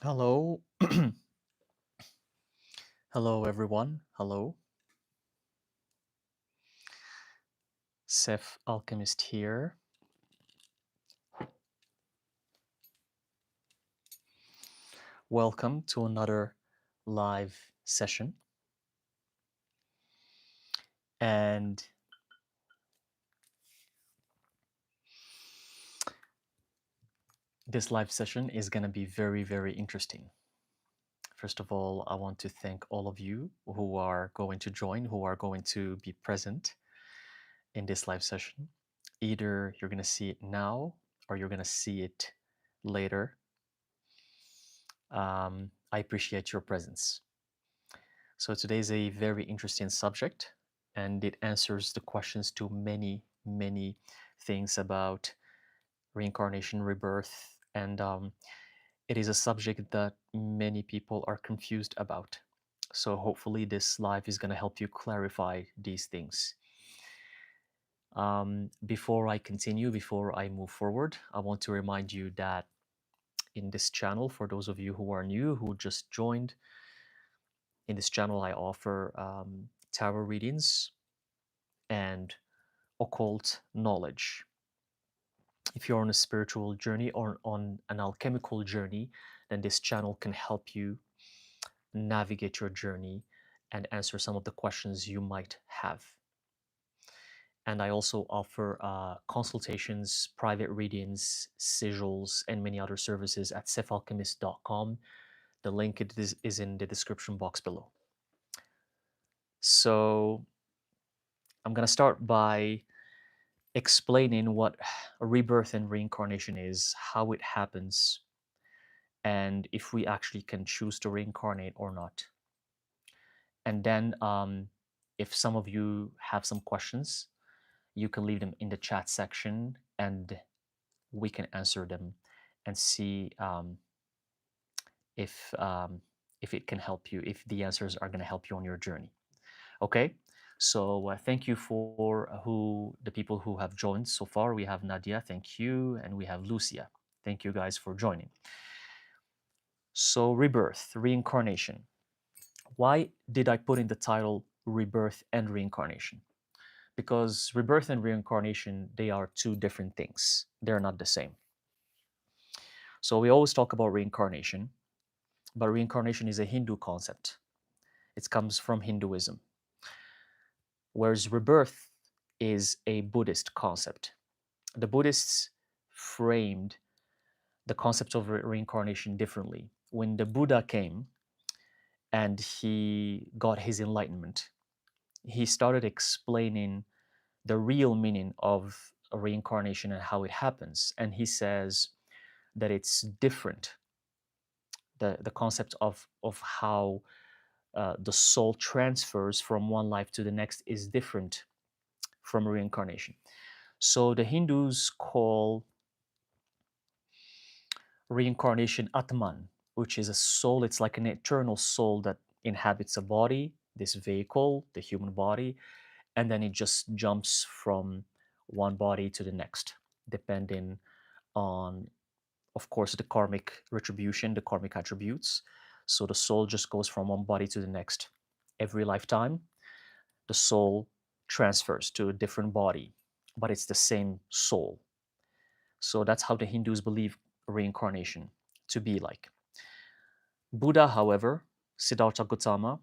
Hello. Hello, everyone. Hello. Seth Alchemist here. Welcome to another live session. And this live session is going to be very, very interesting. First of all, I want to thank all of you who are going to join, who are going to be present in this live session. Either you're going to see it now or you're going to see it later. I appreciate your presence. So today is a very interesting subject, and it answers the questions to many, many things about reincarnation, rebirth, and it is a subject that many people are confused about. So hopefully this live is going to help you clarify these things. Before I continue, before I move forward, I want to remind you that in this channel, for those of you who are new, who just joined, in this channel I offer tarot readings and occult knowledge. If you're on a spiritual journey or on an alchemical journey, then this channel can help you navigate your journey and answer some of the questions you might have. And I also offer consultations, private readings, sigils, and many other services at sephalchemist.com. The link is in the description box below. So I'm going to start by explaining what rebirth and reincarnation is, how it happens, and if we actually can choose to reincarnate or not. And then, if some of you have some questions, you can leave them in the chat section and we can answer them and see if it can help you, if the answers are going to help you on your journey. Okay, so thank you for the people who have joined so far. We have Nadia, thank you, and we have Lucia. Thank you guys for joining. So rebirth, reincarnation. Why did I put in the title rebirth and reincarnation? Because rebirth and reincarnation, they are two different things. They're not the same. So we always talk about reincarnation, but reincarnation is a Hindu concept. It comes from Hinduism. Whereas rebirth is a Buddhist concept. The Buddhists framed the concept of reincarnation differently. When the Buddha came and he got his enlightenment, he started explaining the real meaning of a reincarnation and how it happens. And he says that it's different. The concept of how the soul transfers from one life to the next is different from reincarnation. So the Hindus call reincarnation Atman, which is a soul. It's like an eternal soul that inhabits a body, this vehicle, the human body, and then it just jumps from one body to the next, depending on, of course, the karmic retribution, the karmic attributes. So the soul just goes from one body to the next. Every lifetime, the soul transfers to a different body, but it's the same soul. So that's how the Hindus believe reincarnation to be like. Buddha, however, Siddhartha Gautama,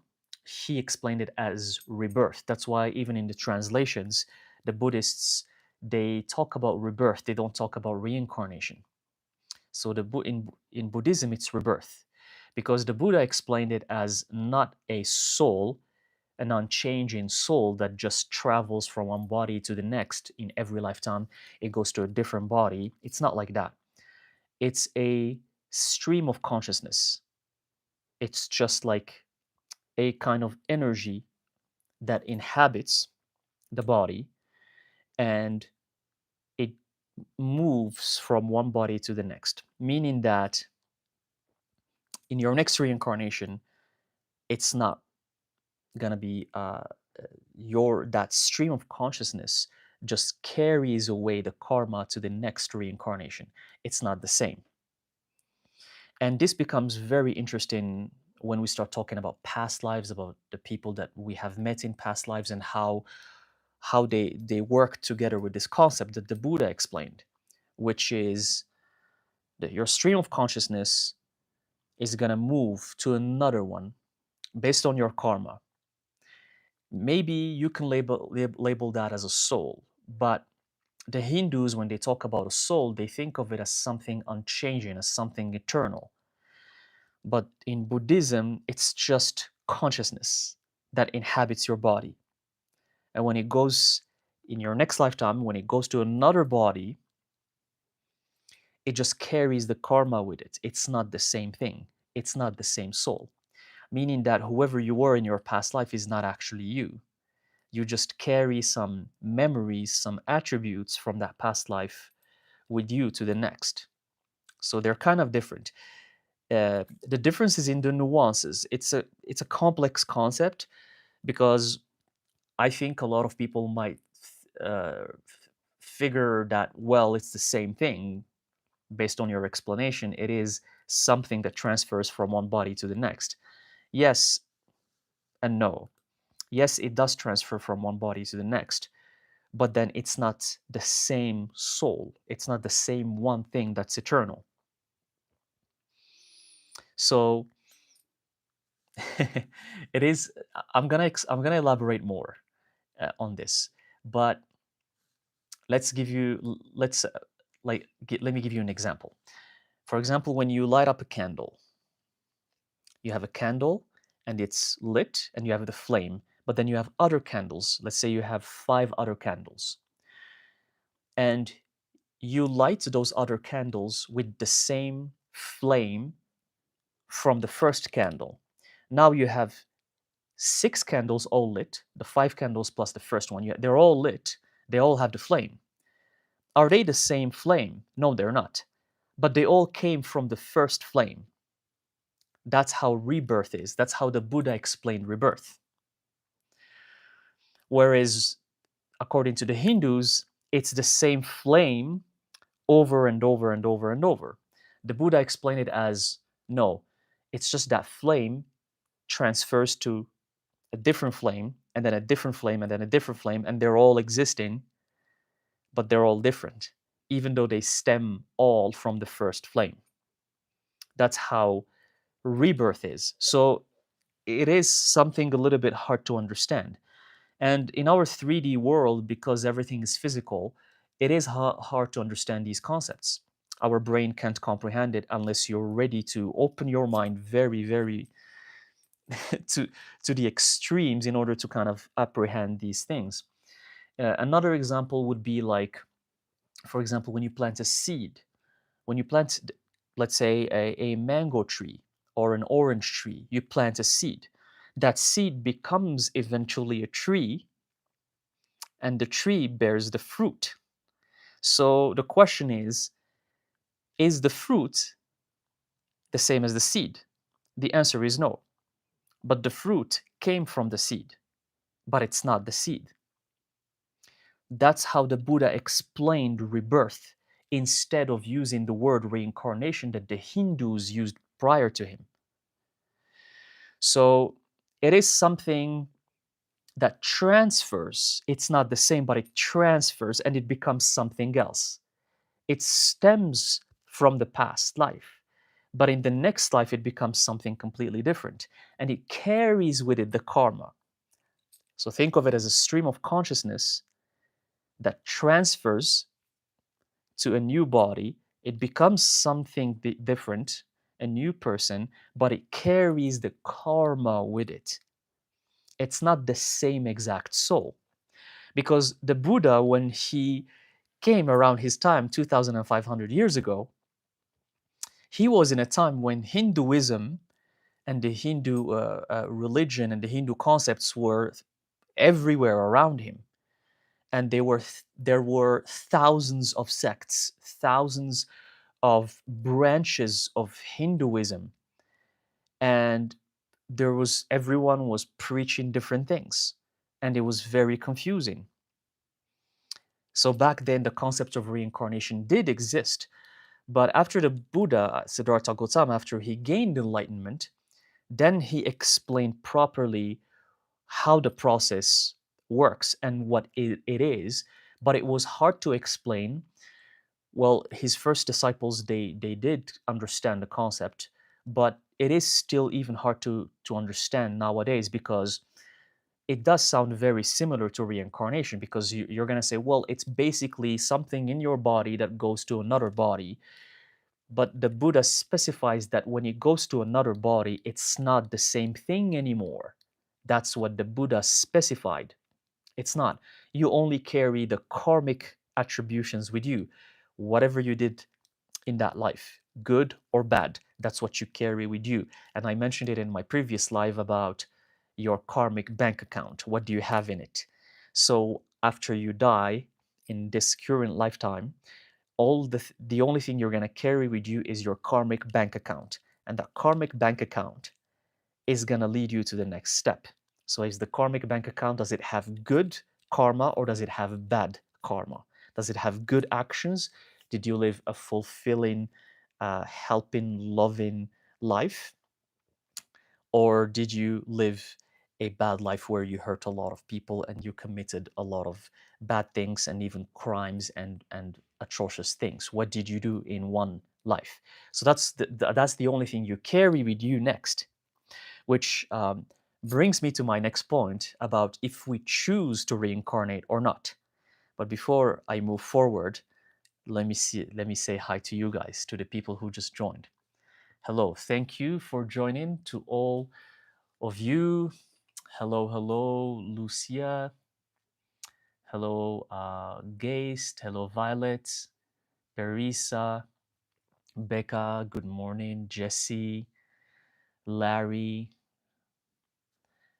he explained it as rebirth. That's why even in the translations, the Buddhists, they talk about rebirth. They don't talk about reincarnation. So in Buddhism, it's rebirth, because the Buddha explained it as not a soul, an unchanging soul that just travels from one body to the next in every lifetime. It goes to a different body. It's not like that. It's a stream of consciousness. It's just like a kind of energy that inhabits the body, and it moves from one body to the next, meaning that in your next reincarnation, it's not gonna be that stream of consciousness just carries away the karma to the next reincarnation. It's not the same. And this becomes very interesting when we start talking about past lives, about the people that we have met in past lives, and how they work together with this concept that the Buddha explained, which is that your stream of consciousness is going to move to another one based on your karma. Maybe you can label that as a soul, but the Hindus, when they talk about a soul, they think of it as something unchanging, as something eternal. But in Buddhism, it's just consciousness that inhabits your body. And when it goes in your next lifetime, when it goes to another body, it just carries the karma with it. It's not the same thing. It's not the same soul. Meaning that whoever you were in your past life is not actually you. You just carry some memories, some attributes from that past life with you to the next. So they're kind of different. The difference is in the nuances. It's a complex concept because I think a lot of people might figure that, well, it's the same thing. Based on your explanation, it is something that transfers from one body to the next. Yes and no. Yes, it does transfer from one body to the next, but then it's not the same soul. It's not the same one thing that's eternal. So it is. I'm gonna elaborate more on this, but let me give you an example. For example, when you light up a candle, you have a candle and it's lit and you have the flame, but then you have other candles. Let's say you have 5 other candles, and you light those other candles with the same flame from the first candle. Now you have 6 candles all lit, the 5 candles plus the first one. They're all lit, they all have the flame. Are they the same flame? No, they're not. But they all came from the first flame. That's how rebirth is. That's how the Buddha explained rebirth. Whereas, according to the Hindus, it's the same flame over and over and over and over. The Buddha explained it as no, it's just that flame transfers to a different flame, and then a different flame, and then a different flame, and they're all existing, but they're all different, even though they stem all from the first flame. That's how rebirth is. So it is something a little bit hard to understand. And in our 3D world, because everything is physical, it is hard to understand these concepts. Our brain can't comprehend it unless you're ready to open your mind very, very to, to the extremes in order to kind of apprehend these things. Another example would be like, for example, when you plant a seed, when you plant, let's say, a mango tree or an orange tree, you plant a seed. That seed becomes eventually a tree, and the tree bears the fruit. So the question is the fruit the same as the seed? The answer is no. But the fruit came from the seed, but it's not the seed. That's how the Buddha explained rebirth instead of using the word reincarnation that the Hindus used prior to him. So it is something that transfers. It's not the same, but it transfers and it becomes something else. It stems from the past life, but in the next life, it becomes something completely different, and it carries with it the karma. So think of it as a stream of consciousness that transfers to a new body. It becomes something different, a new person, but it carries the karma with it. It's not the same exact soul. Because the Buddha, when he came around his time 2,500 years ago, he was in a time when Hinduism and the Hindu religion and the Hindu concepts were everywhere around him. And there were thousands of sects, thousands of branches of Hinduism. And everyone was preaching different things. And it was very confusing. So back then, the concept of reincarnation did exist, But after the Buddha, Siddhartha Gautama, after he gained enlightenment, then he explained properly how the process works and what it is. But it was hard to explain. Well, his first disciples, they did understand the concept, but it is still even hard to understand nowadays, because it does sound very similar to reincarnation, because you're going to say, well, it's basically something in your body that goes to another body. But the Buddha specifies that when it goes to another body, it's not the same thing anymore. That's what the Buddha specified. It's not. You only carry the karmic attributions with you. Whatever you did in that life, good or bad, that's what you carry with you. And I mentioned it in my previous live about your karmic bank account. What do you have in it? So after you die in this current lifetime, the only thing you're going to carry with you is your karmic bank account, and that karmic bank account is going to lead you to the next step. So is the karmic bank account, does it have good karma or does it have bad karma? Does it have good actions? Did you live a fulfilling, helping, loving life? Or did you live a bad life where you hurt a lot of people and you committed a lot of bad things and even crimes and atrocious things? What did you do in one life? So that's the only thing you carry with you next, which brings me to my next point about if we choose to reincarnate or not. But before I move forward, let me say hi to you guys, to the people who just joined. Hello, thank you for joining, to all of you. Hello, hello, Lucia. Hello, Geist. Hello, Violet. Teresa. Becca. Good morning. Jesse. Larry.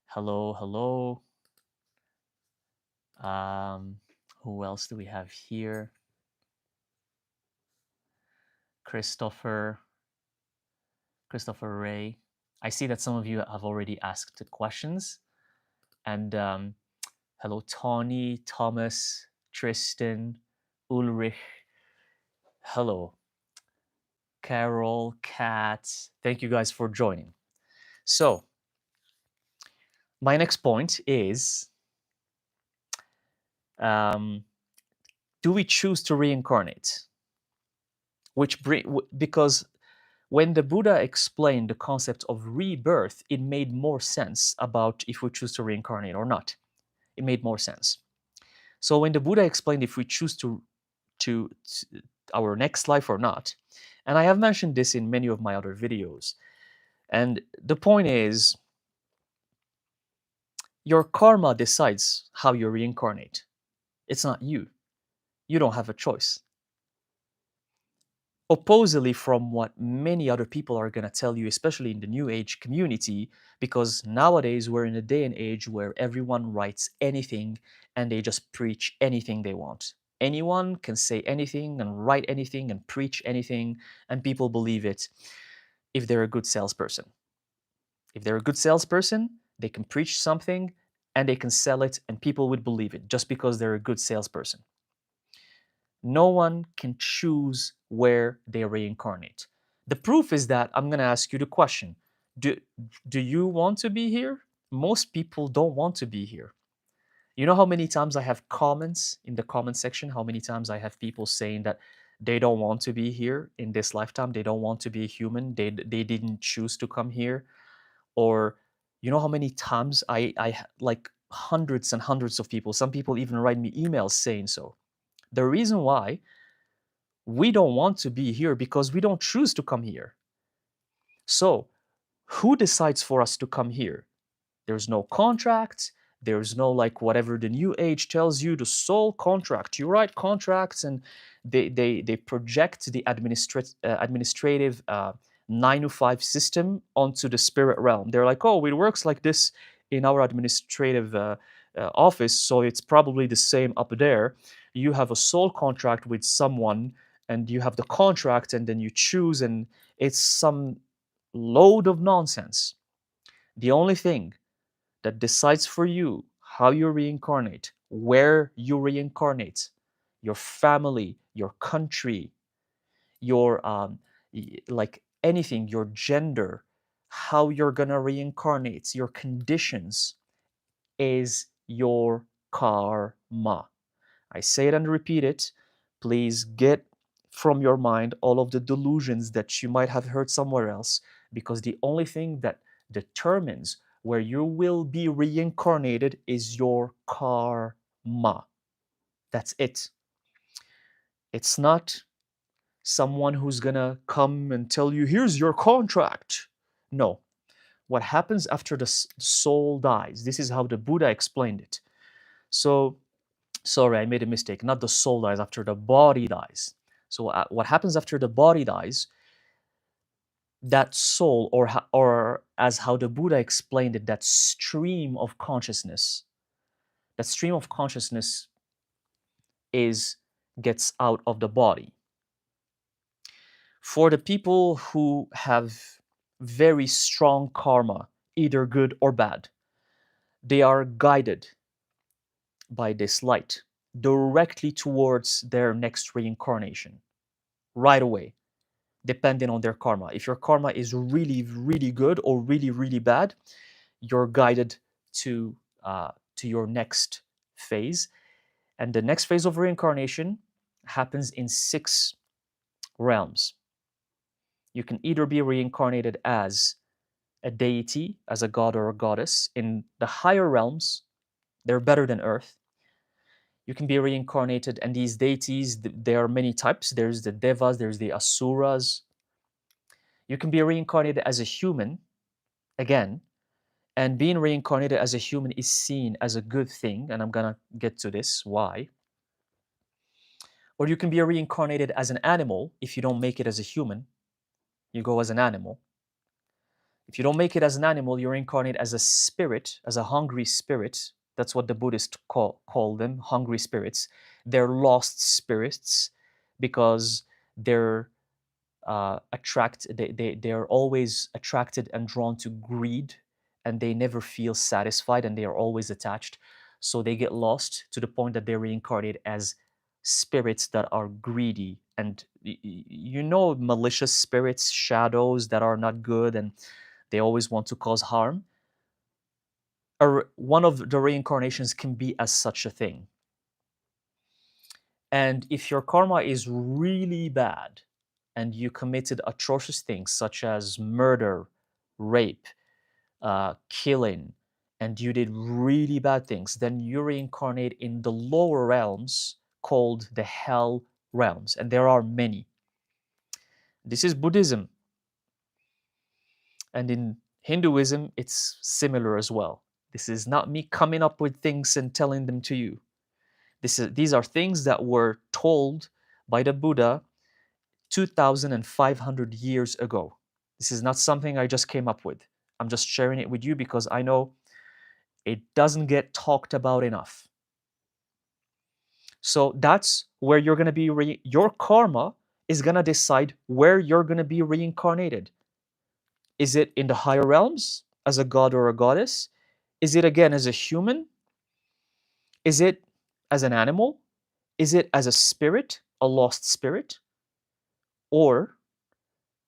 Hello, hello. Um, who else do we have here? Christopher. Christopher Ray. I see that some of you have already asked the questions. And hello, Tawny, Thomas, Tristan, Ulrich. Hello, Carol, Kat. Thank you guys for joining. So, my next point is, do we choose to reincarnate? Because when the Buddha explained the concept of rebirth, it made more sense about if we choose to reincarnate or not. It made more sense. So when the Buddha explained if we choose to our next life or not, and I have mentioned this in many of my other videos, and the point is, your karma decides how you reincarnate. It's not you. You don't have a choice. Oppositely from what many other people are going to tell you, especially in the New Age community, because nowadays we're in a day and age where everyone writes anything and they just preach anything they want. Anyone can say anything and write anything and preach anything, and people believe it if they're a good salesperson. If they're a good salesperson, they can preach something and they can sell it, and people would believe it just because they're a good salesperson. No one can choose where they reincarnate. The proof is that I'm going to ask you the question, do you want to be here? Most people don't want to be here. You know how many times I have comments in the comment section? How many times I have people saying that they don't want to be here in this lifetime? They don't want to be a human. They didn't choose to come here. Or you know how many times like hundreds and hundreds of people, some people even write me emails saying so. The reason why we don't want to be here because we don't choose to come here. So, who decides for us to come here? There's no contract. There's no, like, whatever the New Age tells you, the soul contract. You write contracts, and they project the administrative 9 to 5 system onto the spirit realm. They're like, oh, it works like this in our administrative office, so it's probably the same up there. You have a soul contract with someone, and you have the contract, and then you choose, and it's some load of nonsense. The only thing that decides for you how you reincarnate, where you reincarnate, your family, your country, your like anything, your gender, how you're gonna reincarnate, your conditions is your karma. I say it and repeat it. Please get from your mind all of the delusions that you might have heard somewhere else, because the only thing that determines where you will be reincarnated is your karma. That's it. It's not someone who's gonna come and tell you, here's your contract. No. What happens after the soul dies? This is how the Buddha explained it. So, sorry, I made a mistake. Not the soul dies, after the body dies. So, what happens after the body dies? That soul, or as how the Buddha explained it, that stream of consciousness, that stream of consciousness is gets out of the body. For the people who have very strong karma, either good or bad, they are guided by this light directly towards their next reincarnation right away, depending on their karma. If your karma is really, really good or really, really bad, you're guided to your next phase. And the next phase of reincarnation happens in 6 realms. You can either be reincarnated as a deity, as a god or a goddess. In the higher realms, they're better than Earth. You can be reincarnated, and these deities, there are many types. There's the devas, there's the asuras. You can be reincarnated as a human, again, and being reincarnated as a human is seen as a good thing, and I'm gonna get to this, why. Or you can be reincarnated as an animal. If you don't make it as a human, you go as an animal. If you don't make it as an animal, you're reincarnated as a spirit, as a hungry spirit. That's what the Buddhists call them, hungry spirits. They're lost spirits because they're they're always attracted and drawn to greed, and they never feel satisfied, and they are always attached. So they get lost to the point that they're reincarnated as spirits that are greedy, and malicious spirits, shadows that are not good, and they always want to cause harm. Or one of the reincarnations can be as such a thing. And if your karma is really bad and you committed atrocious things such as murder, rape, killing, and you did really bad things, then you reincarnate in the lower realms called the hell realms. And there are many. This is Buddhism. And in Hinduism, it's similar as well. This is not me coming up with things and telling them to you. These are things that were told by the Buddha 2,500 years ago. This is not something I just came up with. I'm just sharing it with you because I know it doesn't get talked about enough. So that's where you're going to be, your karma is going to decide where you're going to be reincarnated. Is it in the higher realms as a god or a goddess? Is it again as a human? Is it as an animal? Is it as a spirit, a lost spirit? Or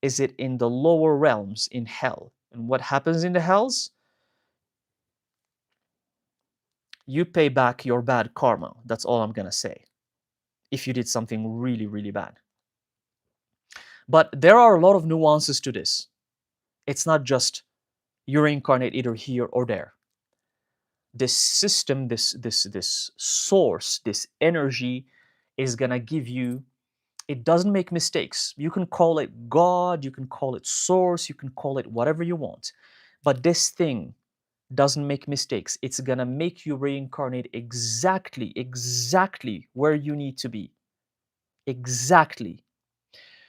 is it in the lower realms in hell? And what happens in the hells? You pay back your bad karma. That's all I'm going to say. If you did something really, really bad. But there are a lot of nuances to this. It's not just you reincarnate either here or there. This system, this source, this energy is going to give you, it doesn't make mistakes. You can call it God, you can call it source, you can call it whatever you want. But this thing doesn't make mistakes. It's going to make you reincarnate exactly where you need to be. Exactly.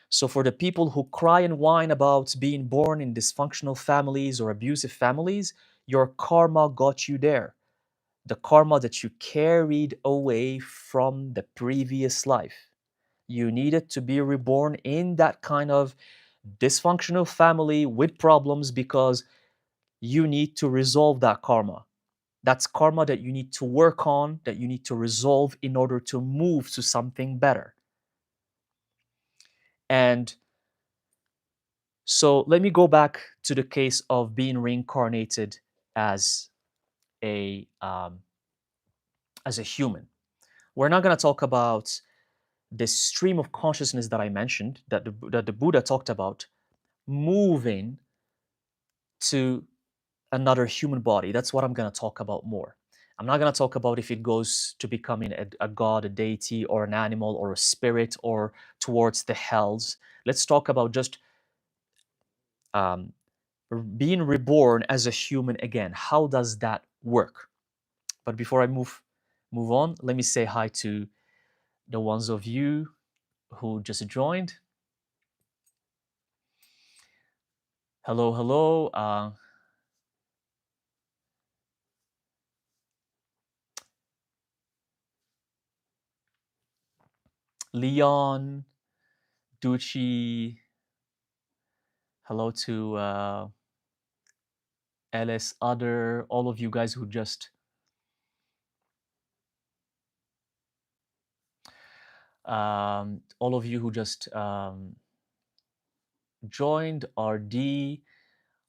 So for the people who cry and whine about being born in dysfunctional families or abusive families, your karma got you there. The karma that you carried away from the previous life. You needed to be reborn in that kind of dysfunctional family with problems because you need to resolve that karma. That's karma that you need to work on, that you need to resolve in order to move to something better. And so let me go back to the case of being reincarnated as a um, as a human. We're not going to talk about this stream of consciousness that I mentioned, that the Buddha talked about, moving to another human body. That's what I'm going to talk about more. I'm not going to talk about if it goes to becoming a god, a deity, or an animal, or a spirit, or towards the hells. Let's talk about just um, being reborn as a human again. How does that work? But before I move on, let me say hi to the ones of you who just joined. Hello, hello. Leon, Ducci. Hello to Ellis, Other, all of you guys who just all of you who just joined. RD.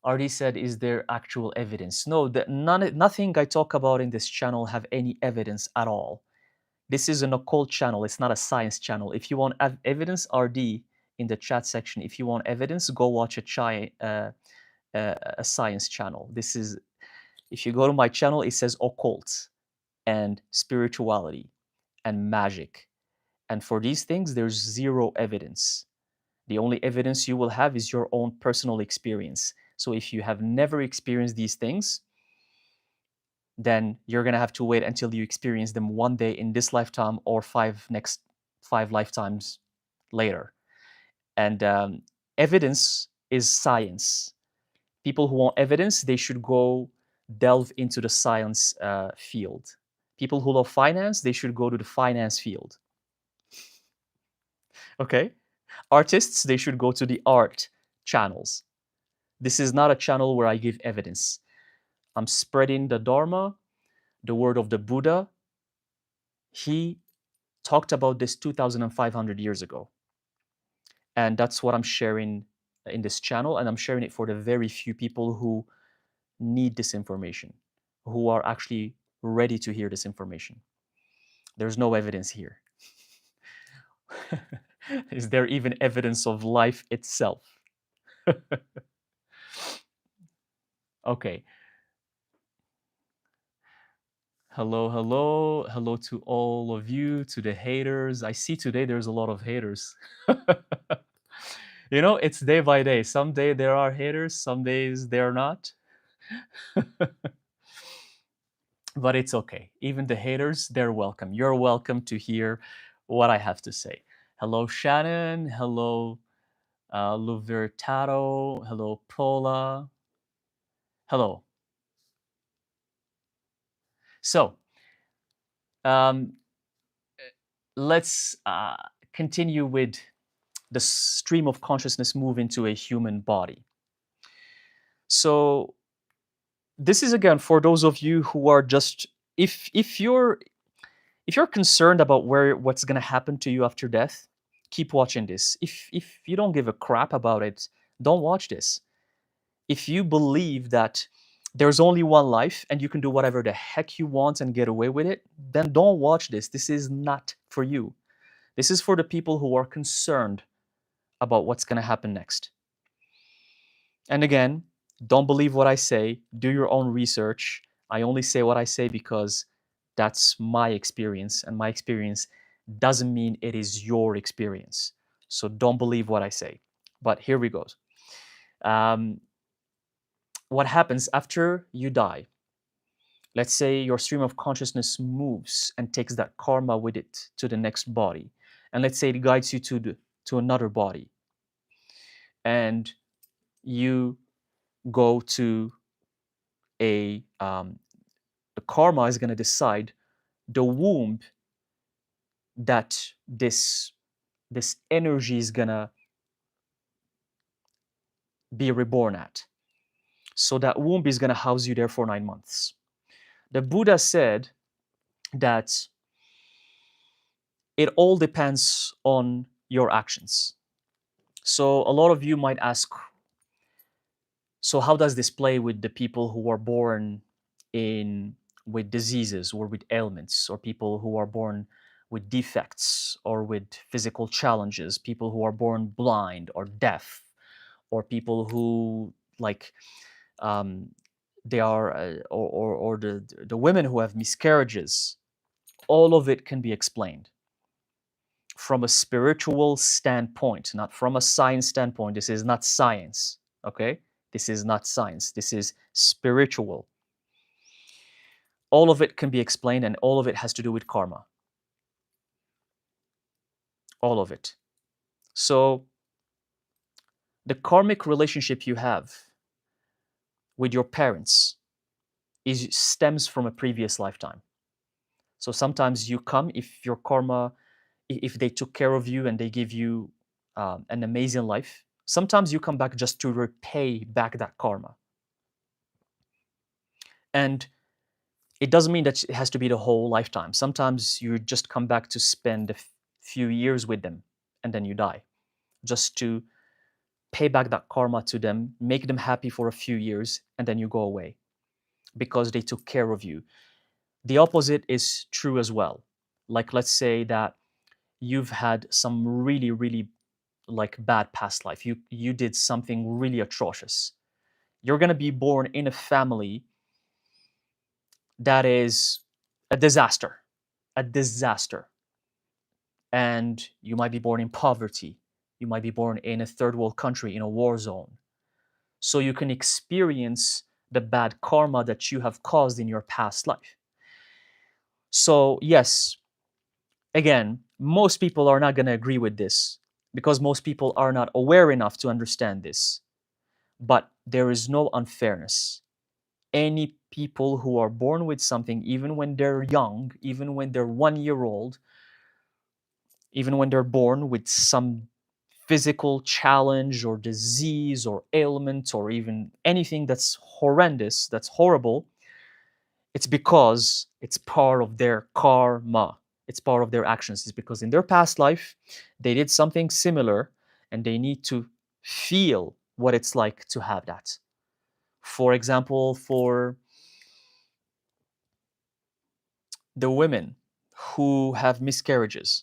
RD said, "Is there actual evidence?" No, nothing I talk about in this channel have any evidence at all. This is an occult channel. It's not a science channel. If you want evidence, RD in the chat section. If you want evidence, go watch a science channel. This is, if you go to my channel, it says occult and spirituality and magic. And for these things, there's zero evidence. The only evidence you will have is your own personal experience. So if you have never experienced these things, then you're going to have to wait until you experience them one day in this lifetime or next five lifetimes later. And evidence is science. People who want evidence, they should go delve into the science field. People who love finance, they should go to the finance field. Okay? Artists, they should go to the art channels. This is not a channel where I give evidence. I'm spreading the Dharma, the word of the Buddha. He talked about this 2,500 years ago. And that's what I'm sharing in this channel. And I'm sharing it for the very few people who need this information, who are actually ready to hear this information. There's no evidence here. Is there even evidence of life itself? Okay. Hello, hello. Hello to all of you, to the haters. I see today there's a lot of haters. You know, it's day by day. Some day there are haters, some days they're not. But it's okay. Even the haters, they're welcome. You're welcome to hear what I have to say. Hello, Shannon. Hello, Luvertato. Hello, Prola. Hello. So, um, let's continue with the stream of consciousness move into a human body. So, this is again for those of you who are just, if you're concerned about what's going to happen to you after death, keep watching this. If you don't give a crap about it, don't watch this. If you believe that there's only one life and you can do whatever the heck you want and get away with it, then don't watch this. This is not for you. This is for the people who are concerned about what's going to happen next. And again, don't believe what I say. Do your own research. I only say what I say because that's my experience, and my experience doesn't mean it is your experience. So don't believe what I say. But here we go. What happens after you die? Let's say your stream of consciousness moves and takes that karma with it to the next body. And let's say it guides you to another body. And you go to the karma is going to decide the womb that this energy is going to be reborn at. So that womb is going to house you there for 9 months. The Buddha said that it all depends on your actions. So a lot of you might ask, so how does this play with the people who are born in with diseases or with ailments, or people who are born with defects or with physical challenges, people who are born blind or deaf, or people who like um, they are or the women who have miscarriages. All of it can be explained from a spiritual standpoint, not from a science standpoint. This is not science, okay? This is not science. This is spiritual. All of it can be explained, and all of it has to do with karma. All of it. So, the karmic relationship you have with your parents stems from a previous lifetime. So sometimes you come, if your karma, if they took care of you and they give you an amazing life, sometimes you come back just to repay back that karma. And it doesn't mean that it has to be the whole lifetime. Sometimes you just come back to spend a few years with them and then you die, just to pay back that karma to them, make them happy for a few years, and then you go away because they took care of you. The opposite is true as well. Like, let's say that you've had some really, really like bad past life. You did something really atrocious. You're gonna be born in a family that is a disaster, a disaster. And you might be born in poverty. You might be born in a third world country in a war zone. So you can experience the bad karma that you have caused in your past life. So, yes, again, most people are not going to agree with this because most people are not aware enough to understand this. But there is no unfairness. Any people who are born with something, even when they're young, even when they're 1 year old, even when they're born with some physical challenge or disease or ailment or even anything that's horrendous, that's horrible, it's because it's part of their karma. It's part of their actions. It's because in their past life, they did something similar and they need to feel what it's like to have that. For example, for the women who have miscarriages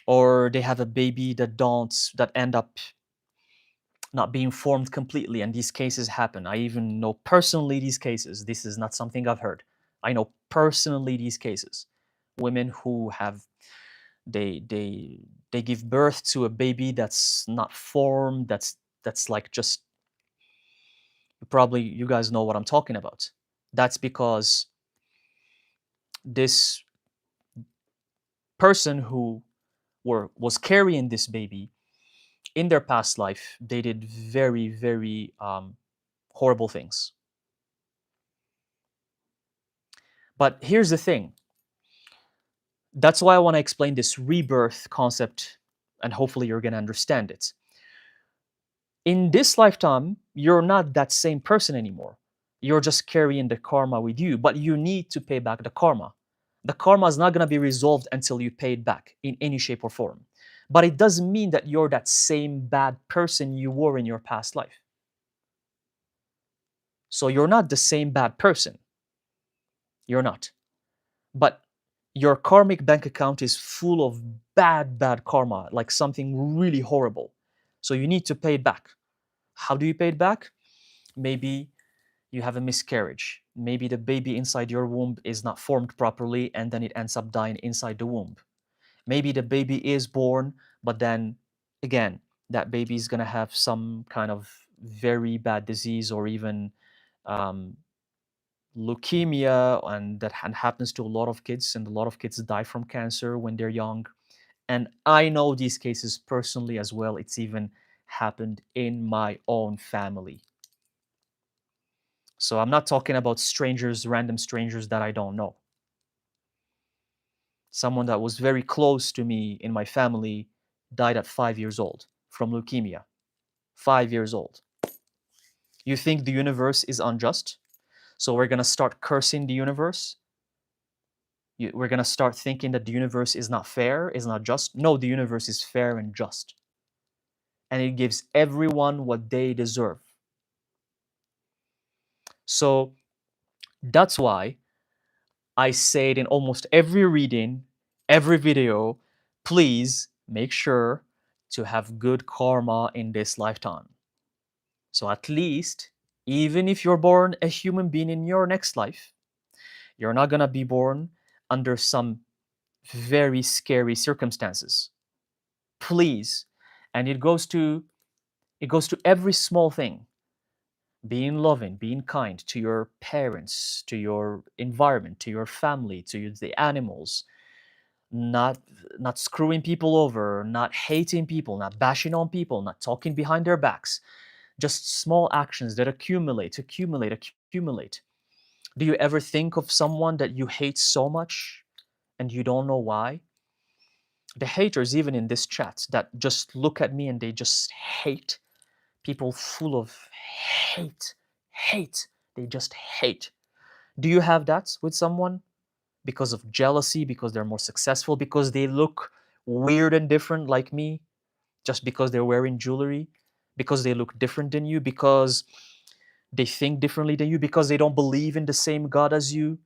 or they have a baby that end up not being formed completely, and these cases happen. I even know personally these cases. This is not something I've heard. I know personally these cases. Women who have they they give birth to a baby that's not formed, that's like just probably you guys know what I'm talking about. That's because this person who was carrying this baby in their past life, they did very, very horrible things. But here's the thing. That's why I want to explain this rebirth concept, and hopefully you're going to understand it. In this lifetime, you're not that same person anymore. You're just carrying the karma with you, but you need to pay back the karma. The karma is not going to be resolved until you pay it back in any shape or form. But it doesn't mean that you're that same bad person you were in your past life. So you're not the same bad person. You're not. But your karmic bank account is full of bad, bad karma, like something really horrible. So you need to pay it back. How do you pay it back? Maybe you have a miscarriage. Maybe the baby inside your womb is not formed properly and then it ends up dying inside the womb. Maybe the baby is born, but then again, that baby is going to have some kind of very bad disease or even um, leukemia, and that happens to a lot of kids, and a lot of kids die from cancer when they're young. And I know these cases personally as well. It's even happened in my own family. So I'm not talking about strangers, random strangers that I don't know. Someone that was very close to me in my family died at 5 years old from leukemia. 5 years old. You think the universe is unjust? So we're going to start cursing the universe? We're going to start thinking that the universe is not fair, is not just? No, the universe is fair and just. and it gives everyone what they deserve. So that's why I say it in almost every reading, every video, please make sure to have good karma in this lifetime. So at least, even if you're born a human being in your next life, you're not going to be born under some very scary circumstances. Please. And it goes to every small thing. Being loving, being kind to your parents, to your environment, to your family, to the animals, not not screwing people over, not hating people, not bashing on people, not talking behind their backs. Just small actions that accumulate. Do you ever think of someone that you hate so much and you don't know why? The haters, even in this chat, that just look at me and they just hate. People full of hate, hate. They just hate. Do you have that with someone? Because of jealousy, because they're more successful, because they look weird and different like me, just because they're wearing jewelry, because they look different than you, because they think differently than you, because they don't believe in the same God as you,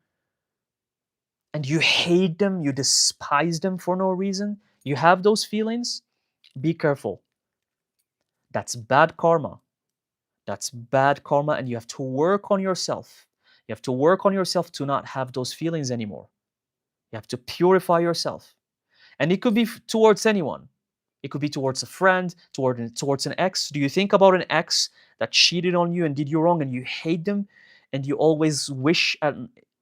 and you hate them, you despise them for no reason. You have those feelings? Be careful. That's bad karma. That's bad karma, and you have to work on yourself. You have to work on yourself to not have those feelings anymore. You have to purify yourself. And it could be towards anyone. It could be towards a friend, towards an ex. Do you think about an ex that cheated on you and did you wrong and you hate them and you always wish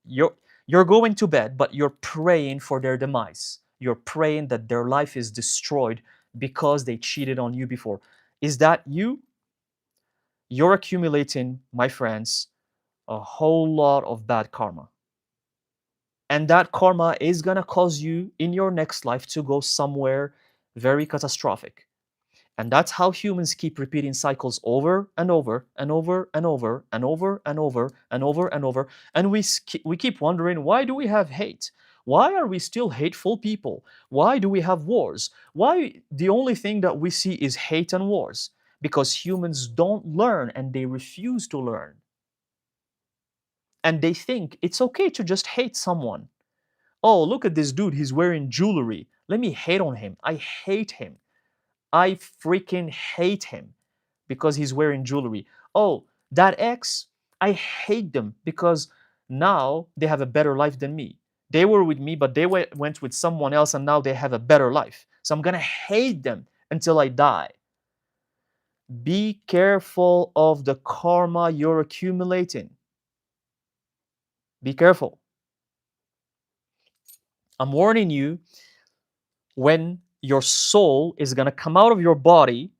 you're you're going to bed but you're praying for their demise. You're praying that their life is destroyed because they cheated on you before. Is that you? You're accumulating, my friends, a whole lot of bad karma. And that karma is going to cause you in your next life to go somewhere very catastrophic. And that's how humans keep repeating cycles over and over and over and over and over and over and over and over. And we keep wondering, why do we have hate? Why are we still hateful people? Why do we have wars? Why the only thing that we see is hate and wars? Because humans don't learn and they refuse to learn. And they think it's okay to just hate someone. Oh, look at this dude, he's wearing jewelry. Let me hate on him. I hate him. I freaking hate him because he's wearing jewelry. Oh, that ex, I hate them because now they have a better life than me. They were with me, but they went with someone else and now they have a better life. So I'm going to hate them until I die. Be careful of the karma you're accumulating. Be careful. I'm warning you, when your soul is going to come out of your body,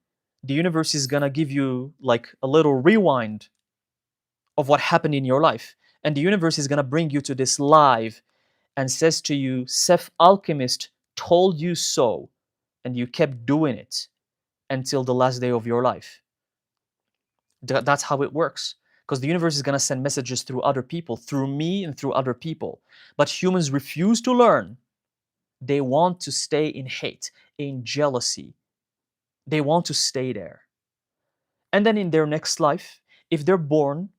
the universe is going to give you like a little rewind of what happened in your life. And the universe is going to bring you to this live and says to you, Seth Alchemist told you so. And you kept doing it until the last day of your life. That's how it works. Because the universe is going to send messages through other people, through me and through other people. But humans refuse to learn. They want to stay in hate, in jealousy. They want to stay there. And then in their next life, if they're born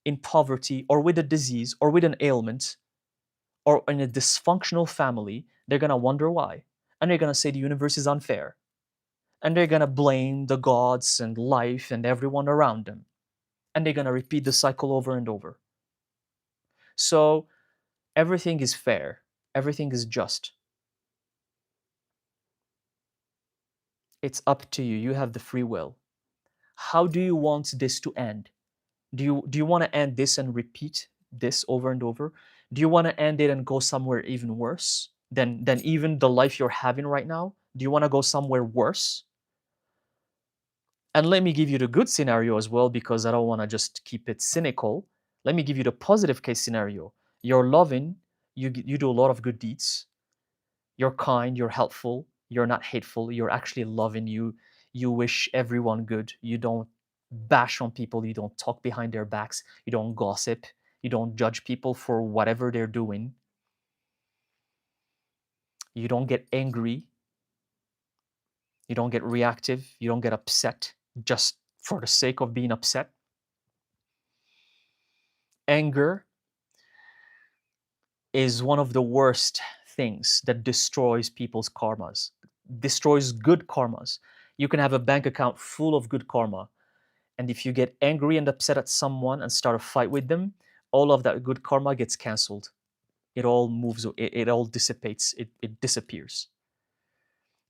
in poverty or with a disease or with an ailment or in a dysfunctional family, they're going to wonder why. And they're going to say the universe is unfair. And they're going to blame the gods and life and everyone around them. And they're going to repeat the cycle over and over. So everything is fair, everything is just. It's up to you. You have the free will. How do you want this to end? Do you want to end this and repeat this over and over? Do you want to end it and go somewhere even worse than even the life you're having right now? Do you want to go somewhere worse? And let me give you the good scenario as well, because I don't want to just keep it cynical. Let me give you the positive case scenario. You're loving, you do a lot of good deeds. You're kind, you're helpful, you're not hateful, you're actually loving, you wish everyone good. You don't bash on people, you don't talk behind their backs, you don't gossip, you don't judge people for whatever they're doing. You don't get angry. You don't get reactive. You don't get upset just for the sake of being upset. Anger is one of the worst things that destroys people's karmas, destroys good karmas. You can have a bank account full of good karma, and if you get angry and upset at someone and start a fight with them, all of that good karma gets canceled. It all moves, it all dissipates, it disappears.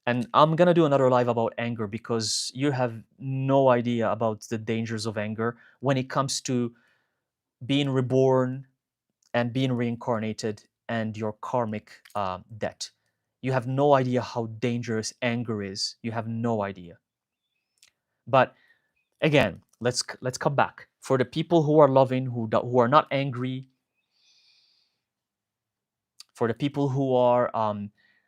And I'm gonna do another live about anger because you have no idea about the dangers of anger when it comes to being reborn and being reincarnated and your karmic debt. You have no idea how dangerous anger is. You have no idea. But again, let's come back. For the people who are loving, who are not angry, for the people who are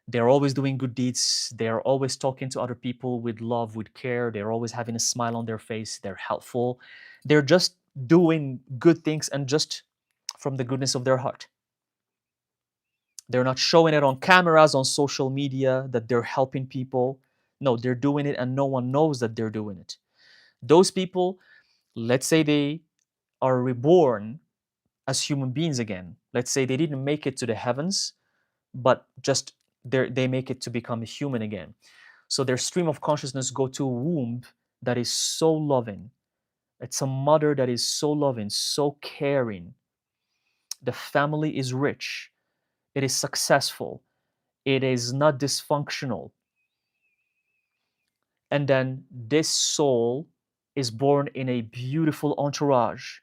they're always doing good deeds, they're always talking to other people with love, with care, they're always having a smile on their face, they're helpful, they're just doing good things and just from the goodness of their heart. They're not showing it on cameras, on social media, that they're helping people. No, they're doing it and no one knows that they're doing it. Those people, let's say they are reborn as human beings again. Let's say they didn't make it to the heavens, but just they make it to become a human again. So their stream of consciousness go to a womb that is so loving. It's a mother that is so loving, so caring. The family is rich. It is successful. It is not dysfunctional. And then this soul is born in a beautiful entourage,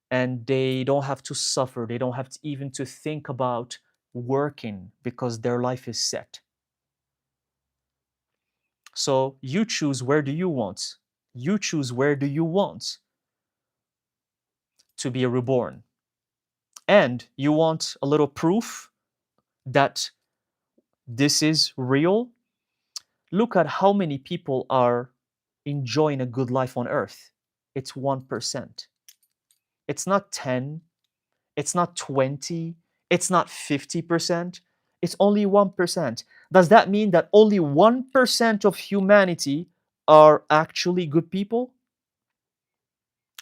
and they don't have to suffer. They don't have to even to think about working because their life is set. So you choose, where do you want? You choose, where do you want to be reborn? And you want a little proof that this is real? Look at how many people are enjoying a good life on earth. It's 1%. It's not 10, it's not 20, it's not 50%. It's only 1%. Does that mean that only 1% of humanity are actually good people?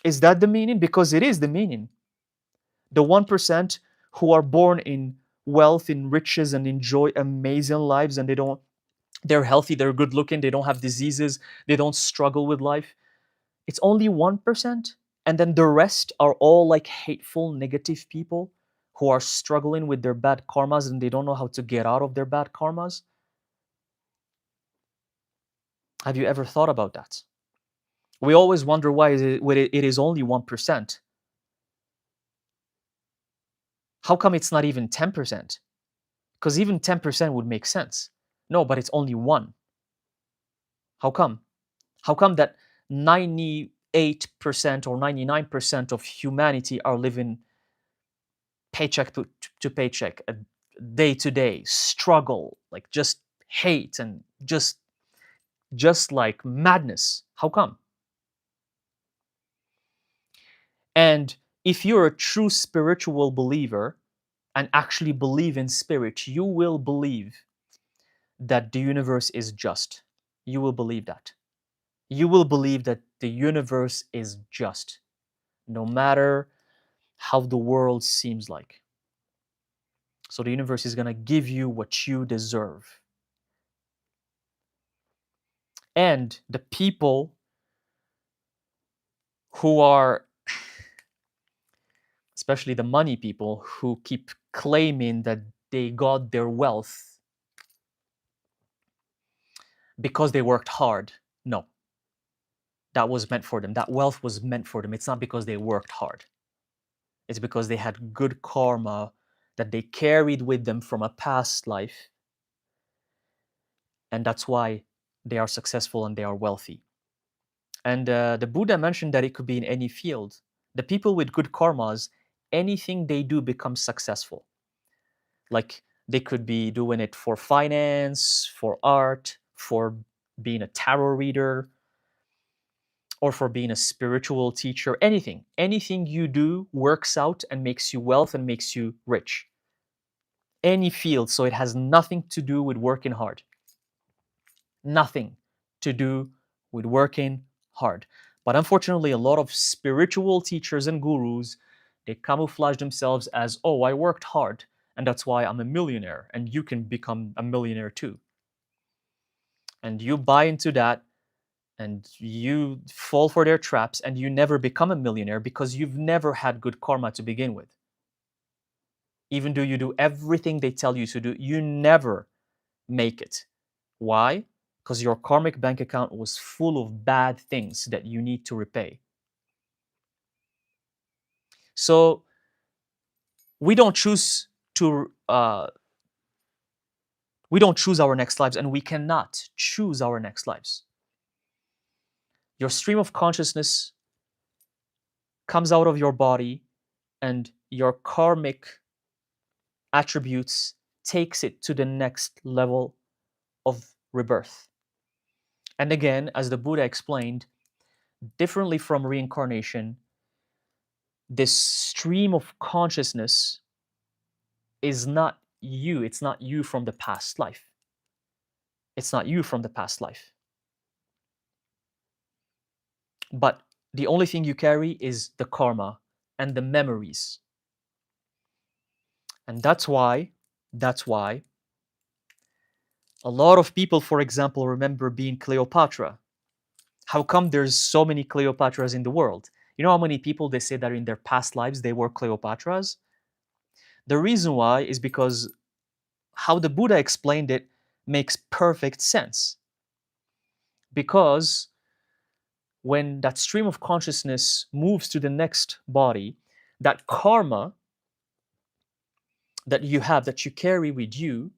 Is that the meaning? Because it is the meaning. The 1% who are born in wealth, in riches, and enjoy amazing lives, and they're healthy, they're good looking, they don't have diseases, they don't struggle with life. It's only 1%. And then the rest are all like hateful, negative people who are struggling with their bad karmas and they don't know how to get out of their bad karmas. Have you ever thought about that? We always wonder why it is only 1%. How come it's not even 10%? Because even 10% would make sense. No, but it's only 1. How come? How come that 98% or 99% of humanity are living paycheck to paycheck, a day to day struggle, like just hate and just like madness? How come? And if you're a true spiritual believer and actually believe in spirit, you will believe that the universe is just. You will believe that. You will believe that the universe is just, no matter how the world seems like. So the universe is going to give you what you deserve. And the people who are, especially the money people, who keep claiming that they got their wealth because they worked hard. No, that was meant for them. That wealth was meant for them. It's not because they worked hard. It's because they had good karma that they carried with them from a past life. And that's why they are successful and they are wealthy. And the Buddha mentioned that it could be in any field. The people with good karmas, anything they do becomes successful. Like they could be doing it for finance, for art, for being a tarot reader, or for being a spiritual teacher, anything. Anything you do works out and makes you wealth and makes you rich. Any field, so it has nothing to do with working hard. Nothing to do with working hard. But unfortunately, a lot of spiritual teachers and gurus, they camouflage themselves as, oh, I worked hard, and that's why I'm a millionaire, and you can become a millionaire too. And you buy into that, and you fall for their traps, and you never become a millionaire because you've never had good karma to begin with. Even though you do everything they tell you to do, you never make it. Why? Because your karmic bank account was full of bad things that you need to repay. So we don't choose to we don't choose our next lives, and we cannot choose our next lives. Your stream of consciousness comes out of your body, and your karmic attributes takes it to the next level of rebirth. And again, as the Buddha explained, differently from reincarnation, this stream of consciousness is not you. It's not you from the past life. It's not you from the past life. But the only thing you carry is the karma and the memories. And that's why a lot of people, for example, remember being Cleopatra. How come there's so many Cleopatras in the world? You know how many people they say that in their past lives they were Cleopatras? The reason why is because how the Buddha explained it makes perfect sense. Because when that stream of consciousness moves to the next body, that karma that you have, that you carry with you,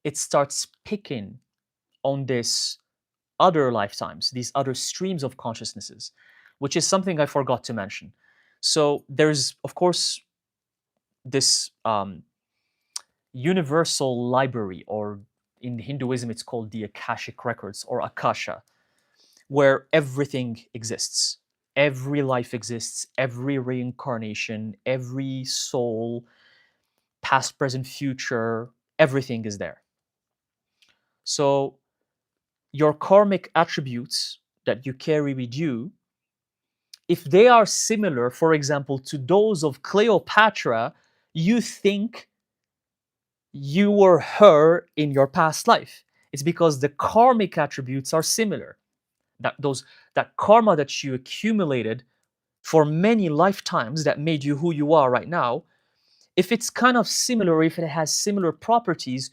it starts picking on this other lifetimes, these other streams of consciousnesses, which is something I forgot to mention. So there's, of course, this universal library, or in Hinduism, it's called the Akashic records, or Akasha, where everything exists. Every life exists, every reincarnation, every soul, past, present, future, everything is there. So your karmic attributes that you carry with you, if they are similar, for example, to those of Cleopatra, you think you were her in your past life. It's because the karmic attributes are similar. That karma that you accumulated for many lifetimes that made you who you are right now, if it's kind of similar, if it has similar properties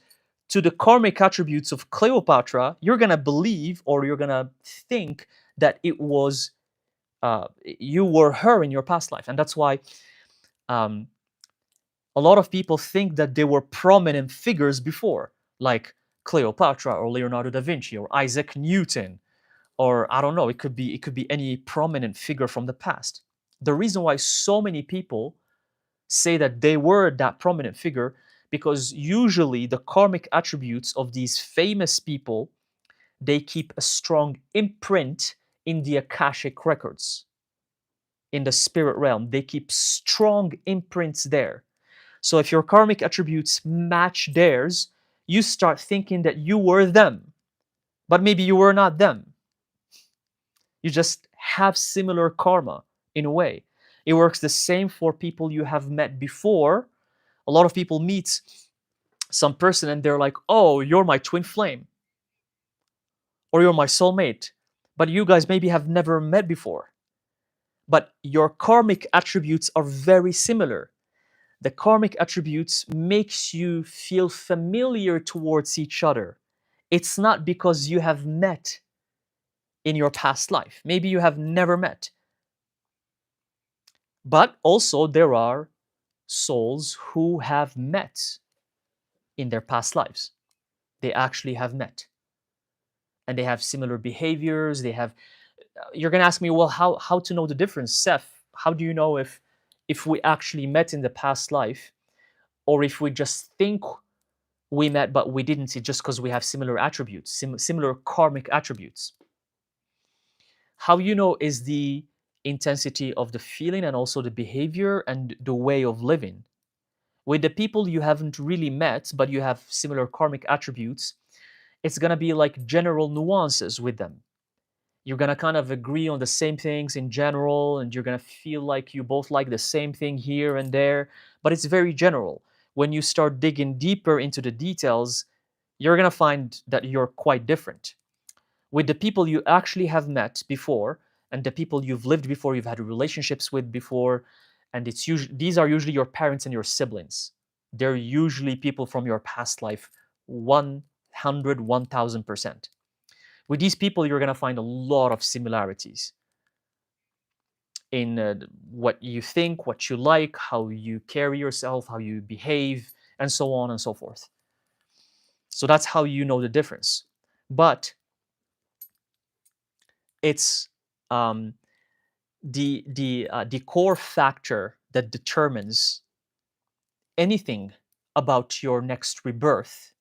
to the karmic attributes of Cleopatra, you're gonna believe, or you're gonna think that it was you were her in your past life. And that's why um, a lot of people think that they were prominent figures before, like Cleopatra or Leonardo da Vinci or Isaac Newton, or I don't know, it could be any prominent figure from the past. The reason why so many people say that they were that prominent figure, because usually the karmic attributes of these famous people, they keep a strong imprint in the Akashic records. In the spirit realm, they keep strong imprints there. So if your karmic attributes match theirs, you start thinking that you were them, but maybe you were not them. You just have similar karma in a way. It works the same for people you have met before. A lot of people meet some person and they're like, oh, you're my twin flame, or you're my soulmate, but you guys maybe have never met before. But your karmic attributes are very similar. The karmic attributes makes you feel familiar towards each other. It's not because you have met in your past life. Maybe you have never met. But also there are souls who have met in their past lives. They actually have met. And they have similar behaviors. They have you're gonna ask me, well, how to know the difference, Seth? How do you know if we actually met in the past life, or if we just think we met but we didn't, see just because we have similar attributes, similar karmic attributes? How you know is the intensity of the feeling and also the behavior and the way of living. With the people you haven't really met but you have similar karmic attributes, It's going to be like general nuances with them. You're going to kind of agree on the same things in general, and you're going to feel like you both like the same thing here and there, but it's very general. When you start digging deeper into the details, you're going to find that you're quite different. With the people you actually have met before, and the people you've lived before, you've had relationships with before, and it's usually, these are usually your parents and your siblings. They're usually people from your past life, 100, 1000%. With these people, you're going to find a lot of similarities in what you think, what you like, how you carry yourself, how you behave, and so on and so forth. So that's how you know the difference. But it's the core factor that determines anything about your next rebirth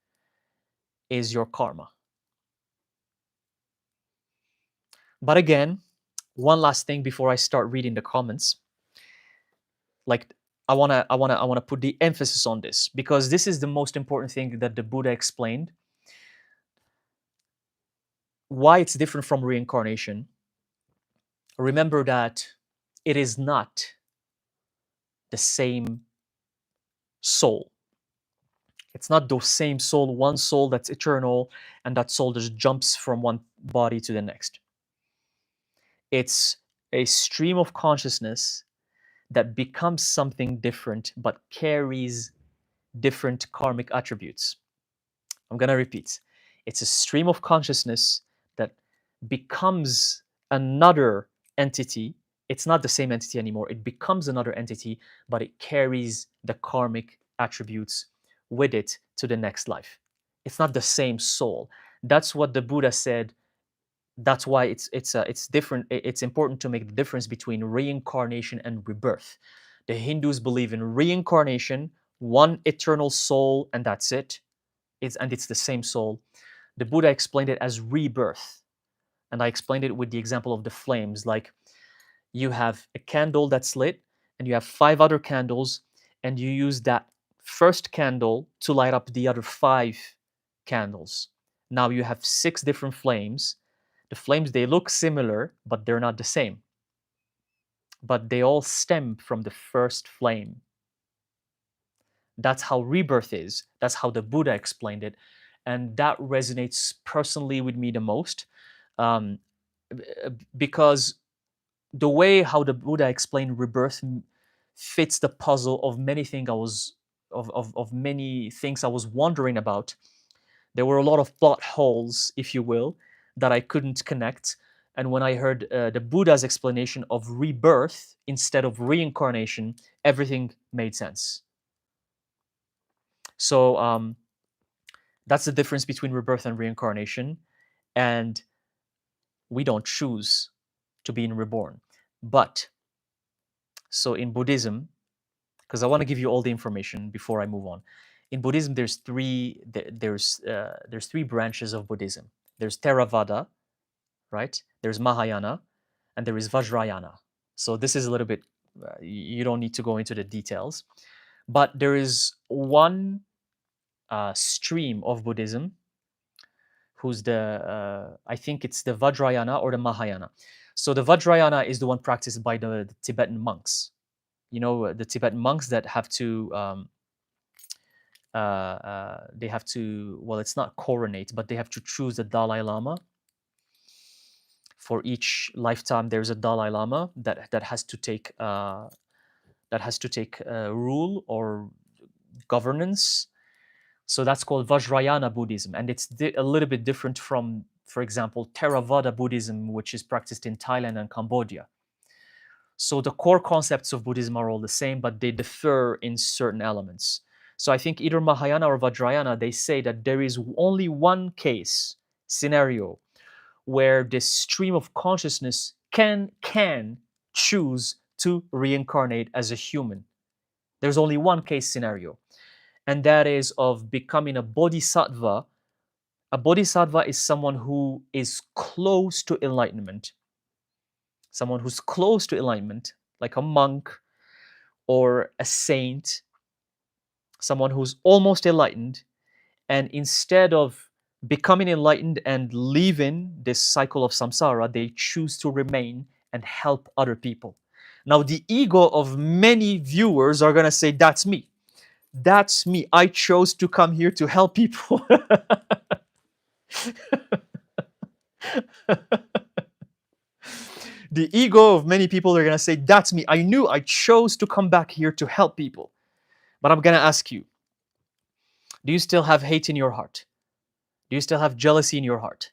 is your karma. But again, one last thing before I start reading the comments, like I wanna put the emphasis on this, because this is the most important thing that the Buddha explained. Why it's different from reincarnation. Remember that it is not the same soul. It's not the same soul, one soul that's eternal, and that soul just jumps from one body to the next. It's a stream of consciousness that becomes something different but carries different karmic attributes. I'm going to repeat. It's a stream of consciousness that becomes another entity. It's not the same entity anymore. It becomes another entity, but it carries the karmic attributes with it to the next life. It's not the same soul. That's what the Buddha said. That's why it's different. It's important to make the difference between reincarnation and rebirth. The Hindus believe in reincarnation, one eternal soul, and that's it. It's the same soul. The Buddha explained it as rebirth, and I explained it with the example of the flames. Like, you have a candle that's lit, and you have 5 other candles, and you use that first candle to light up the other 5 candles. Now you have 6 different flames. The flames, they look similar, but they're not the same. But they all stem from the first flame. That's how rebirth is. That's how the Buddha explained it. And that resonates personally with me the most, um, because the way how the Buddha explained rebirth fits the puzzle of many things of many things I was wondering about. There were a lot of plot holes, if you will, that I couldn't connect. And when I heard the Buddha's explanation of rebirth instead of reincarnation, everything made sense. So that's the difference between rebirth and reincarnation. And we don't choose to be reborn. But so in Buddhism, because I want to give you all the information before I move on. In Buddhism, there's 3 branches of Buddhism. There's Theravada, right? There's Mahayana, and there is Vajrayana. So this is a little bit, you don't need to go into the details, but there is one stream of Buddhism who's I think it's the Vajrayana or the Mahayana. So the Vajrayana is the one practiced by the Tibetan monks. You know, the Tibetan monks that have to, they have to, well, it's not coronate, but they have to choose the Dalai Lama. For each lifetime, there's a Dalai Lama that has to take rule or governance. So that's called Vajrayana Buddhism, and it's a little bit different from, for example, Theravada Buddhism, which is practiced in Thailand and Cambodia. So the core concepts of Buddhism are all the same, but they differ in certain elements. So I think either Mahayana or Vajrayana, they say that there is only one case scenario where this stream of consciousness can choose to reincarnate as a human. There's only one case scenario, and that is of becoming a bodhisattva. A bodhisattva is someone who is close to enlightenment. Someone who's close to enlightenment, like a monk or a saint, someone who's almost enlightened, and instead of becoming enlightened and leaving this cycle of samsara, they choose to remain and help other people. Now, the ego of many viewers are going to say, that's me. That's me. I chose to come here to help people. The ego of many people are going to say, that's me. I knew I chose to come back here to help people. But I'm going to ask you, do you still have hate in your heart? Do you still have jealousy in your heart?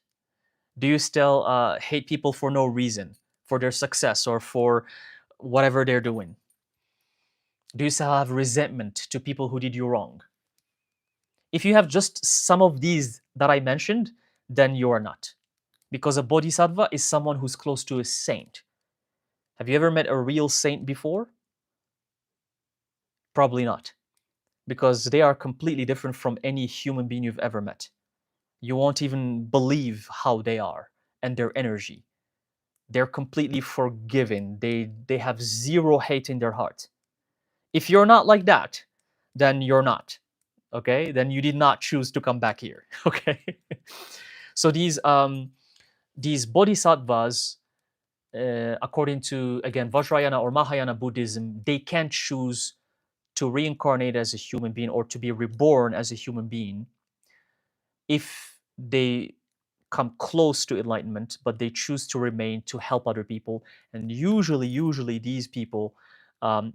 Do you still hate people for no reason, for their success or for whatever they're doing? Do you still have resentment to people who did you wrong? If you have just some of these that I mentioned, then you are not. Because a bodhisattva is someone who's close to a saint. Have you ever met a real saint before? Probably not. Because they are completely different from any human being you've ever met. You won't even believe how they are and their energy. They're completely forgiving. They have zero hate in their heart. If you're not like that, then you're not. Okay? Then you did not choose to come back here. Okay? So these bodhisattvas, according to again Vajrayana or Mahayana Buddhism, they can't choose to reincarnate as a human being or to be reborn as a human being if they come close to enlightenment, but they choose to remain to help other people. And usually these people,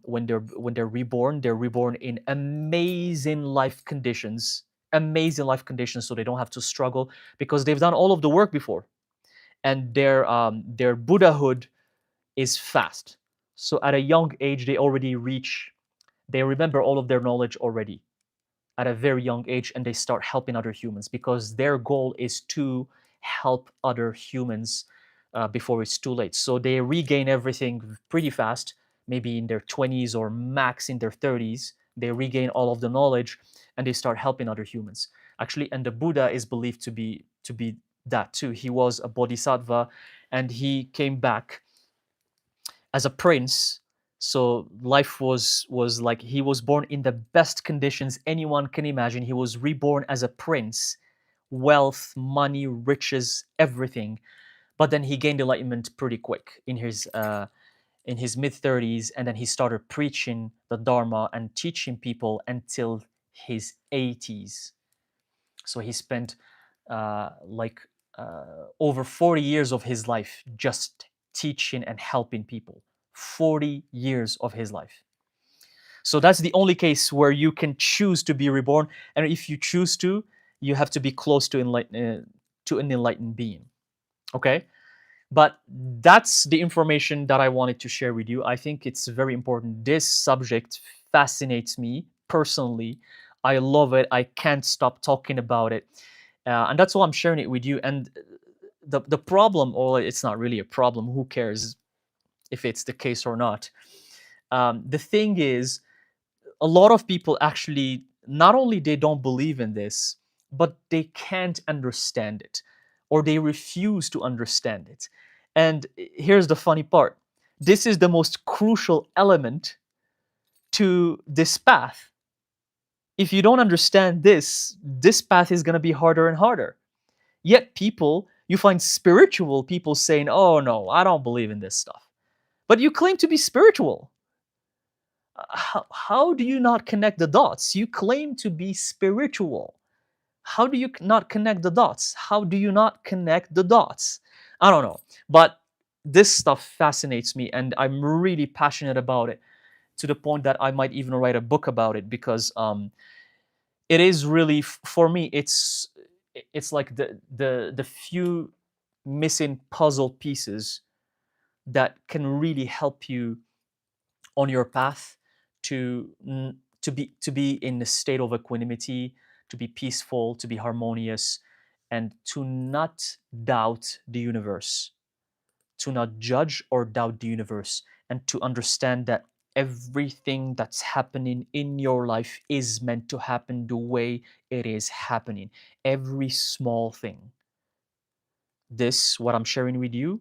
when they're reborn, they're reborn in amazing life conditions, so they don't have to struggle because they've done all of the work before, and their Buddhahood is fast. So at a young age, they remember all of their knowledge already at a very young age, and they start helping other humans because their goal is to help other humans before it's too late. So they regain everything pretty fast, maybe in their 20s or max in their 30s. They regain all of the knowledge and they start helping other humans. Actually, and the Buddha is believed to be that too. He was a bodhisattva and he came back as a prince. So life was like he was born in the best conditions anyone can imagine. He was reborn as a prince, wealth, money, riches, everything. But then he gained enlightenment pretty quick in his mid 30s, and then he started preaching the Dharma and teaching people until his 80s. So he spent like over 40 years of his life just teaching and helping people. 40 years of his life. So that's the only case where you can choose to be reborn. And if you choose to, you have to be close to an enlightened being. Okay? But that's the information that I wanted to share with you. I think it's very important. This subject fascinates me personally. I love it. I can't stop talking about it. And that's why I'm sharing it with you. And the problem, or it's not really a problem, who cares if it's the case or not? The thing is, a lot of people actually, not only they don't believe in this, but they can't understand it, or they refuse to understand it. And here's the funny part. This is the most crucial element to this path. If you don't understand this path is going to be harder and harder. Yet people, you find spiritual people saying, oh no, I don't believe in this stuff. But you claim to be spiritual. How do you not connect the dots? You claim to be spiritual. How do you not connect the dots? How do you not connect the dots? I don't know. But this stuff fascinates me and I'm really passionate about it to the point that I might even write a book about it because it is really, for me, it's like the few missing puzzle pieces that can really help you on your path to be in a state of equanimity, to be peaceful, to be harmonious, and to not doubt the universe, to not judge or doubt the universe, and to understand that everything that's happening in your life is meant to happen the way it is happening. Every small thing. This, what I'm sharing with you,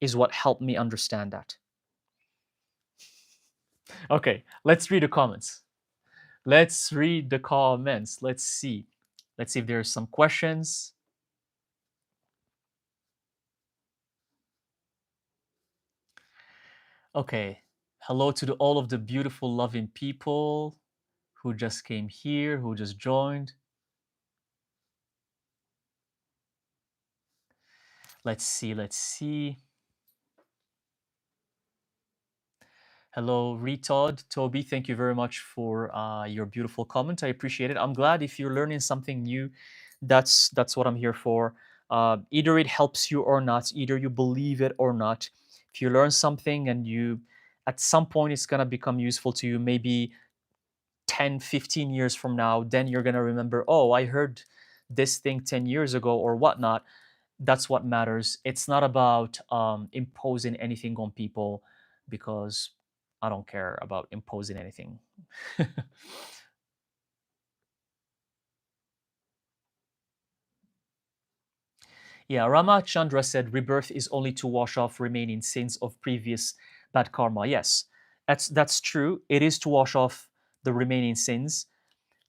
is what helped me understand that. Okay, let's read the comments. Let's read the comments. Let's see. Let's see if there's some questions. Okay. Hello to all of the beautiful, loving people who just came here, who just joined. Let's see. Let's see. Hello, Retod, Toby. Thank you very much for your beautiful comment. I appreciate it. I'm glad if you're learning something new. That's what I'm here for. Either it helps you or not. Either you believe it or not. If you learn something and you, at some point, it's gonna become useful to you. Maybe 10, 15 years from now, then you're gonna remember. Oh, I heard this thing 10 years ago or whatnot. That's what matters. It's not about imposing anything on people, because I don't care about imposing anything. Yeah, Rama Chandra said rebirth is only to wash off remaining sins of previous bad karma. Yes, that's true. It is to wash off the remaining sins,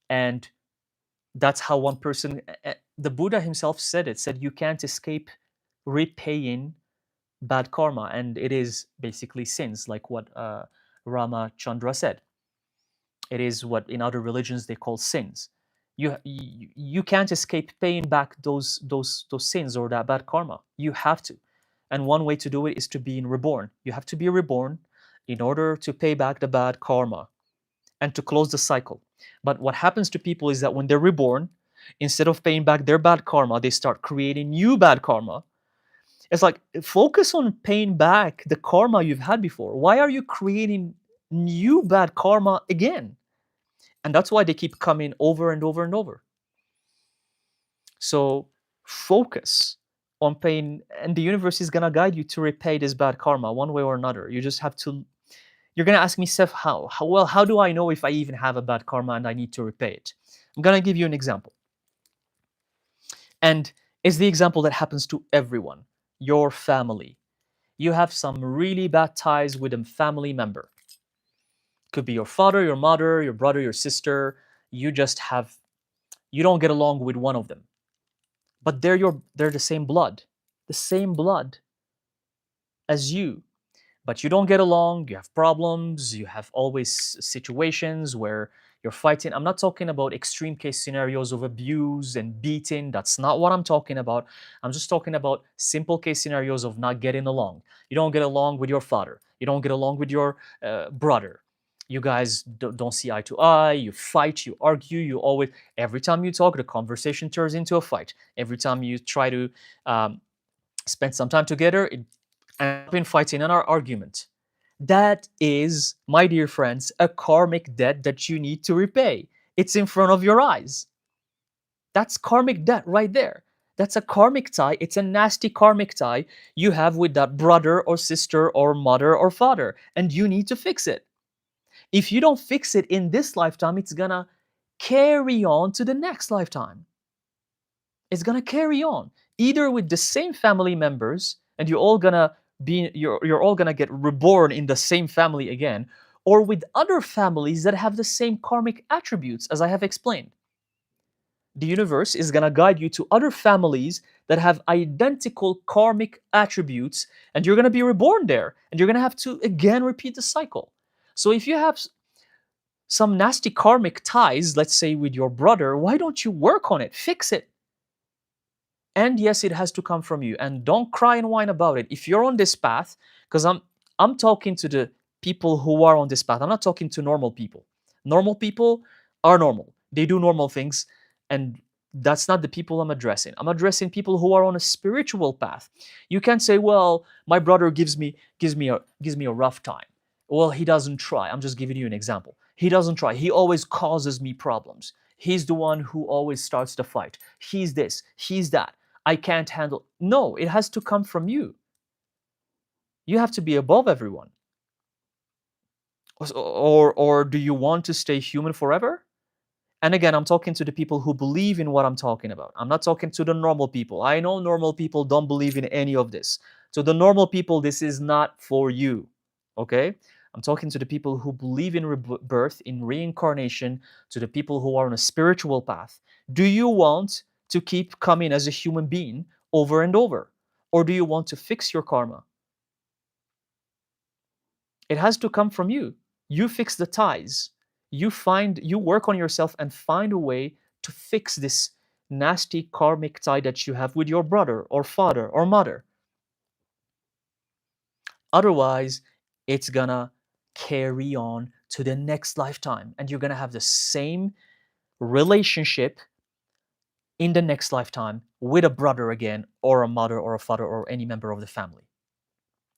and that's how one person. The Buddha himself said it. Said you can't escape repaying bad karma, and it is basically sins, like what Rama Chandra said. It is what in other religions they call sins. You can't escape paying back those sins or that bad karma. You have to, and one way to do it is to be reborn. You have to be reborn in order to pay back the bad karma and to close the cycle. But what happens to people is that when they're reborn, instead of paying back their bad karma, they start creating new bad karma. It's like, focus on paying back the karma you've had before. Why are you creating new bad karma again? And that's why they keep coming over and over and over. So focus on paying, and the universe is gonna guide you to repay this bad karma one way or another. You just have to. You're gonna ask me, Seth, how do I know if I even have a bad karma and I need to repay it? I'm gonna give you an example, and it's the example that happens to everyone. Your family. You have some really bad ties with a family member. Could be your father, your mother, your brother, your sister. You just have, you don't get along with one of them, but they're the same blood as you, but you don't get along. You have problems. You have always situations where you're fighting. I'm not talking about extreme case scenarios of abuse and beating. That's not what I'm talking about. I'm just talking about simple case scenarios of not getting along. You don't get along with your father. You don't get along with your brother. You guys don't see eye to eye. You fight, you argue, you always, every time you talk, the conversation turns into a fight. Every time you try to spend some time together, it ends up in fighting and our argument. That is, my dear friends, a karmic debt that you need to repay. It's in front of your eyes. That's karmic debt right there. That's a karmic tie. It's a nasty karmic tie you have with that brother or sister or mother or father, and you need to fix it. If you don't fix it in this lifetime, it's gonna carry on to the next lifetime. It's gonna carry on either with the same family members, and you're all gonna get reborn in the same family again, or with other families that have the same karmic attributes, as I have explained. The universe is gonna guide you to other families that have identical karmic attributes, and you're gonna be reborn there, and you're gonna have to again repeat the cycle. So if you have some nasty karmic ties, let's say with your brother, why don't you work on it? Fix it. And yes, it has to come from you, and don't cry and whine about it. If you're on this path, because I'm talking to the people who are on this path. I'm not talking to normal people. Normal people are normal, they do normal things, and that's not the people I'm addressing people who are on a spiritual path. You can't say, well, my brother gives me a rough time. Well, he doesn't try. I'm just giving you an example. He doesn't try. He always causes me problems. He's the one who always starts the fight. He's this, he's that. I can't handle. No, it has to come from you. You have to be above everyone. Or do you want to stay human forever? And again, I'm talking to the people who believe in what I'm talking about. I'm not talking to the normal people. I know normal people don't believe in any of this. So the normal people, this is not for you. Okay? I'm talking to the people who believe in rebirth, in reincarnation, to the people who are on a spiritual path. Do you want to keep coming as a human being over and over? Or do you want to fix your karma? It has to come from you. You fix the ties. You work on yourself and find a way to fix this nasty karmic tie that you have with your brother or father or mother. Otherwise, it's gonna carry on to the next lifetime and you're gonna have the same relationship in the next lifetime with a brother again, or a mother or a father or any member of the family.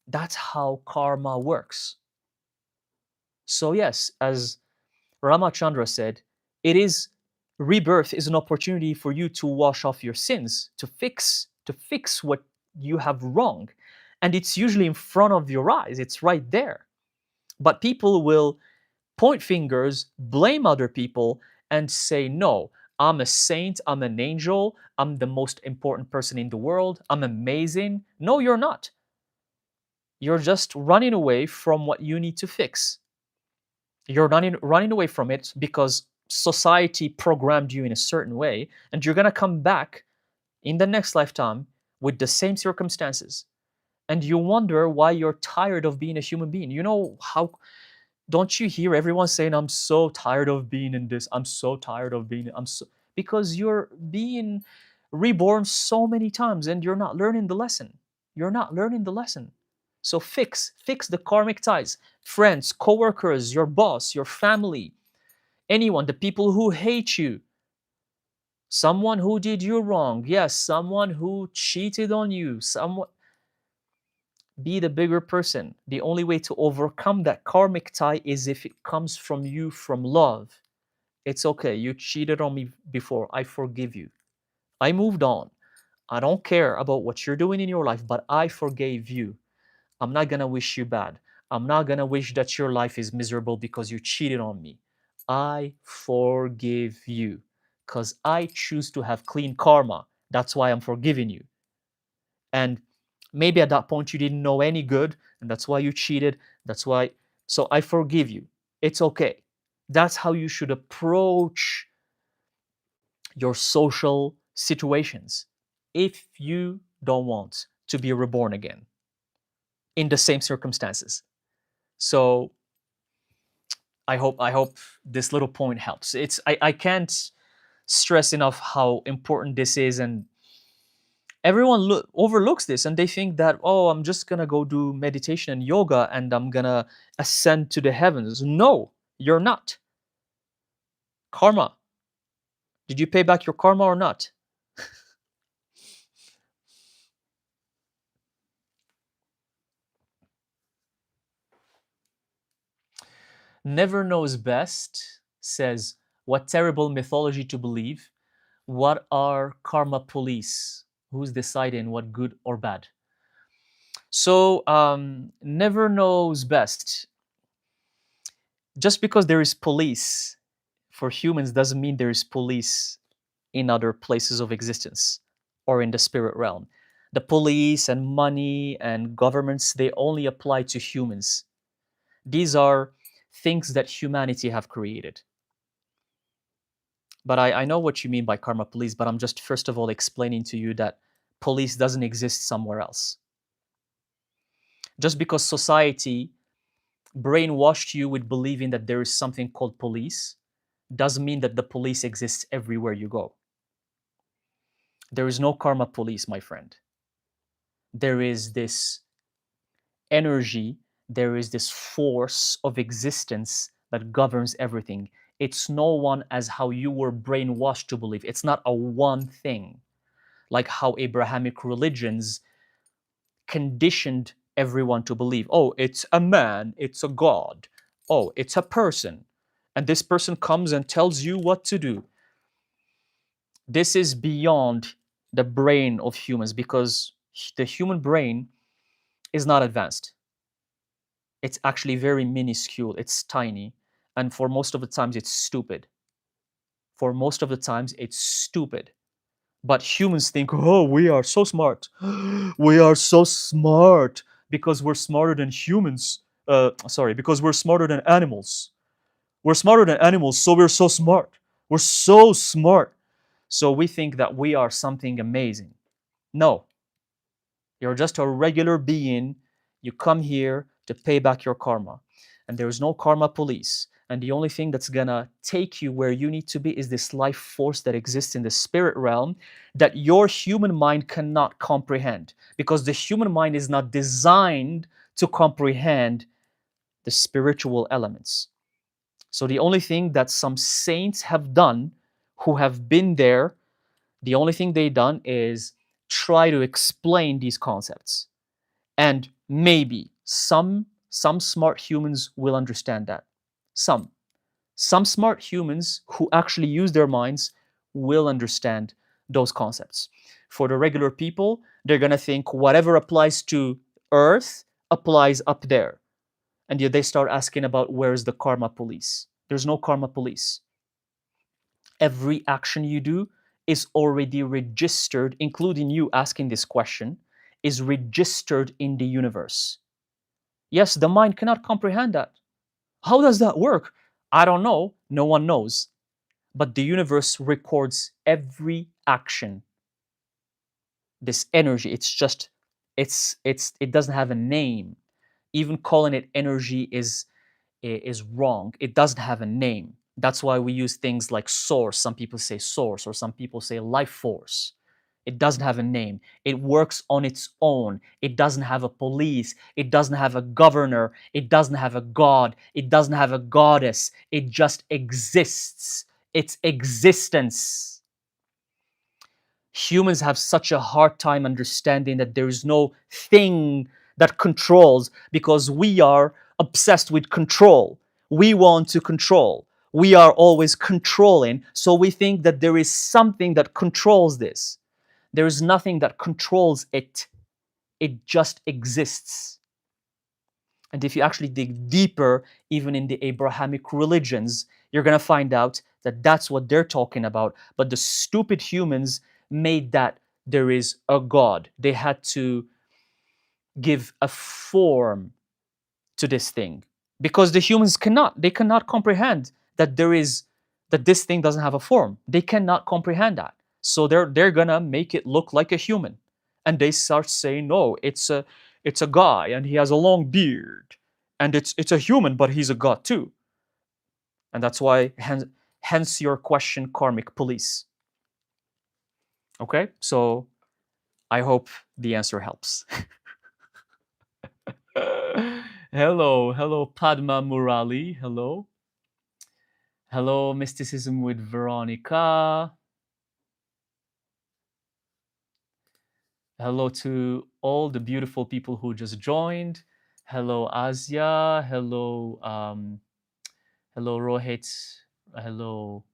That's how karma works. So, yes, as Ramachandra said, it is rebirth is an opportunity for you to wash off your sins, to fix what you have wrong. And it's usually in front of your eyes, it's right there. But people will point fingers, blame other people, and say, no, I'm a saint, I'm an angel, I'm the most important person in the world, I'm amazing. No, you're not. You're just running away from what you need to fix. You're running away from it because society programmed you in a certain way, and you're going to come back in the next lifetime with the same circumstances. And you wonder why you're tired of being a human being. You know how don't you hear everyone saying, I'm so tired of being in this, I'm so tired of being, I'm so, because you're being reborn so many times and you're not learning the lesson. You're not learning the lesson. So fix the karmic ties. Friends, coworkers, your boss, your family, anyone, the people who hate you, someone who did you wrong, yes, someone who cheated on you, someone, be the bigger person. The only way to overcome that karmic tie is if it comes from you from love. It's okay. You cheated on me before. I forgive you. I moved on. I don't care about what you're doing in your life, but I forgave you. I'm not going to wish you bad. I'm not going to wish that your life is miserable because you cheated on me. I forgive you because I choose to have clean karma. That's why I'm forgiving you. And maybe at that point you didn't know any good, and that's why you cheated. That's why. So I forgive you. It's okay. That's how you should approach your social situations if you don't want to be reborn again in the same circumstances. So I hope this little point helps. I can't stress enough how important this is, and everyone overlooks this and they think that, oh, I'm just gonna go do meditation and yoga and I'm gonna ascend to the heavens. No, you're not. Karma. Did you pay back your karma or not? Never knows best says, what terrible mythology to believe. What are karma police? Who's deciding what good or bad? So, never knows best. Just because there is police for humans doesn't mean there is police in other places of existence or in the spirit realm. The police and money and governments, they only apply to humans. These are things that humanity have created. But I know what you mean by karma police, but I'm just first of all explaining to you that police doesn't exist somewhere else. Just because society brainwashed you with believing that there is something called police doesn't mean that the police exists everywhere you go. There is no karma police, my friend. There is this energy, there is this force of existence that governs everything. It's no one as how you were brainwashed to believe. It's not a one thing, like how Abrahamic religions conditioned everyone to believe. Oh, it's a man, it's a god. Oh, it's a person. And this person comes and tells you what to do. This is beyond the brain of humans because the human brain is not advanced. It's actually very minuscule, it's tiny, and for most of the times it's stupid. For most of the times it's stupid. But humans think, oh, we are so smart. We are so smart because we're smarter than humans. sorry, because we're smarter than animals. We're smarter than animals, so we're so smart. We're so smart. So we think that we are something amazing. No, you're just a regular being. You come here to pay back your karma. And there's no karma police. And the only thing that's gonna take you where you need to be is this life force that exists in the spirit realm that your human mind cannot comprehend. Because the human mind is not designed to comprehend the spiritual elements. So the only thing that some saints have done who have been there, the only thing they've done is try to explain these concepts. And maybe some smart humans will understand that. Some smart humans who actually use their minds will understand those concepts. For the regular people, they're going to think whatever applies to earth applies up there. And yet they start asking about where's the karma police. There's no karma police. Every action you do is already registered, including you asking this question, is registered in the universe. Yes, the mind cannot comprehend that. How does that work? I don't know. No one knows. But the universe records every action. This energy, it doesn't have a name. Even calling it energy is wrong. It doesn't have a name. That's why we use things like source. Some people say source, or some people say life force. It doesn't have a name. It works on its own. It doesn't have a police. It doesn't have a governor. It doesn't have a god. It doesn't have a goddess. It just exists. Its existence. Humans have such a hard time understanding that there is no thing that controls because we are obsessed with control. We want to control. We are always controlling, so we think that there is something that controls this. There is nothing that controls it. It just exists. And if you actually dig deeper, even in the Abrahamic religions, you're going to find out that that's what they're talking about. But the stupid humans made that there is a God. They had to give a form to this thing because the humans cannot comprehend that this thing doesn't have a form. They cannot comprehend that. So they're gonna make it look like a human. And they start saying, no, it's a guy and he has a long beard. And it's a human, but he's a god too. And that's why hence your question, karmic police. Okay? So I hope the answer helps. Hello, Padma Murali. Hello, Mysticism with Veronica. Hello to all the beautiful people who just joined. Hello, Asia. Hello, Rohit. Hello,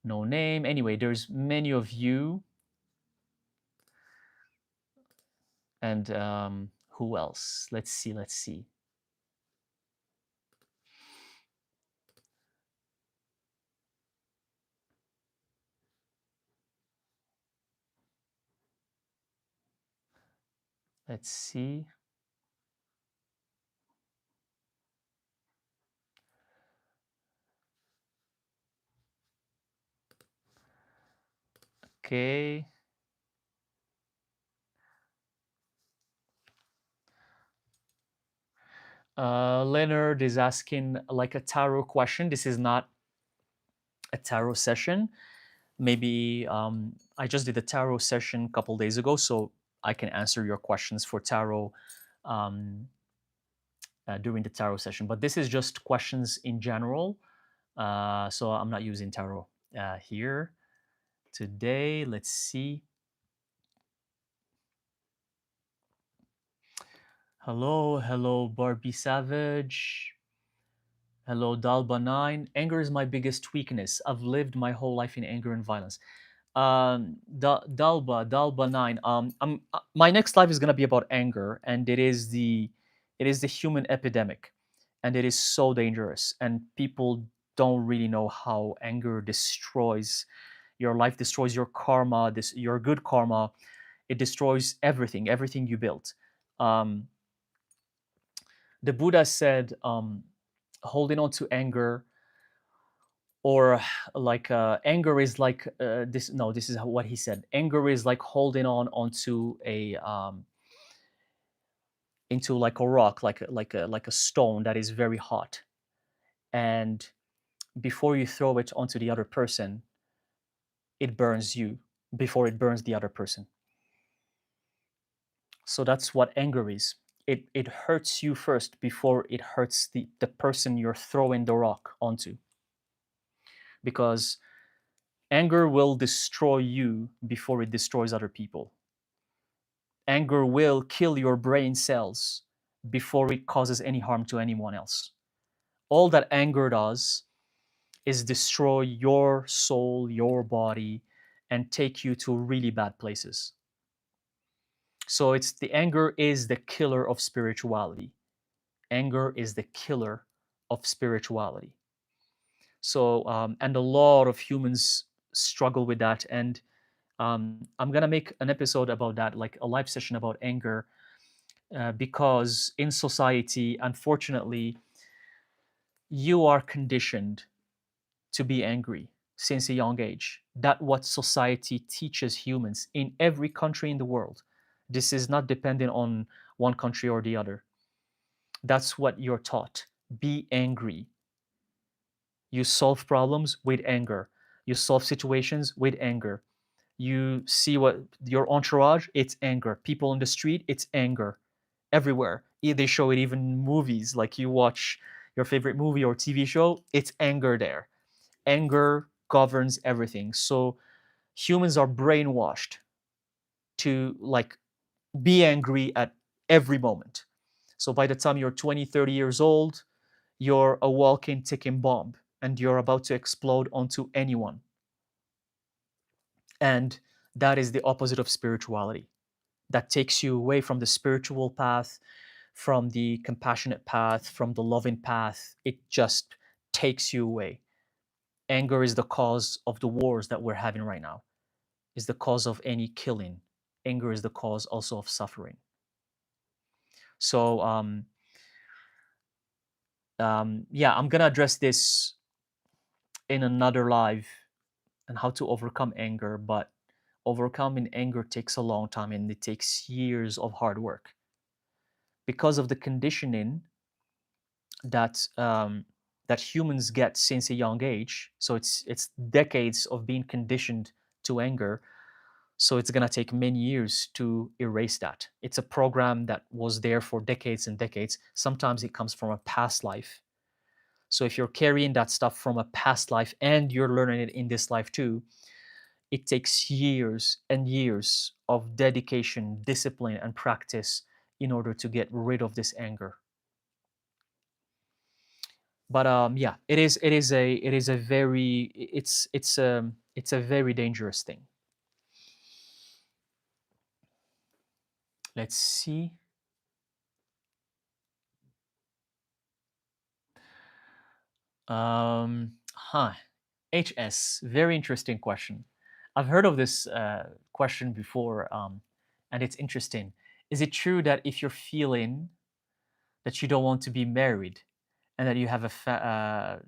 no name. Anyway, there's many of you. And who else? Let's see. Let's see. Okay. Leonard is asking like a tarot question. This is not a tarot session. Maybe I just did a tarot session a couple days ago, so I can answer your questions for tarot um, during the tarot session. But this is just questions in general. So I'm not using tarot here today. Let's see. Hello, Barbie Savage. Hello, Dalba9. Anger is my biggest weakness. I've lived my whole life in anger and violence. Dalba9. My next life is gonna be about anger, and it is the human epidemic, and it is so dangerous. And people don't really know how anger destroys your life, destroys your karma, your good karma. It destroys everything you built. Um, The Buddha said, holding on to anger, or like anger is like this. No, this is what he said. Anger is like holding on onto a into like a rock, like a stone that is very hot, and before you throw it onto the other person, it burns you before it burns the other person. So that's what anger is. It hurts you first before it hurts the person you're throwing the rock onto. Because anger will destroy you before it destroys other people. Anger will kill your brain cells before it causes any harm to anyone else. All that anger does is destroy your soul, your body, and take you to really bad places. So it's the anger is the killer of spirituality. Anger is the killer of spirituality. So and a lot of humans struggle with that. And I'm gonna make an episode about that, like a live session about anger, because in society, unfortunately, you are conditioned to be angry since a young age. That's what society teaches humans in every country in the world. This is not dependent on one country or the other. That's what you're taught. Be angry. You solve problems with anger. You solve situations with anger. You see what your entourage, it's anger. People on the street, it's anger. Everywhere. They show it even in movies. Like you watch your favorite movie or TV show, it's anger there. Anger governs everything. So humans are brainwashed to like be angry at every moment. So by the time you're 20, 30 years old, you're a walking ticking bomb and you're about to explode onto anyone. And that is the opposite of spirituality. That takes you away from the spiritual path, from the compassionate path, from the loving path. It just takes you away. Anger is the cause of the wars that we're having right now, is the cause of any killing. Anger is the cause also of suffering. So, yeah, I'm gonna address this in another live and how to overcome anger, but overcoming anger takes a long time and it takes years of hard work because of the conditioning that that humans get since a young age. So it's decades of being conditioned to anger. So it's gonna take many years to erase that. It's a program that was there for decades and decades. Sometimes it comes from a past life. So if you're carrying that stuff from a past life and you're learning it in this life too, it takes years and years of dedication, discipline, and practice in order to get rid of this anger. But yeah, it is a very it's a very dangerous thing. Let's see. Huh. HS, very interesting question. I've heard of this question before, and it's interesting. Is it true that if you're feeling that you don't want to be married and that you have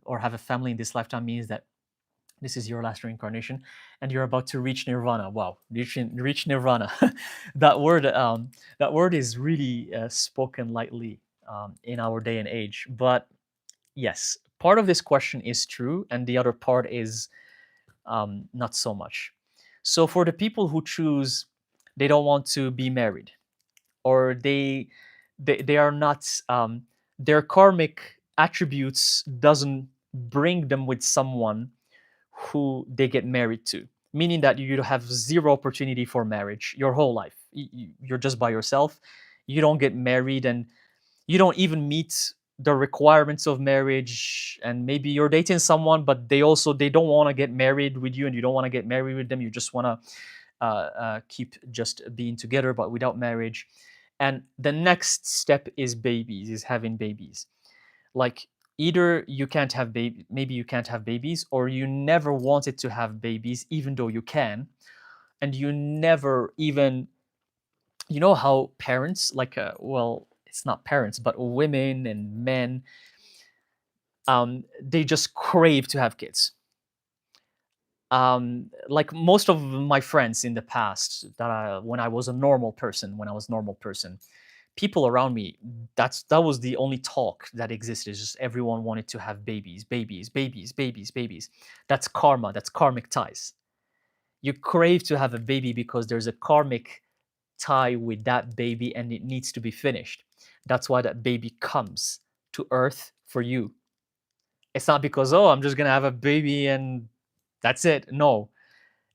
or have a family in this lifetime means that this is your last reincarnation and you're about to reach nirvana? Wow, reach nirvana. That word is really spoken lightly in our day and age. But yes, part of this question is true, and the other part is not so much. So for the people who choose, they don't want to be married, or they are not their karmic attributes doesn't bring them with someone who they get married to, meaning that you have zero opportunity for marriage your whole life. You're just by yourself. You don't get married, and you don't even meet the requirements of marriage. And maybe you're dating someone, but they don't want to get married with you, and you don't want to get married with them. You just want to keep just being together but without marriage. And the next step is babies, is having babies. Like, either you can't have baby maybe you can't have babies, or you never wanted to have babies even though you can. And you never even, you know how parents, like well, it's not parents, but women and men, they just crave to have kids. Like most of my friends in the past, when I was a normal person, people around me, that was the only talk that existed. It's just everyone wanted to have babies, babies, babies, babies, babies. That's karma. That's karmic ties. You crave to have a baby because there's a karmic tie with that baby and it needs to be finished. That's why that baby comes to earth for you. It's not because, oh, I'm just going to have a baby and that's it. No.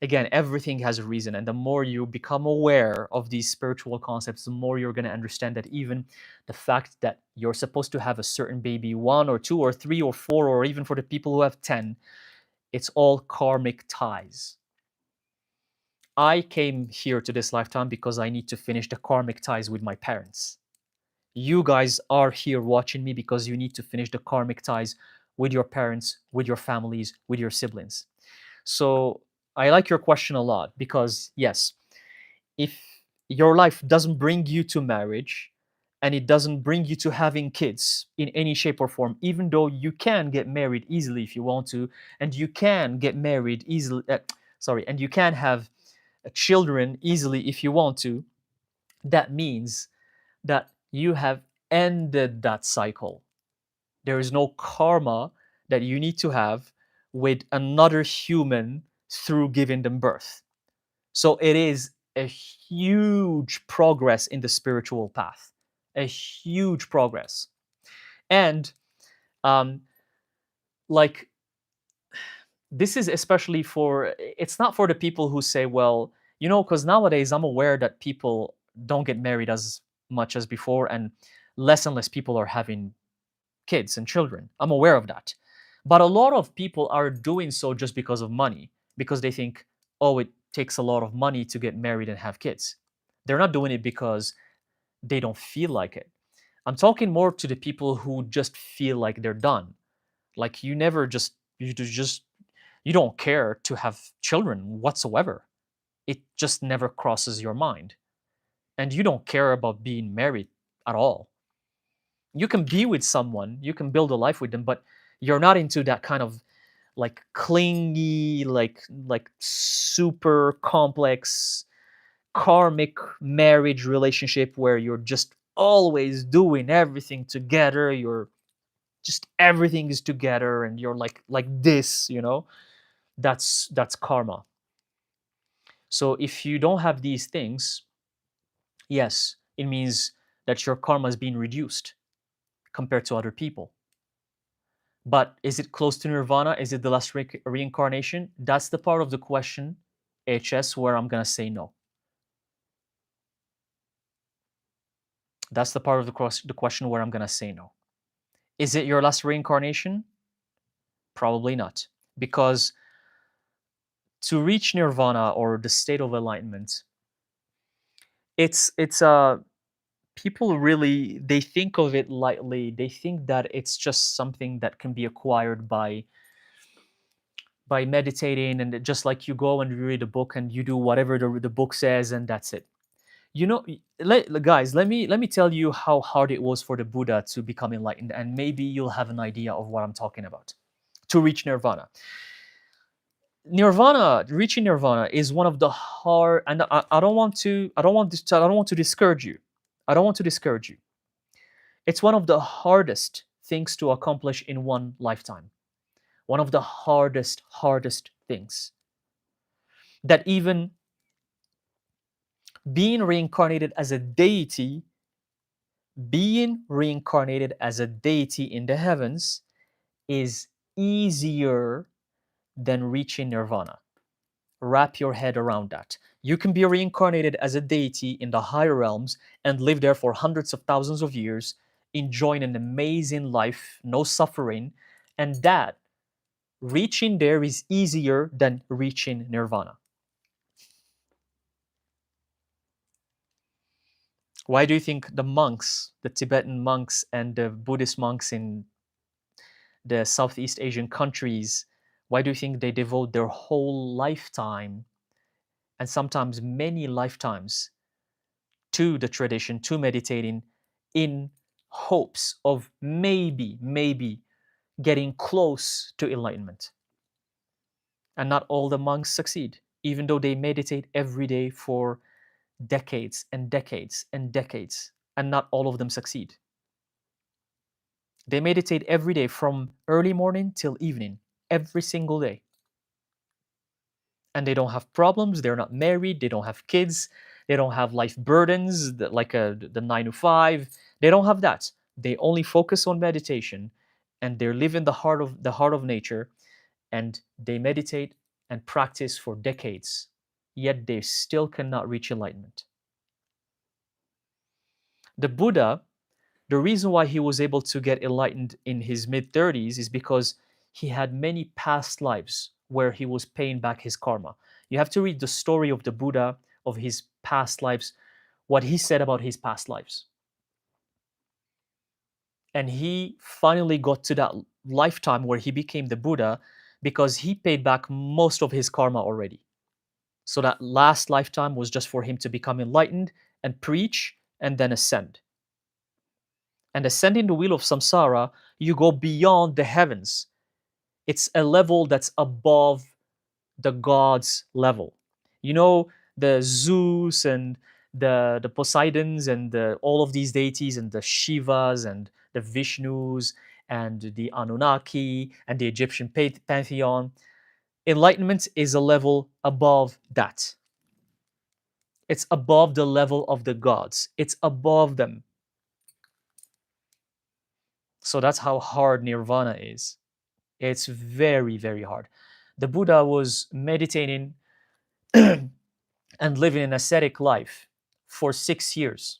Again, everything has a reason. And the more you become aware of these spiritual concepts, the more you're going to understand that even the fact that you're supposed to have a certain baby, one or two or three or four, or even for the people who have 10, it's all karmic ties. I came here to this lifetime because I need to finish the karmic ties with my parents. You guys are here watching me because you need to finish the karmic ties with your parents, with your families, with your siblings. So I like your question a lot because, yes, if your life doesn't bring you to marriage and it doesn't bring you to having kids in any shape or form, even though you can get married easily if you want to, and you can get married easily, and you can have children easily if you want to, that means that you have ended that cycle. There is no karma that you need to have with another human through giving them birth. So it is a huge progress in the spiritual path, a huge progress. And um, like this is especially for, it's not for the people who say, well, because nowadays I'm aware that people don't get married as much as before, and less people are having kids and children. I'm aware of that. But a lot of people are doing so just because of money, because they think, oh, it takes a lot of money to get married and have kids. They're not doing it because they don't feel like it. I'm talking more to the people who just feel like they're done. Like you never just, you don't care to have children whatsoever. It just never crosses your mind. And you don't care about being married at all. You can be with someone, you can build a life with them, but you're not into that kind of like clingy, like super complex karmic marriage relationship where you're just always doing everything together. You're just everything is together and you're like this. That's karma. So if you don't have these things, yes, it means that your karma is being reduced compared to other people. But is it close to nirvana? Is it the last reincarnation? That's the part of the question, HS, where I'm going to say no. That's the part of the question where I'm going to say no. Is it your last reincarnation? Probably not. Because to reach nirvana or the state of enlightenment, it's people really, they think of it lightly. They think that it's just something that can be acquired by meditating, and just like you go and you read a book and you do whatever the book says and that's it. Guys, let me tell you how hard it was for the Buddha to become enlightened, and maybe you'll have an idea of what I'm talking about. To reach nirvana, reaching nirvana is one of the hard, and I don't want to, I don't want to discourage you. I don't want to discourage you. It's one of the hardest things to accomplish in one lifetime. One of the hardest things that even being reincarnated as a deity, being reincarnated as a deity in the heavens is easier than reaching nirvana. Wrap your head around that. You can be reincarnated as a deity in the higher realms and live there for hundreds of thousands of years, enjoying an amazing life, no suffering, and that reaching there is easier than reaching nirvana. Why do you think the monks, the Tibetan monks and the Buddhist monks in the Southeast Asian countries, why do you think they devote their whole lifetime and sometimes many lifetimes to the tradition, to meditating in hopes of maybe getting close to enlightenment. And not all the monks succeed, even though they meditate every day for decades and decades and decades, and not all of them succeed. They meditate every day from early morning till evening, every single day. And they don't have problems, they're not married, they don't have kids, they don't have life burdens like the 9 to 5. They don't have that. They only focus on meditation, and they live in the heart of nature, and they meditate and practice for decades, yet they still cannot reach enlightenment. The Buddha, the reason why he was able to get enlightened in his mid 30s is because he had many past lives where he was paying back his karma. You have to read the story of the Buddha, of his past lives, what he said about his past lives. And he finally got to that lifetime where he became the Buddha because he paid back most of his karma already. So that last lifetime was just for him to become enlightened and preach and then ascend. And ascending the wheel of samsara, you go beyond the heavens. It's a level that's above the gods level. You know, the Zeus and the Poseidons and all of these deities and the Shivas and the Vishnus and the Anunnaki and the Egyptian pantheon. Enlightenment is a level above that. It's above the level of the gods. It's above them. So that's how hard nirvana is. It's very, very hard. The Buddha was meditating and living an ascetic life for 6 years,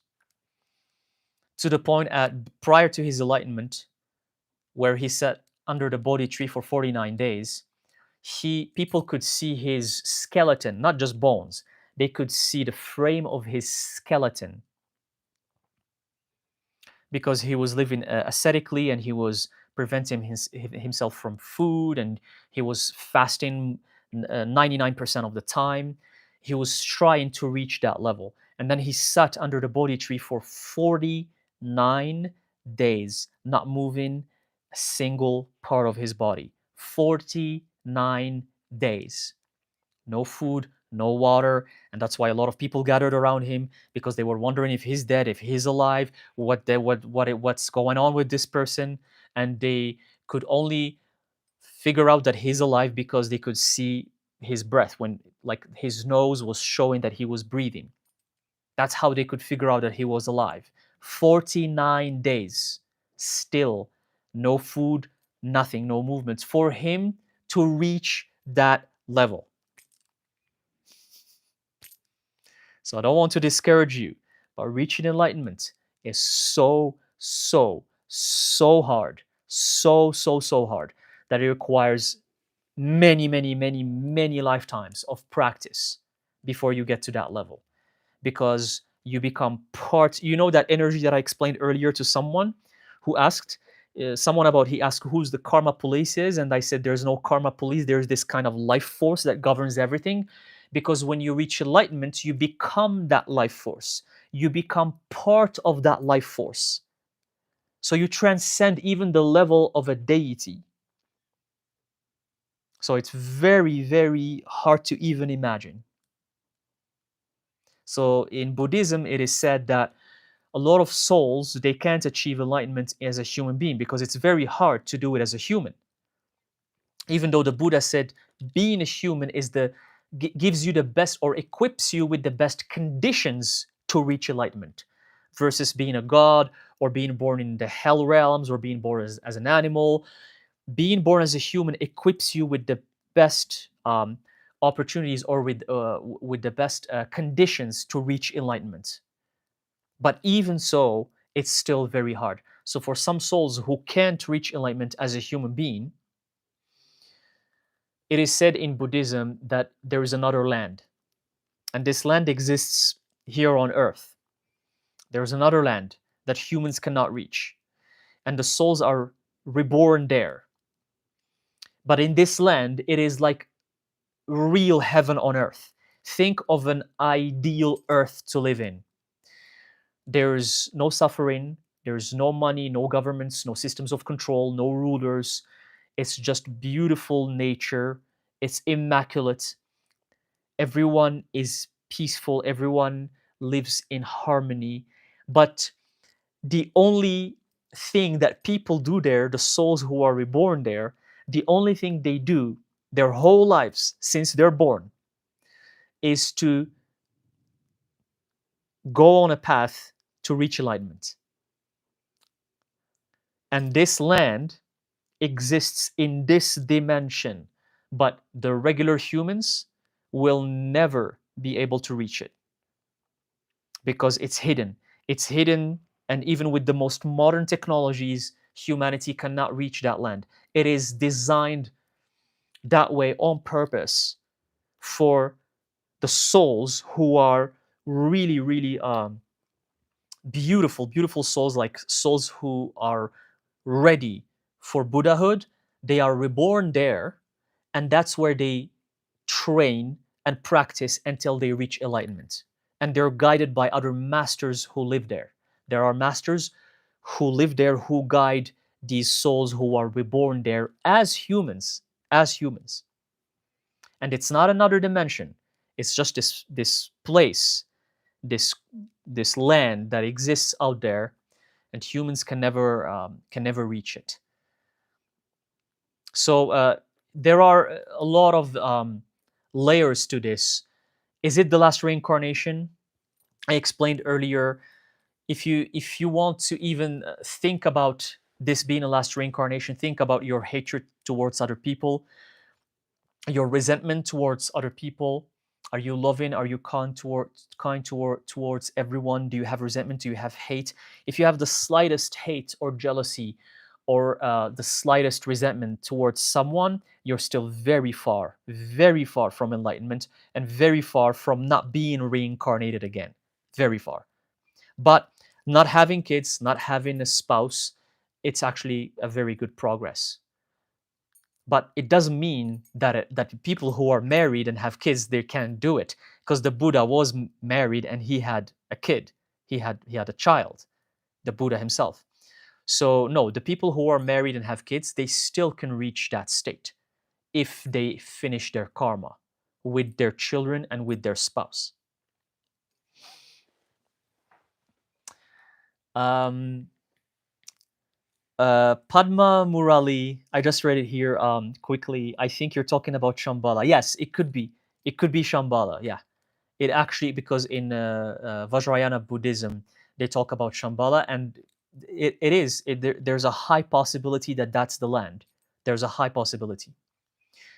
to the point at prior to his enlightenment, where he sat under the Bodhi tree for 49 days. People could see his skeleton, not just bones. They could see the frame of his skeleton, because he was living ascetically, and he was preventing himself from food, and he was fasting 99% of the time. He was trying to reach that level. And then he sat under the Bodhi tree for 49 days, not moving a single part of his body. 49 days. No food, no water. And that's why a lot of people gathered around him, because they were wondering if he's dead, if he's alive, what's going on with this person. And they could only figure out that he's alive because they could see his breath, when like his nose was showing that he was breathing. That's how they could figure out that he was alive. 49 days, still no food, nothing, no movements for him to reach that level. So I don't want to discourage you, but reaching enlightenment is so, so, so hard. So hard that it requires many, many, many, many lifetimes of practice before you get to that level. Because you become part, that energy that I explained earlier to someone who asked, he asked who's the karma police is, and I said there's no karma police, there's this kind of life force that governs everything. Because when you reach enlightenment, you become that life force, you become part of that life force. So you transcend even the level of a deity. So it's very, very hard to even imagine. So in Buddhism, it is said that a lot of souls, they can't achieve enlightenment as a human being because it's very hard to do it as a human. Even though the Buddha said being a human gives you the best, or equips you with the best conditions to reach enlightenment, versus being a god, or being born in the hell realms, or being born as an animal. Being born as a human equips you with the best opportunities, or with the best conditions to reach enlightenment. But even so, it's still very hard. So for some souls who can't reach enlightenment as a human being, it is said in Buddhism that there is another land. And this land exists here on earth. There's another land that humans cannot reach. And the souls are reborn there. But in this land, it is like real heaven on earth. Think of an ideal earth to live in. There's no suffering, there's no money, no governments, no systems of control, no rulers. It's just beautiful nature. It's immaculate. Everyone is peaceful, everyone lives in harmony. But the only thing that people do there, the souls who are reborn there, the only thing they do their whole lives since they're born is to go on a path to reach enlightenment. And this land exists in this dimension, but the regular humans will never be able to reach it because it's hidden. It's hidden, and even with the most modern technologies, humanity cannot reach that land. It is designed that way on purpose for the souls who are really, really beautiful, beautiful souls, like souls who are ready for Buddhahood. They are reborn there, and that's where they train and practice until they reach enlightenment. And they're guided by other masters who live there. There are masters who live there who guide these souls who are reborn there as humans, as humans. And it's not another dimension. It's just this place, this this land that exists out there, and humans can never reach it. So there are a lot of layers to this. Is it the last reincarnation? I explained earlier. If you want to even think about this being a last reincarnation, think about your hatred towards other people, your resentment towards other people. Are you loving? Are you towards everyone? Do you have resentment? Do you have hate? If you have the slightest hate or jealousy or the slightest resentment towards someone, you're still very far from enlightenment and very far from not being reincarnated again. Very far. But not having kids, not having a spouse, it's actually a very good progress. But it doesn't mean that that people who are married and have kids, they can't do it, because the Buddha was married and he had a kid, he had a child, the Buddha himself. So no, the people who are married and have kids, they still can reach that state if they finish their karma with their children and with their spouse. um Padma Murali, I just read it here quickly. I think you're talking about Shambhala. Yes, it could be. It could be Shambhala. Yeah, it actually, because in Vajrayana Buddhism they talk about Shambhala, and it is. There's a high possibility that that's the land. There's a high possibility.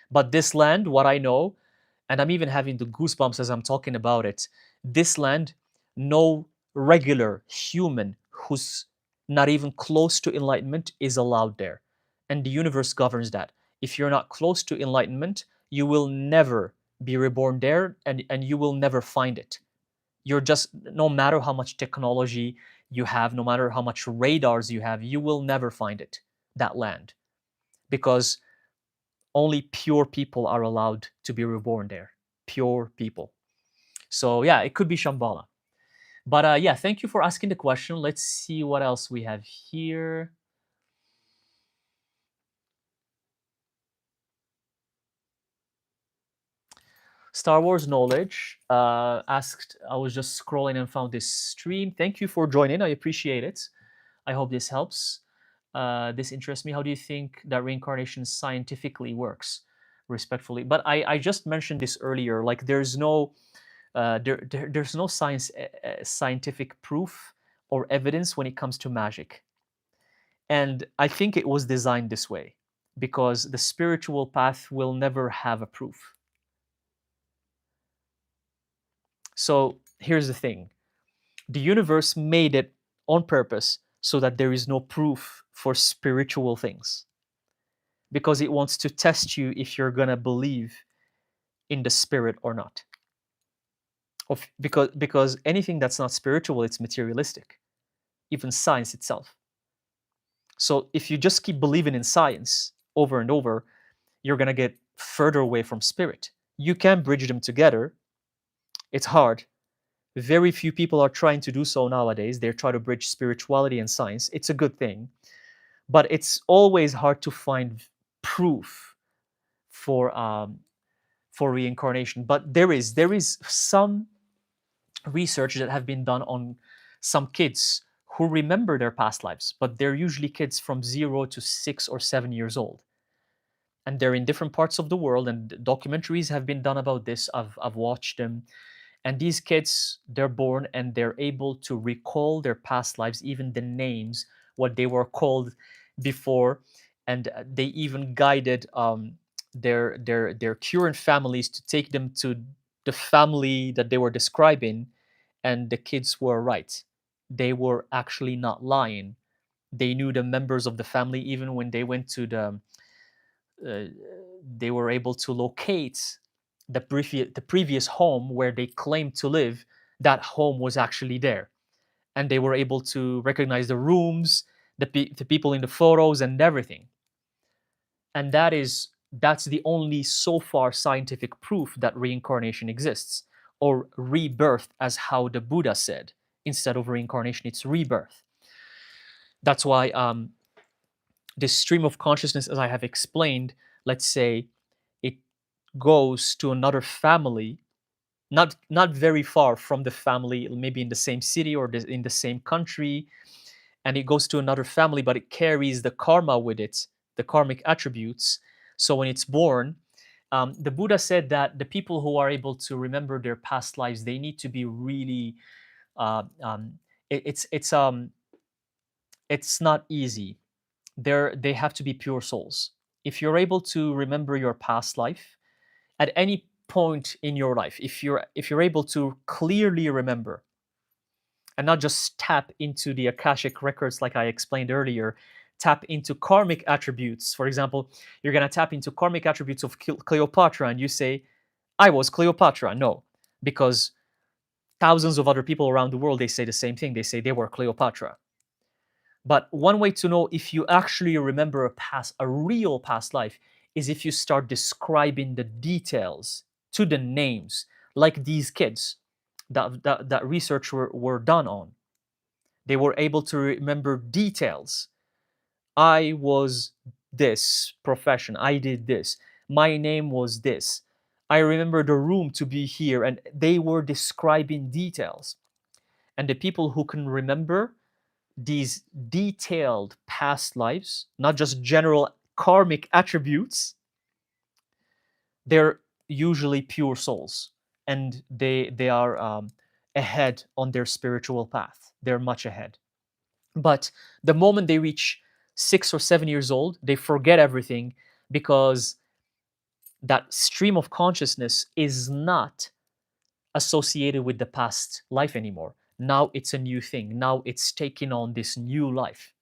But this land, what I know, and I'm even having the goosebumps as I'm talking about it, this land, no regular human who's not even close to enlightenment is allowed there. And the universe governs that. If you're not close to enlightenment, you will never be reborn there, and you will never find it. You're just, no matter how much technology you have, no matter how much radars you have, you will never find it, that land. Because only pure people are allowed to be reborn there. Pure people. So yeah, it could be Shambhala. But yeah, thank you for asking the question. Let's see what else we have here. Star Wars Knowledge asked, I was just scrolling and found this stream. Thank you for joining. I appreciate it. I hope this helps. This interests me. How do you think that reincarnation scientifically works? Respectfully. But I just mentioned this earlier. Like there's no there's no scientific proof or evidence when it comes to magic. And I think it was designed this way because the spiritual path will never have a proof. So here's the thing: the universe made it on purpose so that there is no proof for spiritual things, because it wants to test you if you're going to believe in the spirit or not. Because anything that's not spiritual, it's materialistic, even science itself. So if you just keep believing in science over and over, you're going to get further away from spirit. You can bridge them together. It's hard, Very few people are trying to do so nowadays. They're trying to bridge spirituality and science. It's a good thing, but it's always hard to find proof for reincarnation. But there is some research that have been done on some kids who remember their past lives, but they're usually kids from 0 to 6 or 7 years old, and they're in different parts of the world. And documentaries have been done about this. I've watched them, and these kids, they're born and they're able to recall their past lives, even the names, what they were called before, and they even guided their current families to take them to the family that they were describing, and the kids were right. They were actually not lying. They knew the members of the family. Even when they went to uh, they were able to locate the previous home where they claimed to live. That home was actually there, and they were able to recognize the rooms, the people in the photos, and everything. And that's the only so far scientific proof that reincarnation exists, or rebirth, as how the Buddha said. Instead of reincarnation, it's rebirth. That's why this stream of consciousness, as I have explained, let's say it goes to another family, not very far from the family, maybe in the same city or in the same country, and it goes to another family, but it carries the karma with it, the karmic attributes. So when it's born, the Buddha said that the people who are able to remember their past lives, they need to be really uh, um, it, it's not easy. They have to be pure souls. If you're able to remember your past life at any point in your life, if you're able to clearly remember and not just tap into the Akashic records like I explained earlier, tap into karmic attributes. For example, you're going to tap into karmic attributes of Cleopatra and you say, I was Cleopatra. No, because thousands of other people around the world, they say the same thing. They say they were Cleopatra. But one way to know if you actually remember a real past life, is if you start describing the details to the names, like these kids that research were done on. They were able to remember details. I was this profession. I did this. My name was this. I remember the room to be here, and they were describing details. And the people who can remember these detailed past lives, not just general karmic attributes, they're usually pure souls, and they are ahead on their spiritual path. They're much ahead. But the moment they reach 6 or 7 years old, they forget everything, because that stream of consciousness is not associated with the past life anymore. Now it's a new thing. Now it's taking on this new life.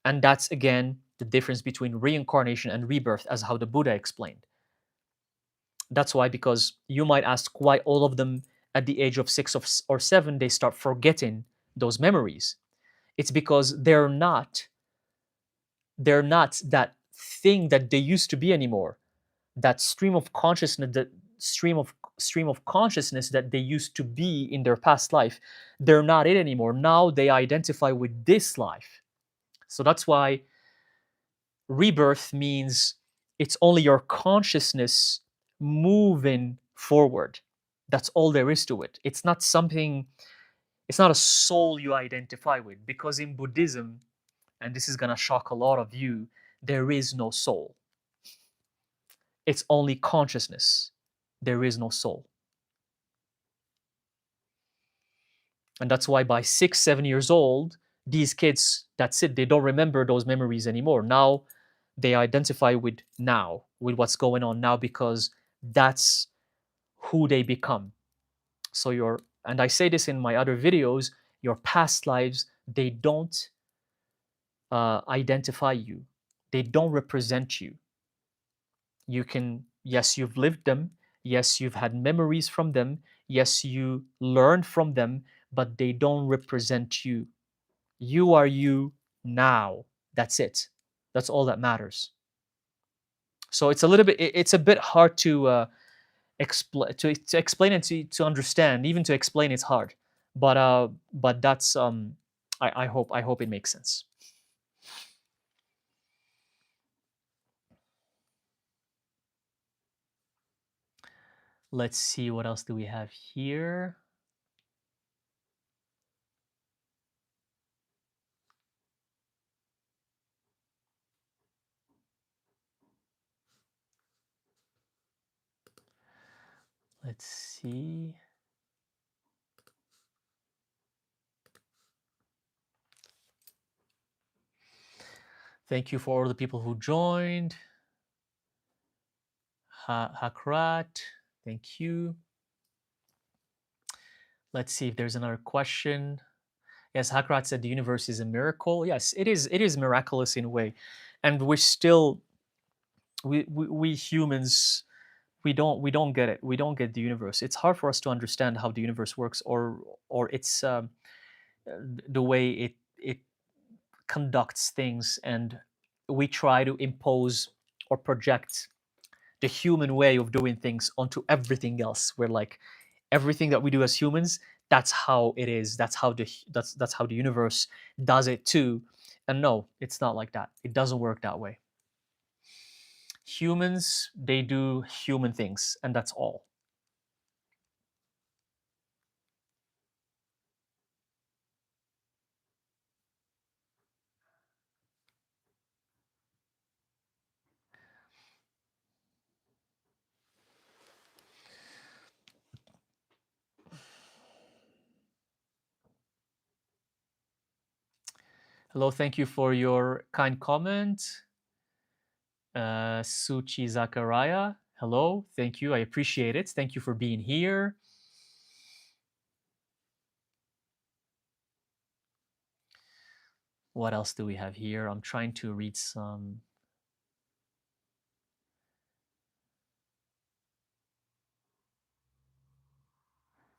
And that's again the difference between reincarnation and rebirth, as how the Buddha explained. That's why, because you might ask why all of them at the age of 6 or 7 they start forgetting those memories. It's because they're not that thing that they used to be anymore. That stream of consciousness, that stream of consciousness that they used to be in their past life, they're not it anymore. Now they identify with this life. So that's why rebirth means it's only your consciousness moving forward. That's all there is to it. It's not something, it's not a soul you identify with, because in Buddhism, and this is going to shock a lot of you, there is no soul. It's only consciousness. There is no soul. And that's why by 6, 7 years old, these kids, that's it, they don't remember those memories anymore. Now they identify with now, with what's going on now, because that's who they become. So and I say this in my other videos, your past lives, they don't identify you. They don't represent you. You can, yes, you've lived them. Yes, you've had memories from them. Yes, you learned from them, but they don't represent you. You are you now. That's it. That's all that matters. So it's a little bit, it's a bit hard to to explain it, to understand. Even to explain it's hard, but that's I hope it makes sense. Let's see, what else do we have here. Let's see. Thank you for all the people who joined. Hakrat, thank you. Let's see if there's another question. Yes, Hakrat said the universe is a miracle. Yes, it is. It is miraculous in a way, and we're still we humans, we don't get it. We don't get the universe. It's hard for us to understand how the universe works, or it's the way it conducts things, and we try to impose or project the human way of doing things onto everything else. We're like, everything that we do as humans, that's how it is. That's how the universe does it too. And no, it's not like that. It doesn't work that way. Humans, they do human things, and that's all. Hello, thank you for your kind comment. Suchi Zachariah, hello, thank you. I appreciate it. Thank you for being here. What else do we have here? I'm trying to read some.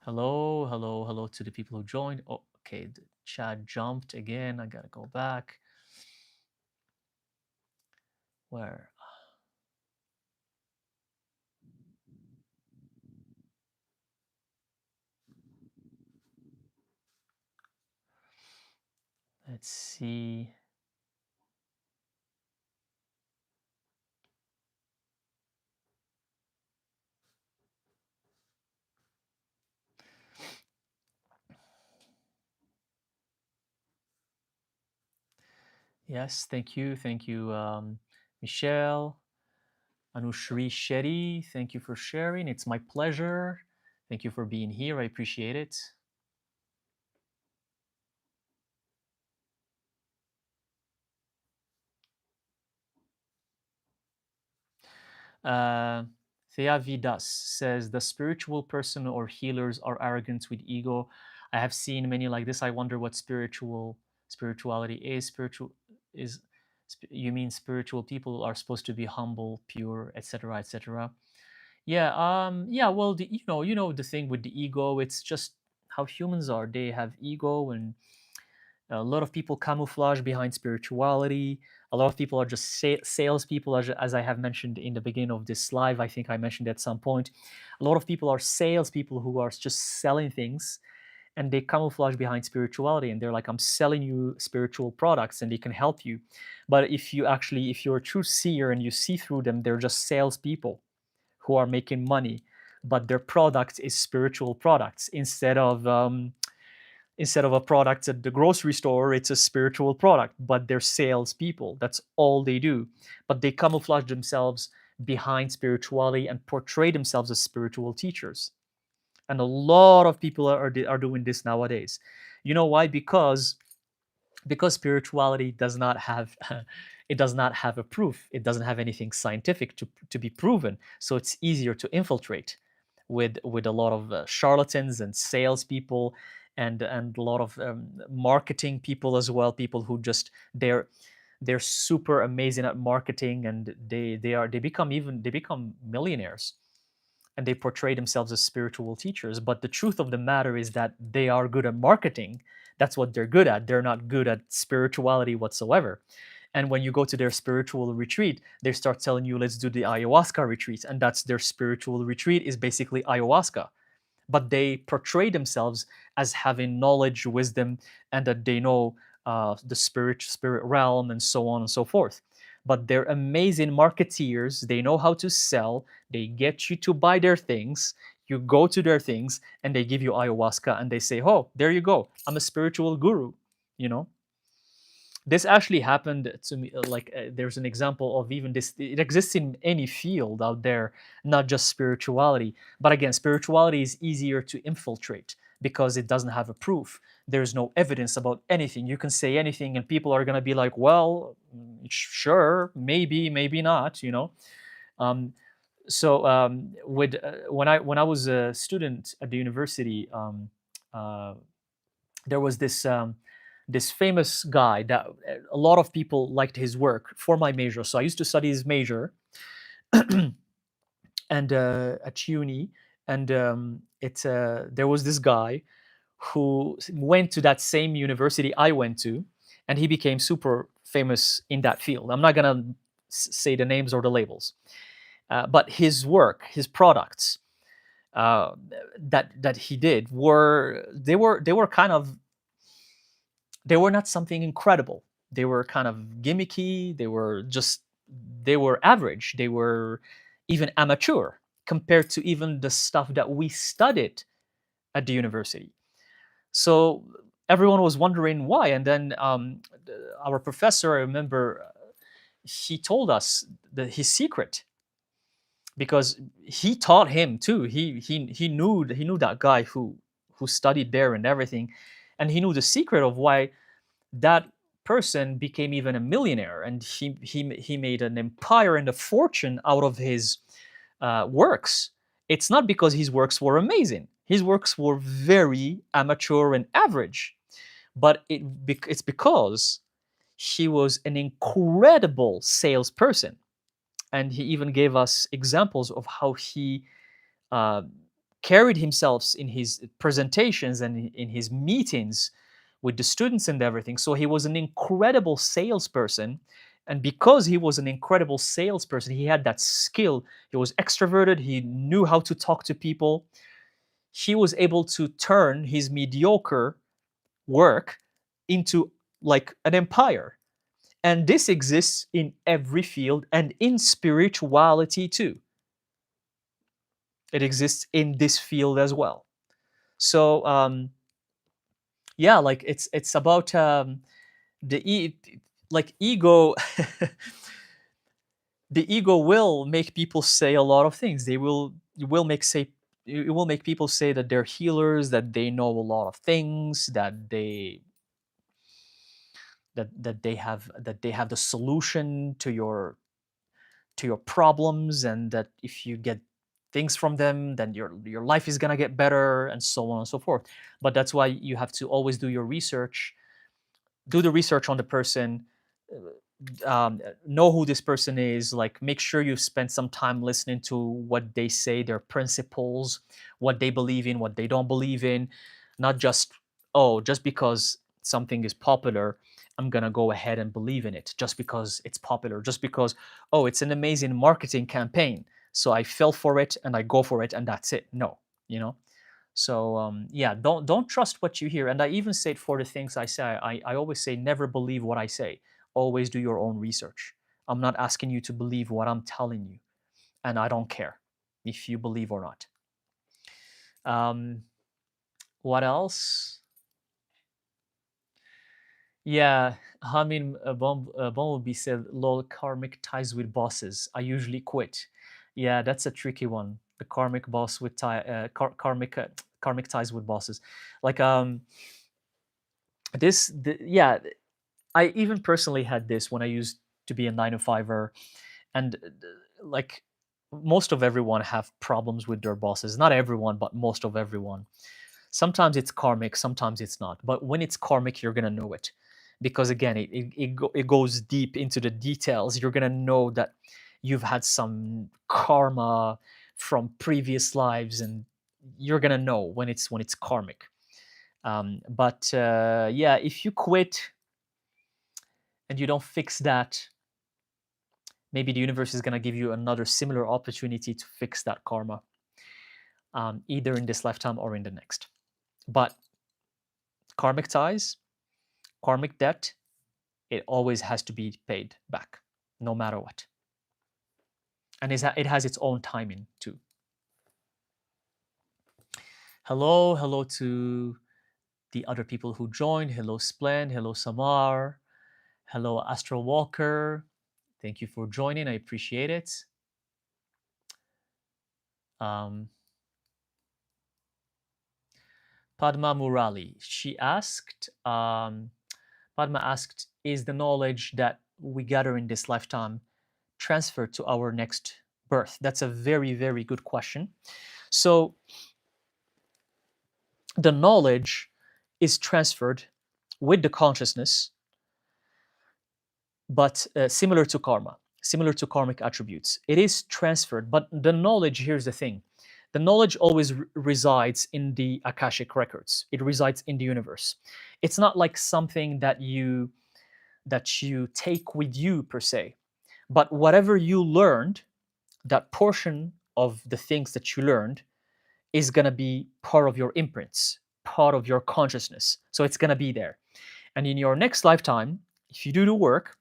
Hello, hello, hello to the people who joined. Oh, okay, the chat jumped again. I gotta go back. Where? Let's see. Yes, thank you. Thank you, Michelle. Anushri Shetty, thank you for sharing. It's my pleasure. Thank you for being here. I appreciate it. Uh, Thea Vidas says the spiritual person or healers are arrogant with ego. I have seen many like this. I wonder what spirituality is. Spiritual is you mean spiritual people are supposed to be humble, pure, etc., etc. Yeah, yeah. Well, you know the thing with the ego. It's just how humans are. They have ego, and a lot of people camouflage behind spirituality. A lot of people are just salespeople, as I have mentioned in the beginning of this live. I think I mentioned at some point. A lot of people are salespeople who are just selling things, and they camouflage behind spirituality, and they're like, I'm selling you spiritual products and they can help you. But if you're a true seer and you see through them, they're just salespeople who are making money, but their product is spiritual products. Instead of a product at the grocery store, it's a spiritual product, but they're salespeople. That's all they do. But they camouflage themselves behind spirituality and portray themselves as spiritual teachers. And a lot of people are doing this nowadays. You know why? Because spirituality does not have it does not have a proof. It doesn't have anything scientific to be proven, so it's easier to infiltrate with a lot of charlatans and salespeople, and a lot of marketing people as well. People who just they're super amazing at marketing, and they become millionaires, and they portray themselves as spiritual teachers. But the truth of the matter is that they are good at marketing. That's what they're good at. They're not good at spirituality whatsoever. And when you go to their spiritual retreat, they start telling you, let's do the ayahuasca retreat. And that's their spiritual retreat, is basically ayahuasca. But they portray themselves as having knowledge, wisdom, and that they know the spirit realm and so on and so forth. But they're amazing marketeers. They know how to sell. They get you to buy their things. You go to their things and they give you ayahuasca and they say, oh, there you go. I'm a spiritual guru, you know? This actually happened to me. There's an example of even this. It exists in any field out there, not just spirituality. But again, spirituality is easier to infiltrate because it doesn't have a proof. There's no evidence about anything. You can say anything and people are going to be like, well, sure, maybe, maybe not, um, with when I was a student at the university, uh, there was this famous guy that a lot of people liked his work for my major. So I used to study his major, and at uni, and there was this guy who went to that same university I went to, and he became super famous in that field. I'm not gonna say the names or the labels, but his work, his products uh, that he did were kind of, they were not something incredible. They were kind of gimmicky. They were average. They were even amateur compared to even the stuff that we studied at the university. So everyone was wondering why. And then our professor, I remember, he told us his secret, because he taught him too. He knew that guy who studied there and everything, and he knew the secret of why that person became even a millionaire, and he made an empire and a fortune out of his works. It's not because his works were amazing. His works were very amateur and average, but it's because he was an incredible salesperson. And he even gave us examples of how he uh, carried himself in his presentations and in his meetings with the students and everything. So he was an incredible salesperson. And because he was an incredible salesperson, he had that skill. He was extroverted. He knew how to talk to people. He was able to turn his mediocre work into like an empire. And this exists in every field and in spirituality too. It exists in this field as well. So yeah, like it's about the like ego. The ego will make people say a lot of things. It will make people say that they're healers, that they know a lot of things, that they have the solution to your problems, and that if you get things from them, then your life is gonna get better, and so on and so forth. But that's why you have to always do your research, do the research on the person, know who this person is, like make sure you spend some time listening to what they say, their principles, what they believe in, what they don't believe in. Not just, oh, just because something is popular, I'm gonna go ahead and believe in it just because it's popular, just because, oh, it's an amazing marketing campaign, so I fell for it and I go for it and that's it. No, you know. So yeah, don't trust what you hear. And I even say it for the things I say. I always say, never believe what I say. Always do your own research. I'm not asking you to believe what I'm telling you, and I don't care if you believe or not. Um, what else? Yeah, I mean, Bumblebee said, "Lol, karmic ties with bosses. I usually quit." Yeah, that's a tricky one. The karmic boss with karmic ties with bosses, like yeah, I even personally had this when I used to be a 9 to 5er, and like most of everyone have problems with their bosses. Not everyone, but most of everyone. Sometimes it's karmic, sometimes it's not. But when it's karmic, you're gonna know it, because again, it goes deep into the details. You're gonna know that you've had some karma from previous lives, and you're gonna know when it's karmic. But yeah, if you quit and you don't fix that, maybe the universe is going to give you another similar opportunity to fix that karma, either in this lifetime or in the next. But karmic ties, karmic debt, it always has to be paid back, no matter what. And it has its own timing too. Hello to the other people who joined. Hello Splend, hello Samar, hello Astral Walker. Thank you for joining. I appreciate it. Um, Padma Murali, Padma asked, is the knowledge that we gather in this lifetime transferred to our next birth? That's a very, very good question. So the knowledge is transferred with the consciousness, but similar to karma, similar to karmic attributes. It is transferred, but the knowledge, here's the thing. The knowledge always resides in the Akashic records. It resides in the universe. It's not like something that you take with you per se. But whatever you learned, that portion of the things that you learned is going to be part of your imprints, part of your consciousness. So it's going to be there. And in your next lifetime, if you do the work,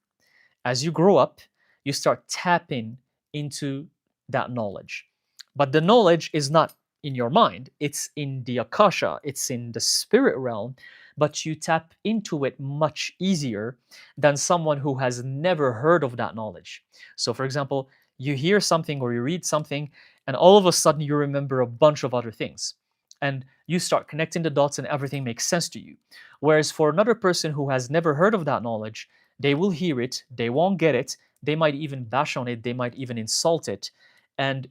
as you grow up, you start tapping into that knowledge. But the knowledge is not in your mind, it's in the Akasha, it's in the spirit realm, but you tap into it much easier than someone who has never heard of that knowledge. So, for example, you hear something or you read something, and all of a sudden you remember a bunch of other things. And you start connecting the dots, and everything makes sense to you. Whereas for another person who has never heard of that knowledge, they will hear it, they won't get it, they might even bash on it, they might even insult it. And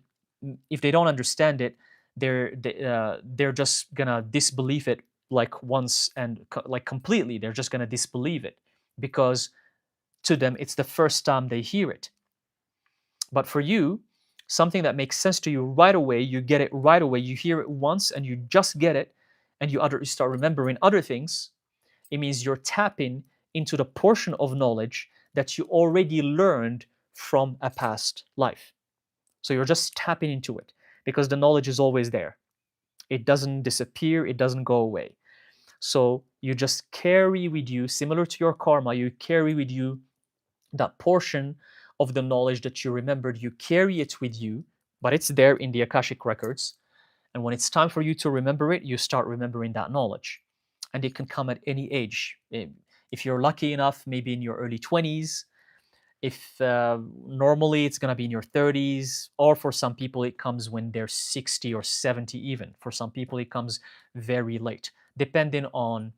if they don't understand it, they're just gonna disbelieve it like once and like completely. They're just gonna disbelieve it because to them it's the first time they hear it. But for you, something that makes sense to you right away, you get it right away, you hear it once and you just get it, and you start remembering other things. It means you're tapping into the portion of knowledge that you already learned from a past life. So you're just tapping into it because the knowledge is always there. It doesn't disappear, it doesn't go away. So you just carry with you, similar to your karma, you carry with you that portion of the knowledge that you remembered. You carry it with you, but it's there in the Akashic records. And when it's time for you to remember it, you start remembering that knowledge. And it can come at any age. If you're lucky enough, maybe in your early 20s. If normally it's going to be in your 30s, or for some people it comes when they're 60 or 70 even. For some people it comes very late, depending on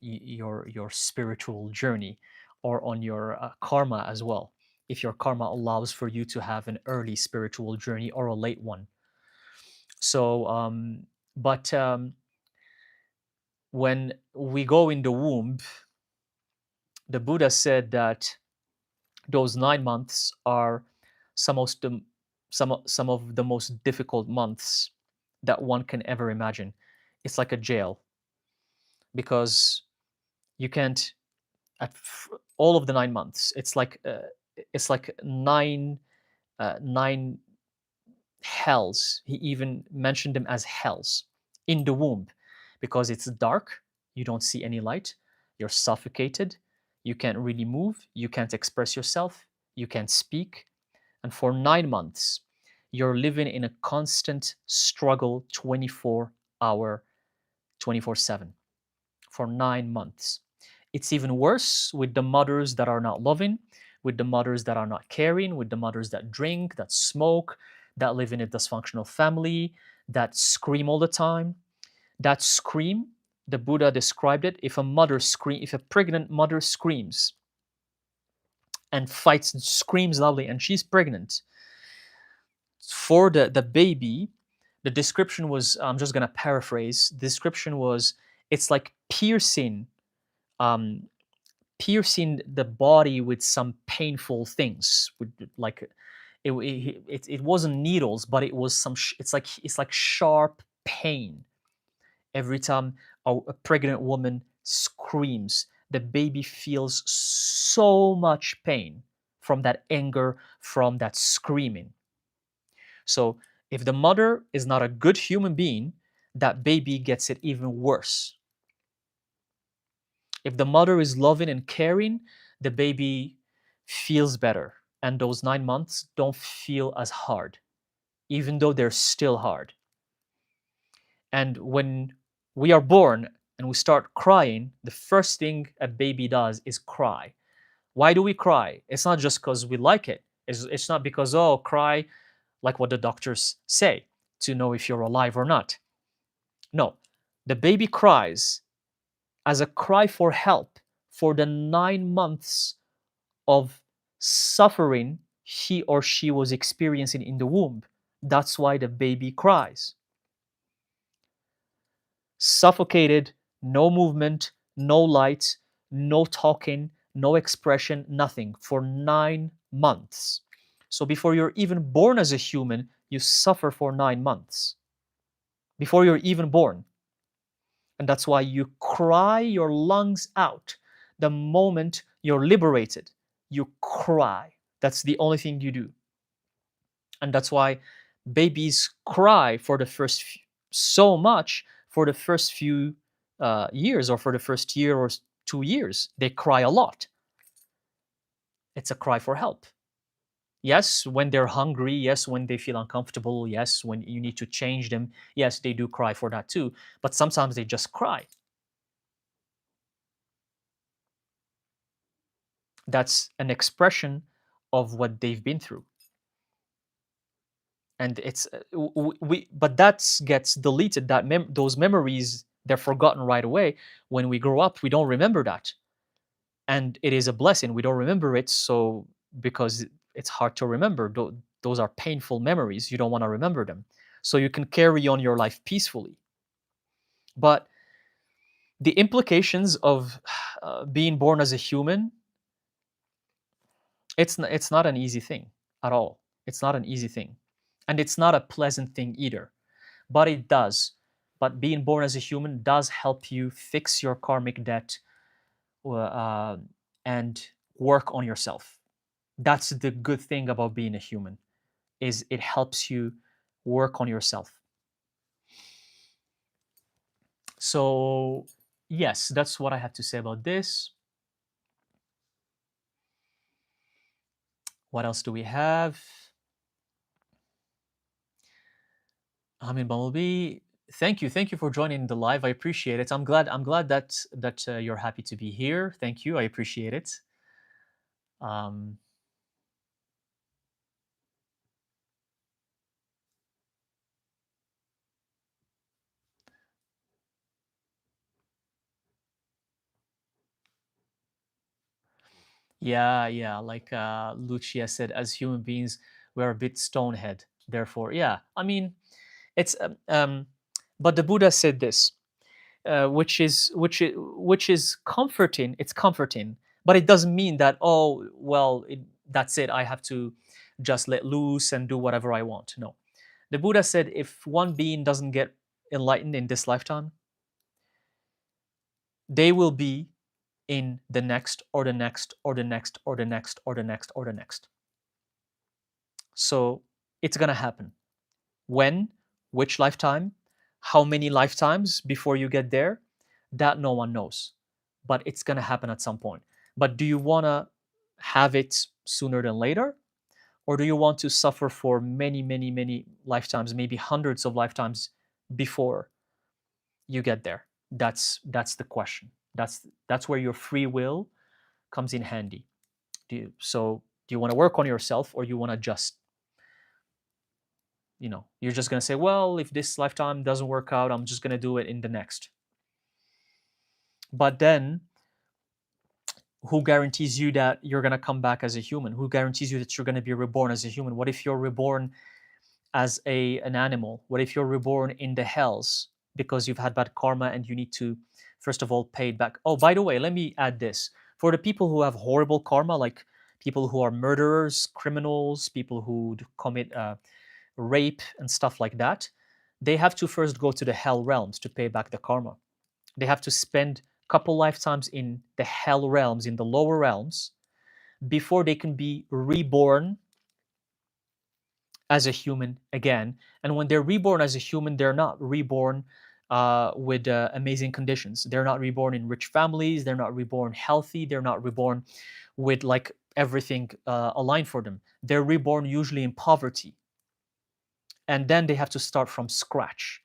your spiritual journey, or on your karma as well. If your karma allows for you to have an early spiritual journey or a late one. So, but when we go in the womb, the Buddha said that those 9 months are some of the most difficult months that one can ever imagine. It's like a jail, because you can't all of the 9 months. It's like nine hells. He even mentioned them as hells in the womb, because it's dark, you don't see any light, you're suffocated, you can't really move, you can't express yourself, you can't speak. And for 9 months, you're living in a constant struggle 24-hour, 24/7 for 9 months. It's even worse with the mothers that are not loving, with the mothers that are not caring, with the mothers that drink, that smoke, that live in a dysfunctional family, that scream all the time. That scream, the Buddha described it, if a pregnant mother screams and fights and screams loudly and she's pregnant, for the baby, the description was, I'm just going to paraphrase, the description was, it's like um, piercing the body with some painful things, with like it wasn't needles, but it was it's like sharp pain every time a pregnant woman screams. The baby feels so much pain from that anger, from that screaming. So if the mother is not a good human being, that baby gets it even worse. If the mother is loving and caring, the baby feels better. And those 9 months don't feel as hard, even though they're still hard. And when we are born and we start crying, the first thing a baby does is cry. Why do we cry? It's not just because we like it. It's not because, oh, cry like what the doctors say to know if you're alive or not. No, the baby cries as a cry for help for the 9 months of suffering he or she was experiencing in the womb. That's why the baby cries. Suffocated, no movement, no light, no talking, no expression, nothing for 9 months. So before you're even born as a human, you suffer for 9 months. Before you're even born. And that's why you cry your lungs out the moment you're liberated. You cry. That's the only thing you do. And that's why babies cry for the first so much for the first few years, or for the first year or 2 years. They cry a lot. It's a cry for help. Yes, when they're hungry. Yes, when they feel uncomfortable. Yes, when you need to change them. Yes, they do cry for that too. But sometimes they just cry. That's an expression of what they've been through. And it's but that gets deleted. That those memories, they're forgotten right away. When we grow up, we don't remember that, and it is a blessing. We don't remember it, so because it's hard to remember. Those are painful memories. You don't want to remember them, so you can carry on your life peacefully. But the implications of being born as a human, it's not an easy thing at all. It's not an easy thing, and it's not a pleasant thing either. But it does. But being born as a human does help you fix your karmic debt, uh, and work on yourself. That's the good thing about being a human, is it helps you work on yourself. So yes, that's what I have to say about this. What else do we have? I'm in Bumblebee. Thank you for joining the live. I appreciate it. I'm glad that you're happy to be here. Thank you. I appreciate it. Um, yeah. Like Lucia said, as human beings, we're a bit stonehead. Therefore, yeah. I mean, it's but the Buddha said this, which is comforting. It's comforting, but it doesn't mean that, oh well, that's it. I have to just let loose and do whatever I want. No, the Buddha said if one being doesn't get enlightened in this lifetime, they will be in the next, or the next, or the next, or the next, or the next, or the next. So it's gonna happen. When, which lifetime, how many lifetimes before you get there, that no one knows. But it's gonna happen at some point. But do you wanna have it sooner than later? Or do you want to suffer for many, many, many lifetimes, maybe hundreds of lifetimes before you get there? That's the question. That's where your free will comes in handy. Do you want to work on yourself, or you want to just, you're just going to say, well, if this lifetime doesn't work out, I'm just going to do it in the next. But then who guarantees you that you're going to come back as a human? Who guarantees you that you're going to be reborn as a human? What if you're reborn as an animal? What if you're reborn in the hells because you've had bad karma and you need to first of all pay it back? Oh, by the way, let me add this. For the people who have horrible karma, like people who are murderers, criminals, people who commit rape and stuff like that, they have to first go to the hell realms to pay back the karma. They have to spend couple lifetimes in the hell realms, in the lower realms, before they can be reborn as a human again. And when they're reborn as a human, they're not reborn with amazing conditions. They're not reborn in rich families. They're not reborn healthy. They're not reborn with like everything aligned for them. They're reborn usually in poverty. And then they have to start from scratch.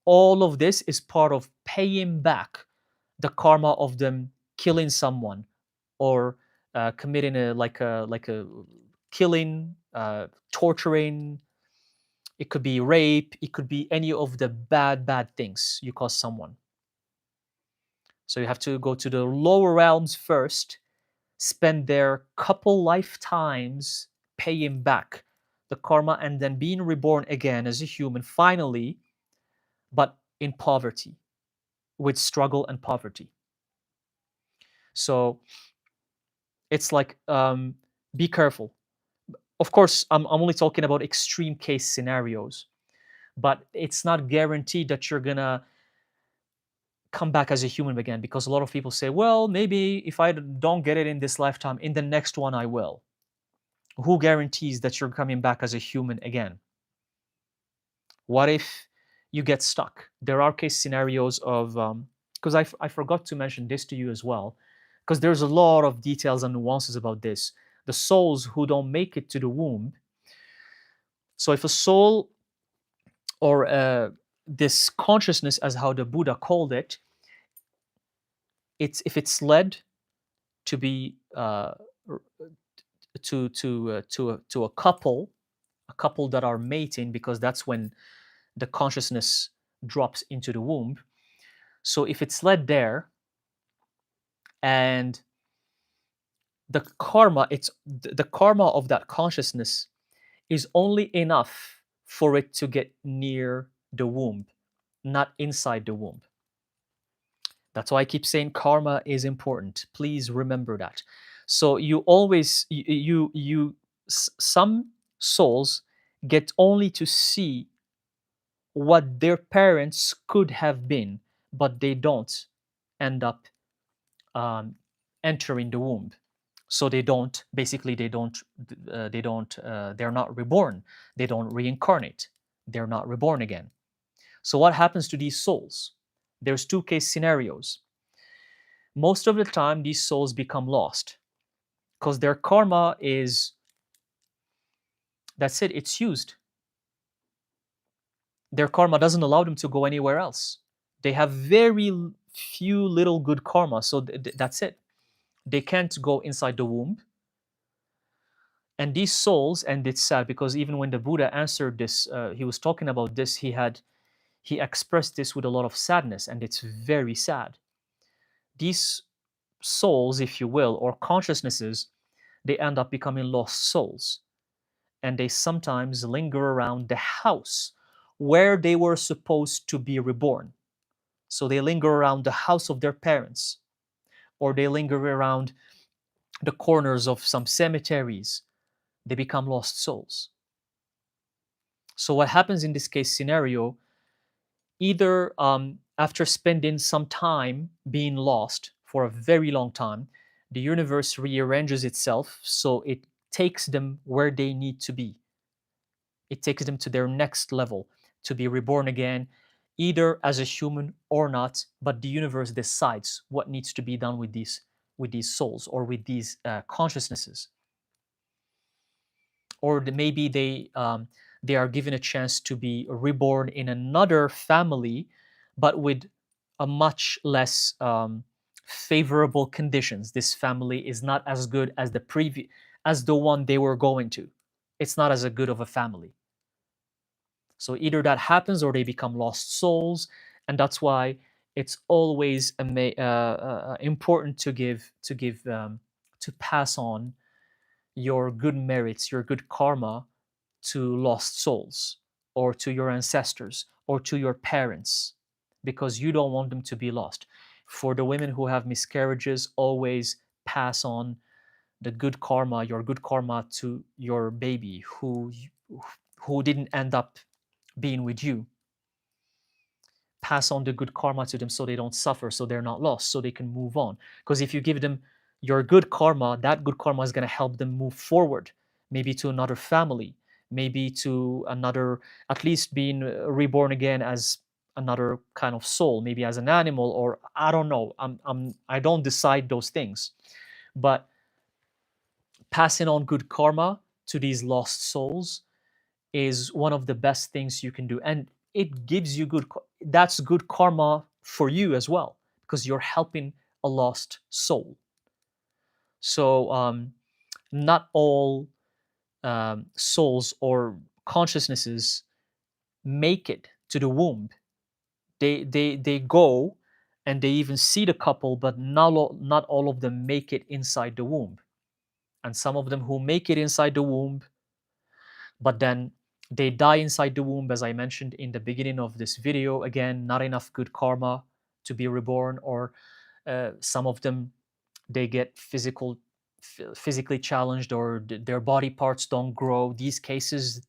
All of this is part of paying back the karma of them killing someone or committing a killing, torturing. It could be rape. It could be any of the bad things you cause someone. So you have to go to the lower realms first, spend their couple lifetimes paying back the karma, and then being reborn again as a human finally, but in poverty, with struggle and poverty. So it's like, be careful. Of course, I'm only talking about extreme case scenarios, but it's not guaranteed that you're gonna come back as a human again, because a lot of people say, well, maybe if I don't get it in this lifetime, in the next one I will. Who guarantees that you're coming back as a human again? What if you get stuck? There are case scenarios of, because I forgot to mention this to you as well, because there's a lot of details and nuances about this. The souls who don't make it to the womb. So if a soul or this consciousness, as how the Buddha called it, it's if it's led to be to a couple that are mating, because that's when the consciousness drops into the womb. So if it's led there, and the karma, it's the karma of that consciousness is only enough for it to get near the womb, not inside the womb. That's why I keep saying karma is important. Please remember that. So you always some souls get only to see what their parents could have been, but they don't end up um, entering the womb. So they don't, basically they're not reborn. They don't reincarnate. They're not reborn again. So what happens to these souls? There's two case scenarios. Most of the time, these souls become lost because their karma is, that's it, it's used. Their karma doesn't allow them to go anywhere else. They have very few little good karma, so that's it. They can't go inside the womb. And these souls, and it's sad because even when the Buddha answered this, he was talking about this, he expressed this with a lot of sadness, and it's very sad. These souls, if you will, or consciousnesses, they end up becoming lost souls. And they sometimes linger around the house where they were supposed to be reborn. So they linger around the house of their parents, or they linger around the corners of some cemeteries. They become lost souls. So what happens in this case scenario, either after spending some time being lost for a very long time, the universe rearranges itself so it takes them where they need to be. It takes them to their next level to be reborn again, either as a human or not, but the universe decides what needs to be done with these souls or with these consciousnesses. Or maybe they are given a chance to be reborn in another family, but with a much less favorable conditions. This family is not as good as the one they were going to. It's not as a good of a family. So either that happens or they become lost souls, and that's why it's always important to pass on your good merits, your good karma to lost souls or to your ancestors or to your parents, because you don't want them to be lost. For the women who have miscarriages, always pass on the good karma, your good karma, to your baby who didn't end up being with you. pass on the good karma to them so they don't suffer, so they're not lost, so they can move on. Because if you give them your good karma, that good karma is going to help them move forward, maybe to another family, maybe to another, at least being reborn again as another kind of soul, maybe as an animal, or I don't know. I don't decide those things, but passing on good karma to these lost souls is one of the best things you can do, and it gives you that's good karma for you as well, because you're helping a lost soul. So not all souls or consciousnesses make it to the womb. They go and they even see the couple, but not all of them make it inside the womb. And some of them who make it inside the womb, but then they die inside the womb, as I mentioned in the beginning of this video. Again, not enough good karma to be reborn, or some of them, they get physically challenged, or their body parts don't grow. These cases,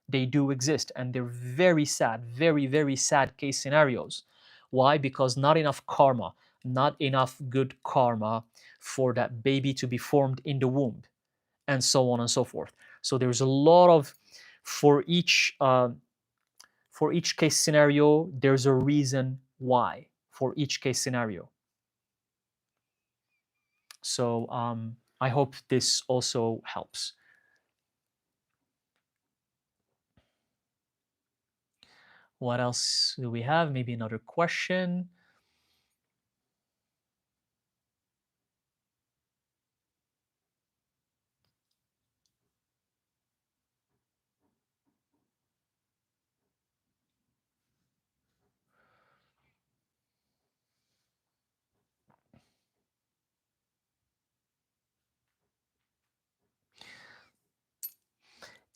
they do exist, and they're very sad, very, very sad case scenarios. Why? Because not enough karma, not enough good karma for that baby to be formed in the womb, and so on and so forth. So there's a lot of, for each case scenario, there's a reason why for each case scenario. So I hope this also helps. What else do we have? Maybe another question.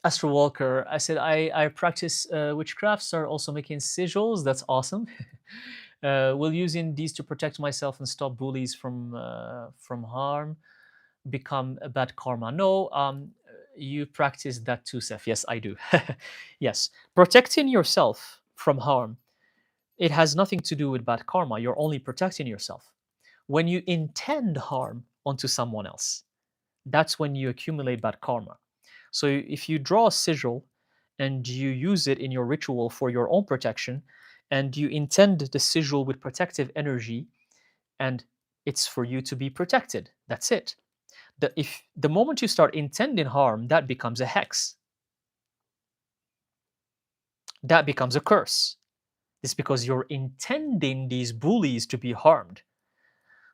Astro Walker, I said I practice witchcrafts, are also making sigils. That's awesome. Will using these to protect myself and stop bullies from harm become a bad karma? No, you practice that too, Seth. Yes, I do. Yes, protecting yourself from harm, it has nothing to do with bad karma. You're only protecting yourself. When you intend harm onto someone else, that's when you accumulate bad karma. So if you draw a sigil and you use it in your ritual for your own protection, and you intend the sigil with protective energy, and it's for you to be protected, that's it. If the moment you start intending harm, that becomes a hex. That becomes a curse. It's because you're intending these bullies to be harmed.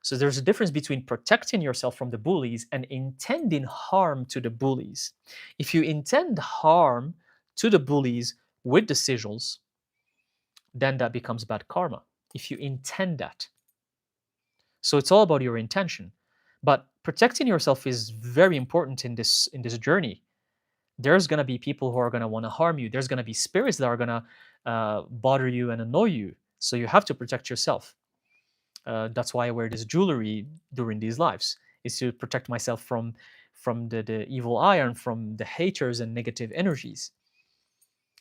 So there's a difference between protecting yourself from the bullies and intending harm to the bullies. If you intend harm to the bullies with the sigils, then that becomes bad karma. If you intend that. So it's all about your intention. But protecting yourself is very important in this journey. There's going to be people who are going to want to harm you. There's going to be spirits that are going to bother you and annoy you. So you have to protect yourself. That's why I wear this jewelry during these lives, is to protect myself from the evil eye and from the haters and negative energies.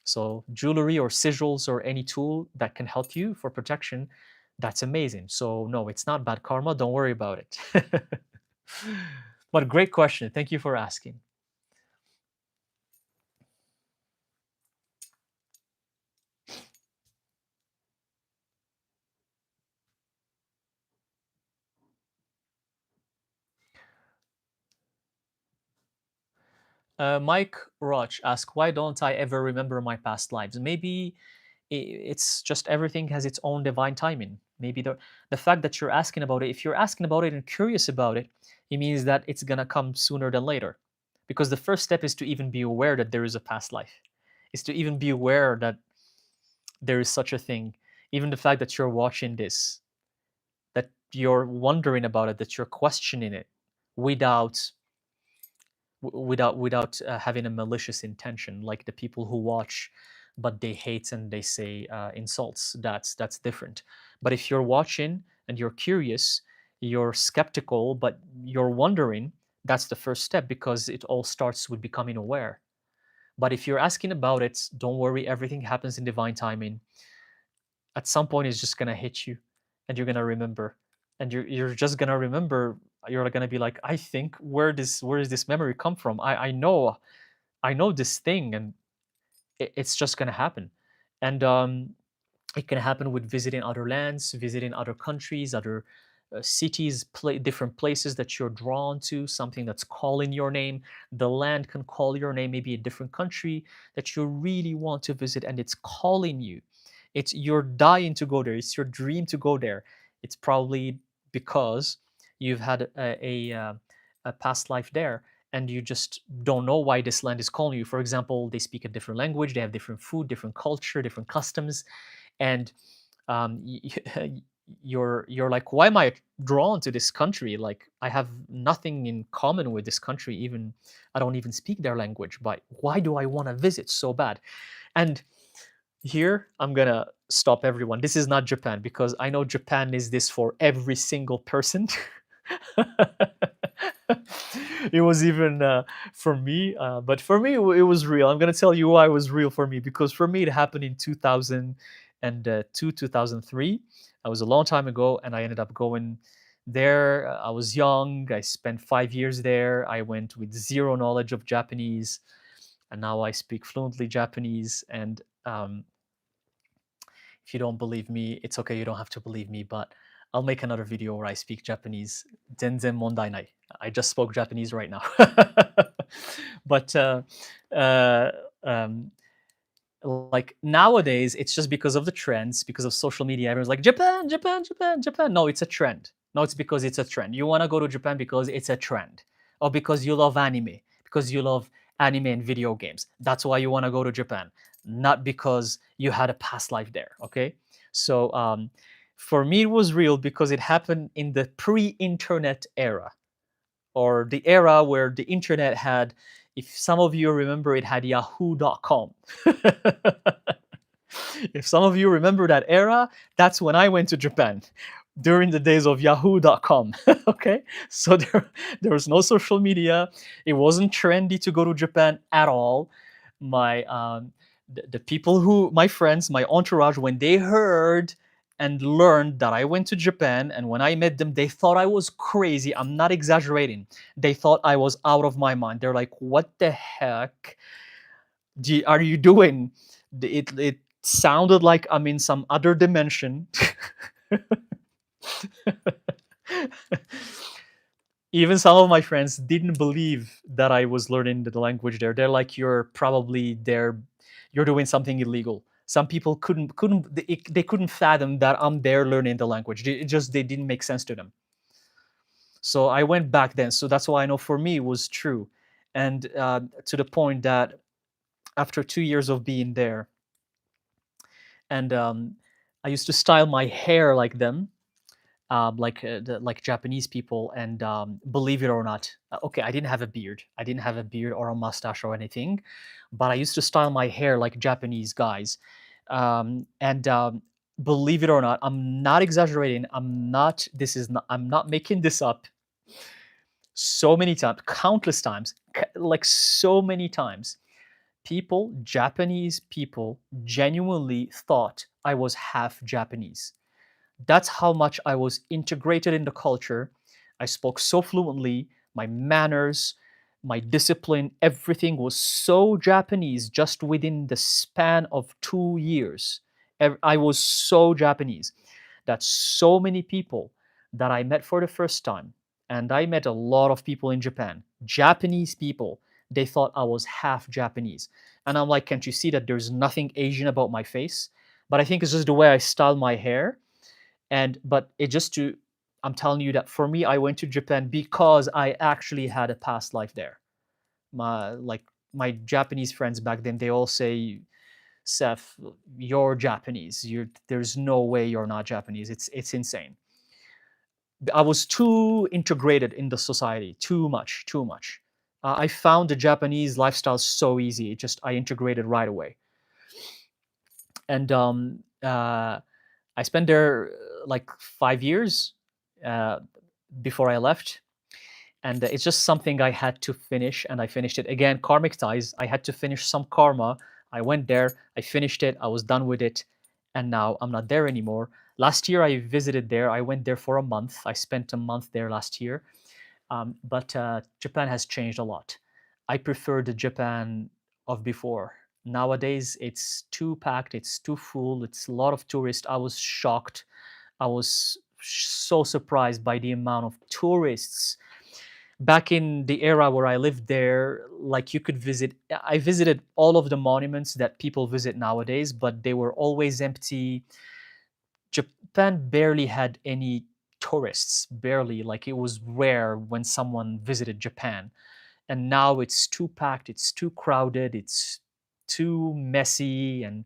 So jewelry or sigils or any tool that can help you for protection, that's amazing. So no, it's not bad karma. Don't worry about it. But great question. Thank you for asking. Mike Roch asked, why don't I ever remember my past lives? Maybe it's just everything has its own divine timing. Maybe the fact that you're asking about it, if you're asking about it and curious about it, it means that it's going to come sooner than later. Because the first step is to even be aware that there is a past life, is to even be aware that there is such a thing. Even the fact that you're watching this, that you're wondering about it, that you're questioning it without having a malicious intention, like the people who watch but they hate and they say insults. That's different. But if you're watching and you're curious, you're skeptical, but you're wondering, that's the first step, because it all starts with becoming aware. But if you're asking about it, don't worry, everything happens in divine timing. at some point it's just gonna hit you, and you're gonna remember, and you're just gonna remember. You're gonna be like, I think, where does this memory come from? I know this thing, and it's just gonna happen. And it can happen with visiting other lands, visiting other countries, other cities, different places that you're drawn to, something that's calling your name. The land can call your name, maybe a different country that you really want to visit, and it's calling you. It's you're dying to go there. It's your dream to go there. It's probably because you've had a past life there, and you just don't know why this land is calling you. For example, they speak a different language, they have different food, different culture, different customs, and you're like, why am I drawn to this country? Like, I have nothing in common with this country. Even I don't even speak their language, but why do I want to visit so bad? And here I'm gonna stop everyone. This is not Japan, because I know Japan is this for every single person. It was even for me, but for me it was real. I'm gonna tell you why it was real for me, because for me it happened in 2002, 2003. I was a long time ago, and I ended up going there. I was young. I spent 5 years there. I went with zero knowledge of Japanese, and now I speak fluently Japanese. And if you don't believe me, it's okay. You don't have to believe me, but I'll make another video where I speak Japanese. Zenzen mondai nai. I just spoke Japanese right now. But uh, um, like nowadays, it's just because of the trends, because of social media. Everyone's like, Japan, Japan, Japan, Japan. No, it's a trend. No, it's because it's a trend. You want to go to Japan because it's a trend, or because you love anime, because you love anime and video games. That's why you want to go to Japan, not because you had a past life there. Okay, so for me, it was real because it happened in the pre-internet era, or the era where the internet had, if some of you remember, it had yahoo.com. If some of you remember that era, that's when I went to Japan, during the days of yahoo.com. Okay, so there was no social media. It wasn't trendy to go to Japan at all. My the people who, my friends, my entourage, when they heard and learned that I went to Japan, and when I met them, they thought I was crazy. I'm not exaggerating. They thought I was out of my mind. They're like, what the heck are you doing? It sounded like I'm in some other dimension. Even some of my friends didn't believe that I was learning the language there. They're like, you're probably there, you're doing something illegal. Some people they couldn't fathom that I'm there learning the language. They didn't make sense to them. So I went back then. So that's why I know for me it was true, and to the point that after 2 years of being there, and I used to style my hair like them, like Japanese people. And believe it or not, okay, I didn't have a beard. I didn't have a beard or a mustache or anything, but I used to style my hair like Japanese guys. And believe it or not, I'm not exaggerating. I'm not. This is not. I'm not making this up. So many times, countless times, like so many times, Japanese people, genuinely thought I was half Japanese. That's how much I was integrated in the culture. I spoke so fluently, my manners, my discipline, everything was so Japanese just within the span of 2 years. I was so Japanese that so many people that I met for the first time, and I met a lot of people in Japan, Japanese people, they thought I was half Japanese. And I'm like, can't you see that there's nothing Asian about my face? But I think it's just the way I style my hair. And but it just to I'm telling you that for me, I went to Japan because I actually had a past life there. My Japanese friends back then, they all say, Seth, you're Japanese. There's no way you're not Japanese. It's insane. I was too integrated in the society, too much, too much. I found the Japanese lifestyle so easy. I integrated right away. And I spent there like 5 years uh, before I left, and it's just something I had to finish, and I finished it. Again, karmic ties. I had to finish some karma. I went there, I finished it, I was done with it, and now I'm not there anymore. Last year I visited there. I went there for a month. I spent a month there last year. But Japan has changed a lot. I prefer the Japan of before. Nowadays, it's too packed, it's too full, it's a lot of tourists. I was shocked. I was so surprised by the amount of tourists. Back in the era where I lived there, like you could visit, I visited all of the monuments that people visit nowadays, but they were always empty. Japan barely had any tourists, barely. Like it was rare when someone visited Japan. And now it's too packed, it's too crowded, it's too messy. And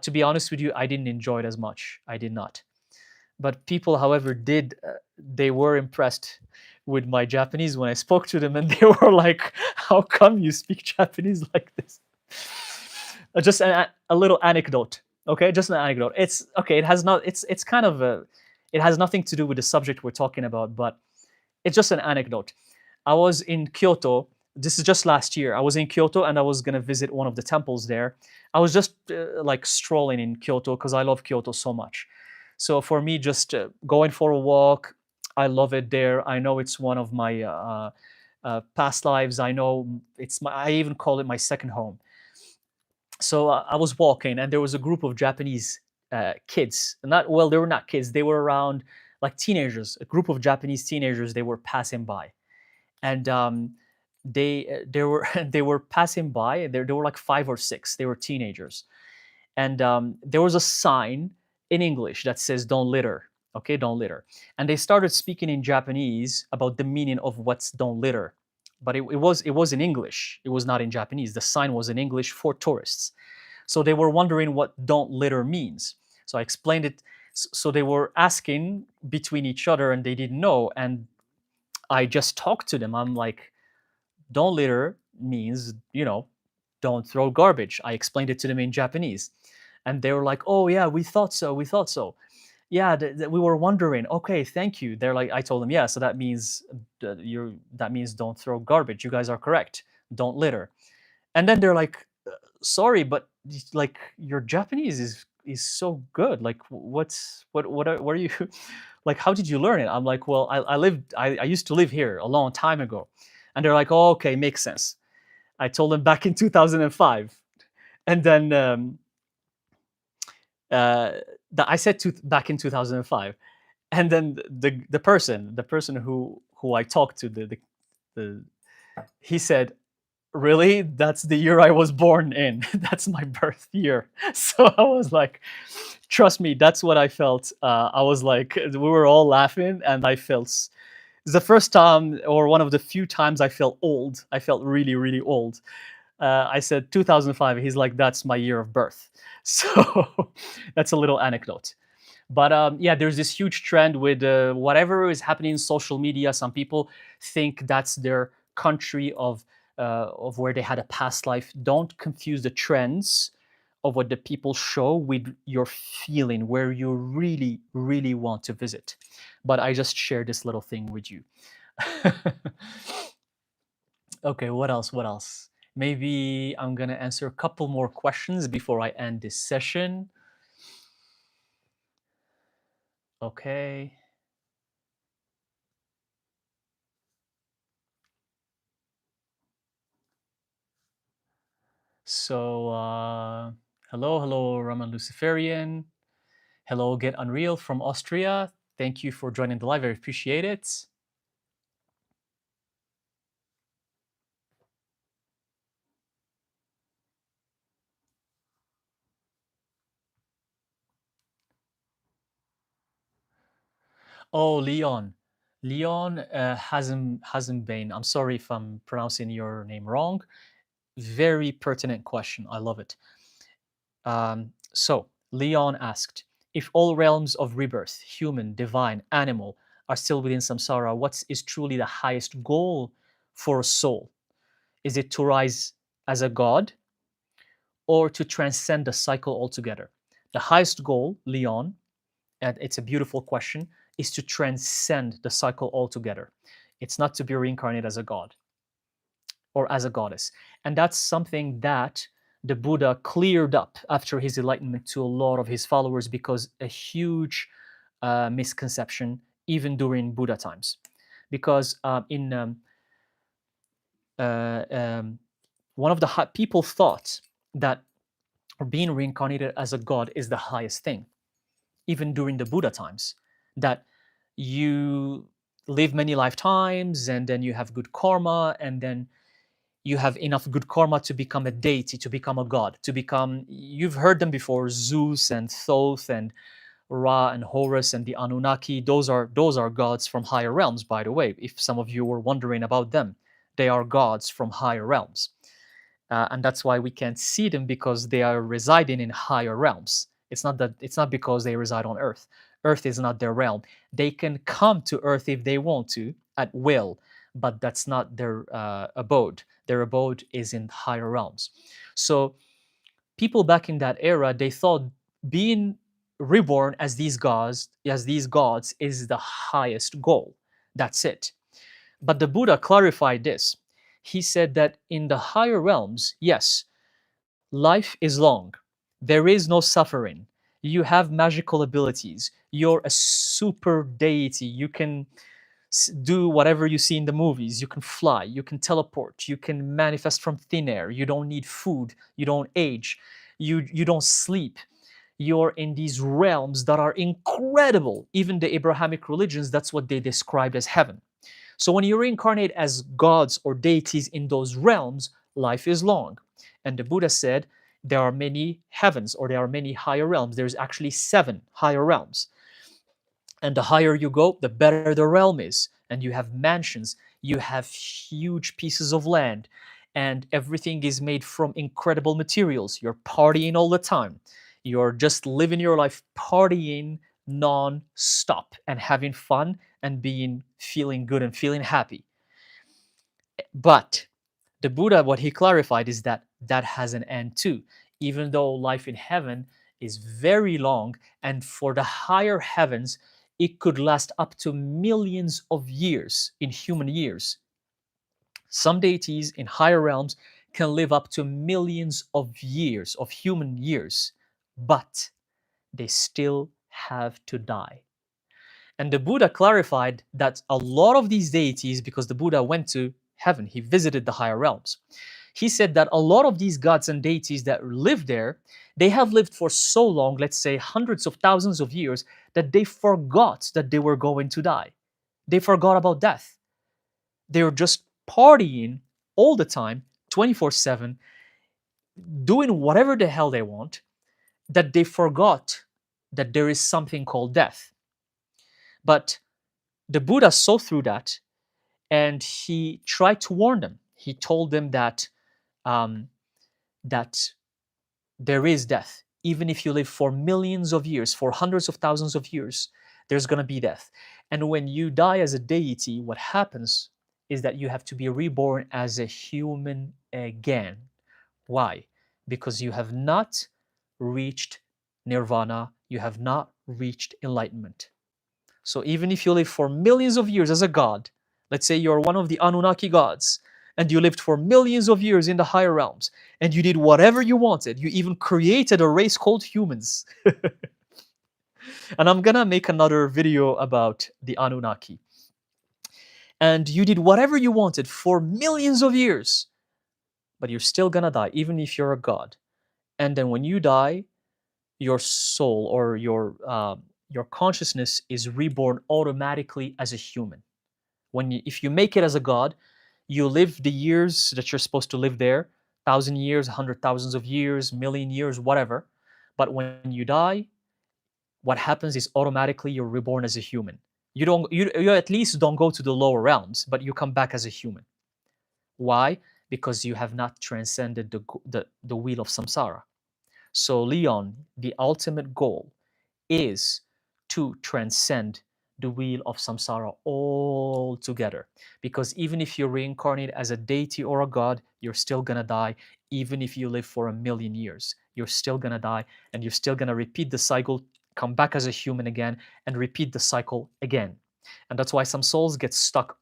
to be honest with you, I didn't enjoy it as much. I did not. But people, however, did. They were impressed with my Japanese when I spoke to them, and they were like, "How come you speak Japanese like this?" Just a little anecdote, okay? Just an anecdote. It's okay. It has not. It's kind of a. It has nothing to do with the subject we're talking about, but it's just an anecdote. I was in Kyoto. This is just last year. I was in Kyoto and I was gonna visit one of the temples there. I was just like strolling in Kyoto because I love Kyoto so much. So for me, just going for a walk, I love it there. I know it's one of my past lives. I know it's my. I even call it my second home. So I was walking, and there was a group of Japanese kids. Not well, they were not kids. They were around like teenagers. A group of Japanese teenagers. They were passing by, and they were they were passing by. They were like 5 or 6. They were teenagers, and there was a sign in English that says "Don't litter." Okay, don't litter. And they started speaking in Japanese about the meaning of what's "don't litter," but it was in English. It was not in Japanese. The sign was in English for tourists. So they were wondering what "don't litter" means. So I explained it. So they were asking between each other, and they didn't know. And I just talked to them. I'm like, "Don't litter" means, don't throw garbage. I explained it to them in Japanese. And they were like, "Oh yeah, we thought so. We thought so. Yeah, we were wondering. Okay, thank you." They're like, I told them, yeah. So that means that means don't throw garbage. You guys are correct. Don't litter. And then they're like, "Sorry, but like your Japanese is so good. Like, what are you like? How did you learn it?" I'm like, "Well, I used to live here a long time ago." And they're like, "Oh, okay, makes sense." I told them back in 2005, and then uh, I said back in 2005, and then the person who I talked to, the he said, "Really? That's the year I was born in. That's my birth year." So I was like, "Trust me, that's what I felt." I was like, we were all laughing, and I felt it's the first time or one of the few times I felt old. I felt really, really old. I said 2005. He's like, "That's my year of birth." So that's a little anecdote. But yeah, there's this huge trend with whatever is happening in social media. Some people think that's their country of where they had a past life. Don't confuse the trends of what the people show with your feeling, where you really, really want to visit. But I just shared this little thing with you. Okay, what else? What else? Maybe I'm gonna answer a couple more questions before I end this session. Okay. So, hello, hello, Raman Luciferian. Hello, Get Unreal from Austria. Thank you for joining the live. I appreciate it. Oh, Leon. Leon hasn't been. I'm sorry if I'm pronouncing your name wrong. Very pertinent question. I love it. So, Leon asked, if all realms of rebirth, human, divine, animal, are still within samsara, what is truly the highest goal for a soul? Is it to rise as a god or to transcend the cycle altogether? The highest goal, Leon, and it's a beautiful question, is to transcend the cycle altogether. It's not to be reincarnated as a god or as a goddess. And that's something that the Buddha cleared up after his enlightenment to a lot of his followers, because a huge misconception even during Buddha times, because in one of the people thought that being reincarnated as a god is the highest thing, even during the Buddha times, that you live many lifetimes and then you have good karma, and then you have enough good karma to become a deity, to become a god, to become, you've heard them before, Zeus and Thoth and Ra and Horus and the Anunnaki. Those are gods from higher realms, by the way, if some of you were wondering about them. They are gods from higher realms. And that's why we can't see them, because they are residing in higher realms. It's not because they reside on Earth. Earth is not their realm. They can come to Earth if they want to at will, but that's not their abode. Their abode is in higher realms. So people back in that era, they thought being reborn as these gods is the highest goal. That's it. But the Buddha clarified this. He said that in the higher realms, yes, life is long. There is no suffering. You have magical abilities. You're a super deity. You can do whatever you see in the movies. You can fly. You can teleport. You can manifest from thin air. You don't need food. You don't age. You don't sleep. You're in these realms that are incredible. Even the Abrahamic religions, that's what they described as heaven. So when you reincarnate as gods or deities in those realms, life is long. And the Buddha said there are many heavens, or there are many higher realms. There's actually 7 higher realms. And the higher you go, the better the realm is. And you have mansions, you have huge pieces of land, and everything is made from incredible materials. You're partying all the time. You're just living your life partying non-stop and having fun and feeling good and feeling happy. But the Buddha, what he clarified is that that has an end too. Even though life in heaven is very long, and for the higher heavens, it could last up to millions of years in human years. Some deities in higher realms can live up to millions of years, of human years, but they still have to die. And the Buddha clarified that a lot of these deities, because the Buddha went to heaven, he visited the higher realms. He said that a lot of these gods and deities that live there, they have lived for so long, let's say hundreds of thousands of years, that they forgot that they were going to die. They forgot about death. They were just partying all the time, 24/7, doing whatever the hell they want, that they forgot that there is something called death. But the Buddha saw through that, and he tried to warn them. He told them that um, that there is death. Even if you live for millions of years, for hundreds of thousands of years, there's going to be death. And when you die as a deity, what happens is that you have to be reborn as a human again. Why? Because you have not reached nirvana, you have not reached enlightenment. So even if you live for millions of years as a god, let's say you're one of the Anunnaki gods, and you lived for millions of years in the higher realms, and you did whatever you wanted, you even created a race called humans. And I'm gonna make another video about the Anunnaki. And you did whatever you wanted for millions of years, but you're still gonna die, even if you're a god. And then when you die, your soul, or your consciousness, is reborn automatically as a human. If you make it as a god, you live the years that you're supposed to live there, 1,000 years, 100,000 of years, million years, whatever. But when you die, what happens is automatically you're reborn as a human. You at least don't go to the lower realms, but you come back as a human. Why? Because you have not transcended the wheel of samsara. So Leon, the ultimate goal is to transcend the wheel of samsara altogether. Because even if you reincarnate as a deity or a god, you're still gonna die. Even if you live for 1,000,000 years, you're still gonna die, and you're still gonna repeat the cycle, come back as a human again, and repeat the cycle again. And that's why some souls get stuck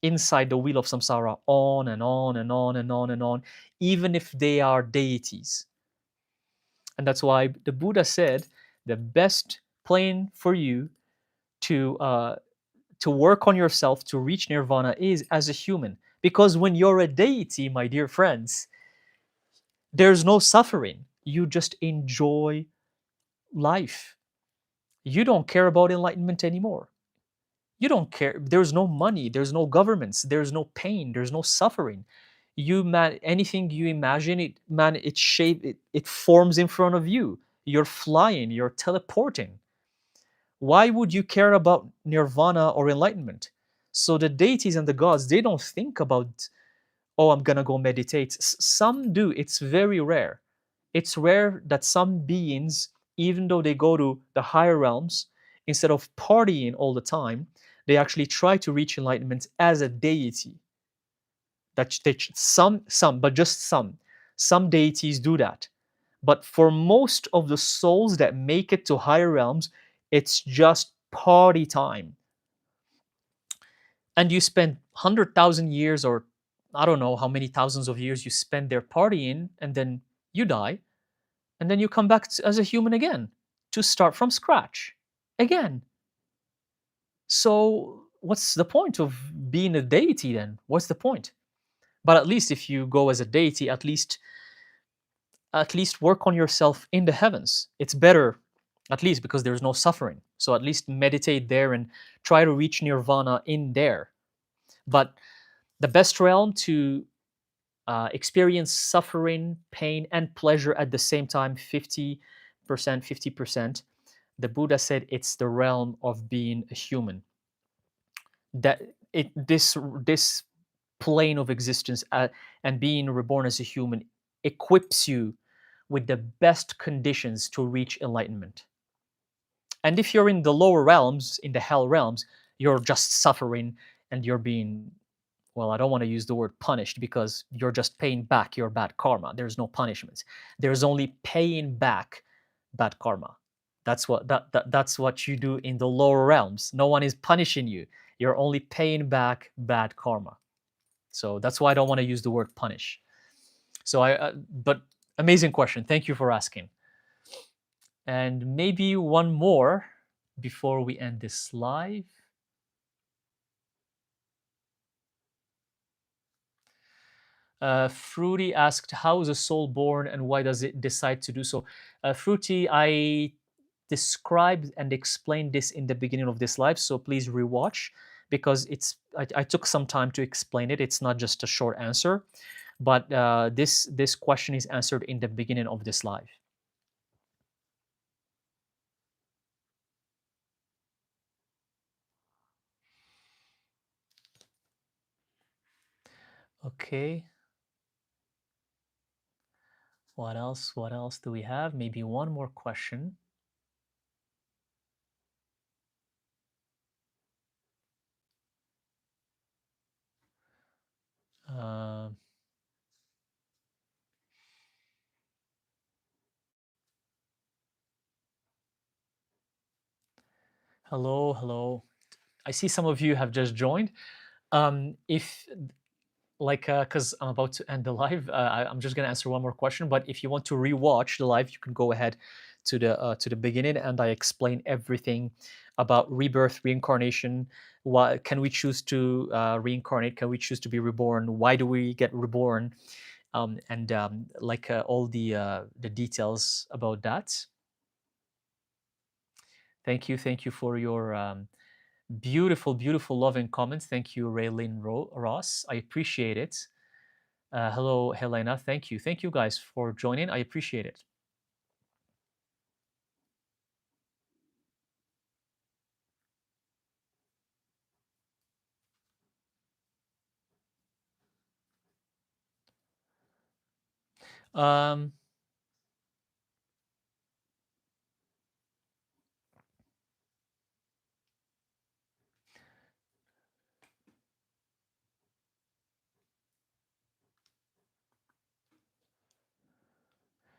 inside the wheel of samsara, on and on and on and on and on, even if they are deities. And that's why the Buddha said the best plane for you to work on yourself to reach nirvana is as a human. Because when you're a deity, my dear friends, there's no suffering. You just enjoy life. You don't care about enlightenment anymore. You don't care. There's no money, there's no governments, there's no pain, there's no suffering. You man, anything you imagine, it forms in front of you. You're flying, you're teleporting. Why would you care about nirvana or enlightenment? So the deities and the gods, they don't think about, oh, I'm gonna go meditate. Some do. It's very rare. It's rare that some beings, even though they go to the higher realms, instead of partying all the time, they actually try to reach enlightenment as a deity. Some, but just some. Some deities do that. But for most of the souls that make it to higher realms, it's just party time. And you spend 100,000 years, or I don't know how many thousands of years you spend there partying, and then you die, and then you come back as a human again to start from scratch again. So, what's the point of being a deity then? What's the point? But at least if you go as a deity, at least work on yourself in the heavens. It's better, at least because there's no suffering. So at least meditate there and try to reach nirvana in there. But the best realm to experience suffering, pain, and pleasure at the same time, 50%, 50%. The Buddha said it's the realm of being a human. That this plane of existence, and being reborn as a human, equips you with the best conditions to reach enlightenment. And if you're in the lower realms, in the hell realms, you're just suffering, and you're being, well, I don't want to use the word punished, because you're just paying back your bad karma. There's no punishment. There's only paying back bad karma. That's what you do in the lower realms. No one is punishing you. You're only paying back bad karma. So that's why I don't want to use the word punish. So but amazing question. Thank you for asking. And maybe one more before we end this live. Fruity asked, "How is a soul born, and why does it decide to do so?" Fruity, I described and explained this in the beginning of this live, so please rewatch, because I took some time to explain it. It's not just a short answer, but this question is answered in the beginning of this live. Okay. What else? What else do we have? Maybe one more question. Uh, hello, hello. I see some of you have just joined. If like because I'm about to end the live, I'm just gonna answer one more question. But if you want to rewatch the live, you can go ahead to the beginning, and I explain everything about rebirth, reincarnation. Why can we choose to reincarnate? Can we choose to be reborn? Why do we get reborn? And all the details about that. Thank you for your beautiful, beautiful, loving comments. Thank you, Raylene Ross. I appreciate it. Hello, Helena. Thank you. Thank you guys for joining. I appreciate it. Um,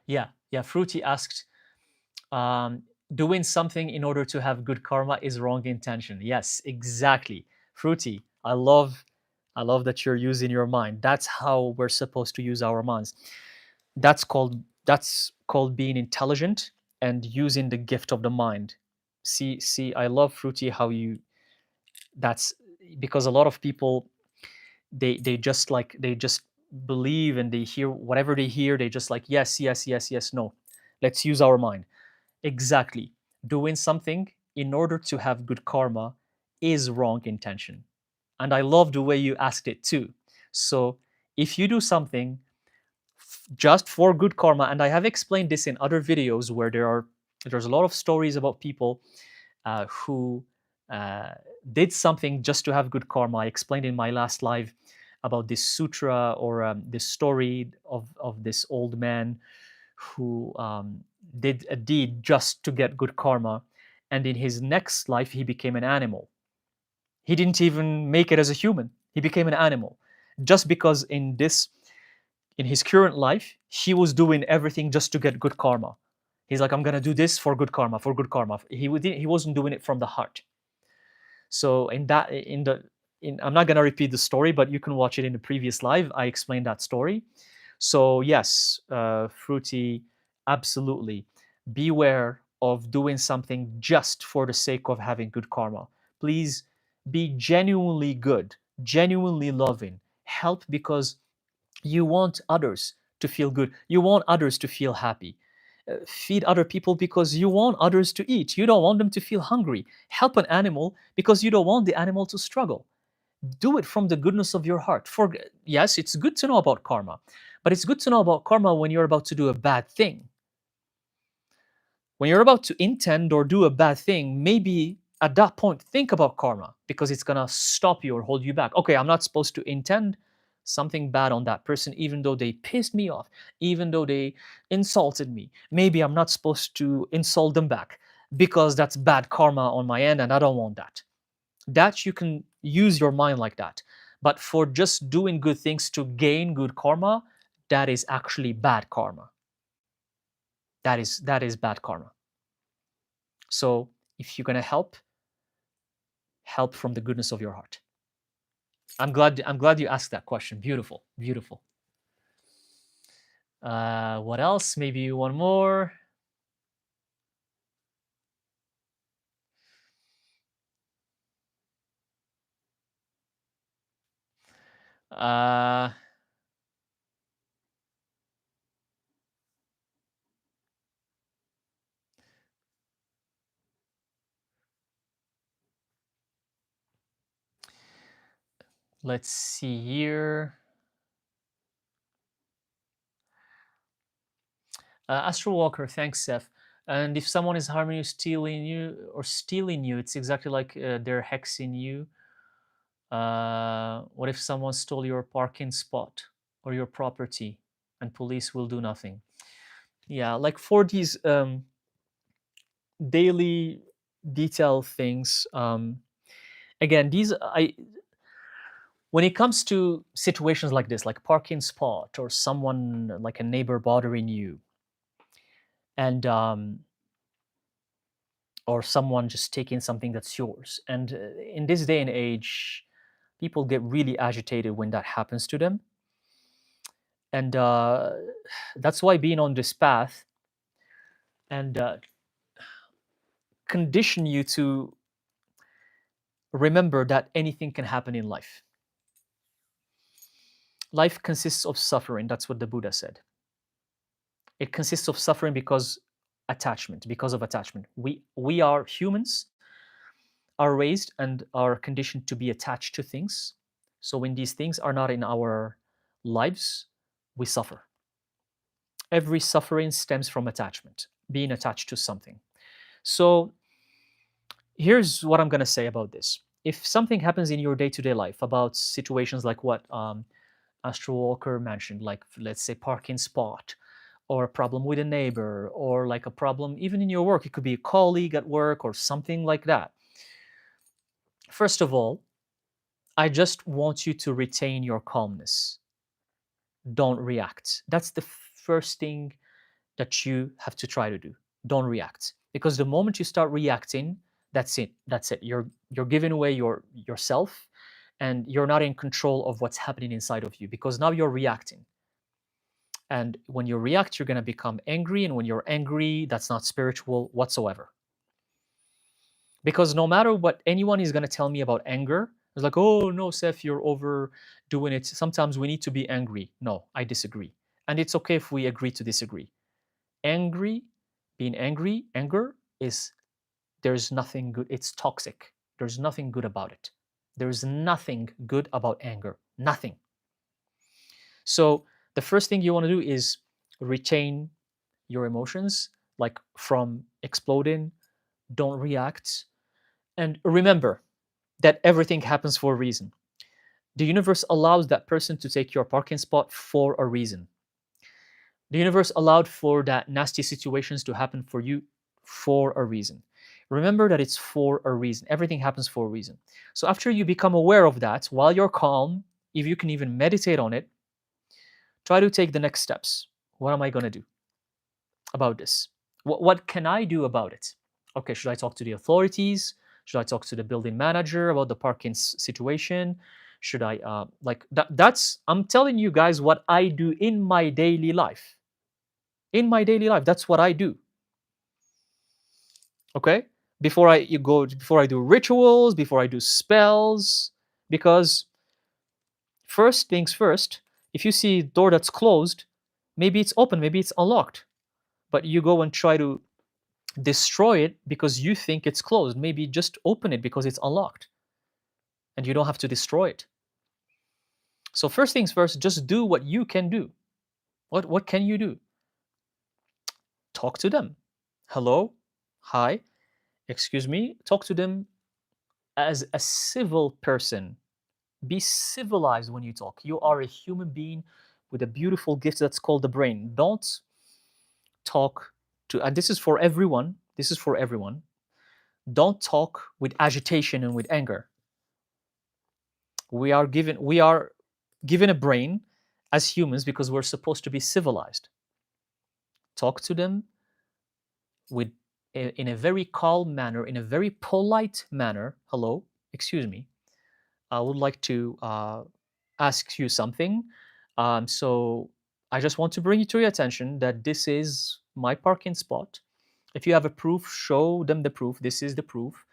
yeah, yeah. Fruity asked, doing something in order to have good karma is wrong intention. Yes, exactly. Fruity, I love I love that you're using your mind. That's how we're supposed to use our minds. That's called being intelligent and using the gift of the mind. See, I love Fruity how you that's because a lot of people they just believe and they hear whatever they hear, they just like yes, yes, yes, yes, no. Let's use our mind. Exactly. Doing something in order to have good karma is wrong intention. And I love the way you asked it too. So if you do something just for good karma, and I have explained this in other videos where there's a lot of stories about people who uh, did something just to have good karma. I explained in my last live about this sutra or this story of this old man who did a deed just to get good karma, and in his next life he became an animal. He didn't even make it as a human. He became an animal just because in his current life he was doing everything just to get good karma. He's like, I'm gonna do this for good karma, for good karma. He wasn't doing it from the heart. So I'm not gonna repeat the story, but you can watch it in the previous live. I explained that story. So yes, Fruity, absolutely. Beware of doing something just for the sake of having good karma. Please be genuinely good, genuinely loving. Help because you want others to feel good. You want others to feel happy. Feed other people because you want others to eat. You don't want them to feel hungry. Help an animal because you don't want the animal to struggle. Do it from the goodness of your heart. For yes, it's good to know about karma, but it's good to know about karma when you're about to do a bad thing. When you're about to intend or do a bad thing, maybe at that point think about karma because it's gonna stop you or hold you back. Okay, I'm not supposed to intend something bad on that person, even though they pissed me off, even though they insulted me. Maybe I'm not supposed to insult them back because that's bad karma on my end and I don't want that. That you can use your mind like that. But for just doing good things to gain good karma, that is actually bad karma. That is bad karma. So if you're gonna help from the goodness of your heart. I'm glad you asked that question. Beautiful, beautiful. What else? Maybe one more. Uh, let's see here. Astral Walker, thanks, Seth. And if someone is harming you, stealing you, it's exactly like they're hexing you. What if someone stole your parking spot or your property and police will do nothing? Yeah, like for these daily detail things, again, these I when it comes to situations like this, like parking spot or someone like a neighbor bothering you, and or someone just taking something that's yours, and in this day and age, people get really agitated when that happens to them, and that's why being on this path and condition you to remember that anything can happen in life. Life consists of suffering. That's what the Buddha said. It consists of suffering because of attachment. We are humans, are raised and are conditioned to be attached to things. So when these things are not in our lives, we suffer. Every suffering stems from attachment, being attached to something. So here's what I'm going to say about this. If something happens in your day-to-day life about situations like what Astro Walker mentioned, like let's say parking spot, or a problem with a neighbor, or like a problem even in your work, it could be a colleague at work or something like that. First of all, I just want you to retain your calmness. Don't react. That's the first thing that you have to try to do. Don't react. Because the moment you start reacting, that's it. That's it. You're giving away yourself and you're not in control of what's happening inside of you, because now you're reacting. And when you react, you're going to become angry. And when you're angry, that's not spiritual whatsoever. Because no matter what anyone is going to tell me about anger, it's like, oh, no, Seth, you're overdoing it. Sometimes we need to be angry. No, I disagree. And it's okay if we agree to disagree. Being angry, anger is, there's nothing good. It's toxic. There's nothing good about it. There's nothing good about anger. Nothing. So the first thing you want to do is retain your emotions, like from exploding. Don't react. And remember that everything happens for a reason. The universe allows that person to take your parking spot for a reason. The universe allowed for that nasty situations to happen for you for a reason. Remember that it's for a reason. Everything happens for a reason. So after you become aware of that, while you're calm, if you can even meditate on it, try to take the next steps. What am I going to do about this? What can I do about it? Okay, should I talk to the authorities? Should I talk to the building manager about the parking situation? Should I like that? That's, I'm telling you guys what I do in my daily life. In my daily life, that's what I do. Okay, before I do rituals, before I do spells, because first things first, if you see a door that's closed, maybe it's open, maybe it's unlocked, but you go and try to destroy it because you think it's closed. Maybe just open it because it's unlocked and you don't have to destroy it. So first things first, just do what you can do. What can you do? Talk to them. Hello, hi, excuse me. Talk to them as a civil person. Be civilized when you talk. You are a human being with a beautiful gift that's called the brain. Don't talk to, and this is for everyone. This is for everyone. Don't talk with agitation and with anger. We are given a brain as humans because we're supposed to be civilized. Talk to them with in a very calm manner, in a very polite manner. Hello, excuse me. I would like to ask you something. So I just want to bring you to your attention that this is my parking spot. If you have a proof, show them the proof. This is the proof.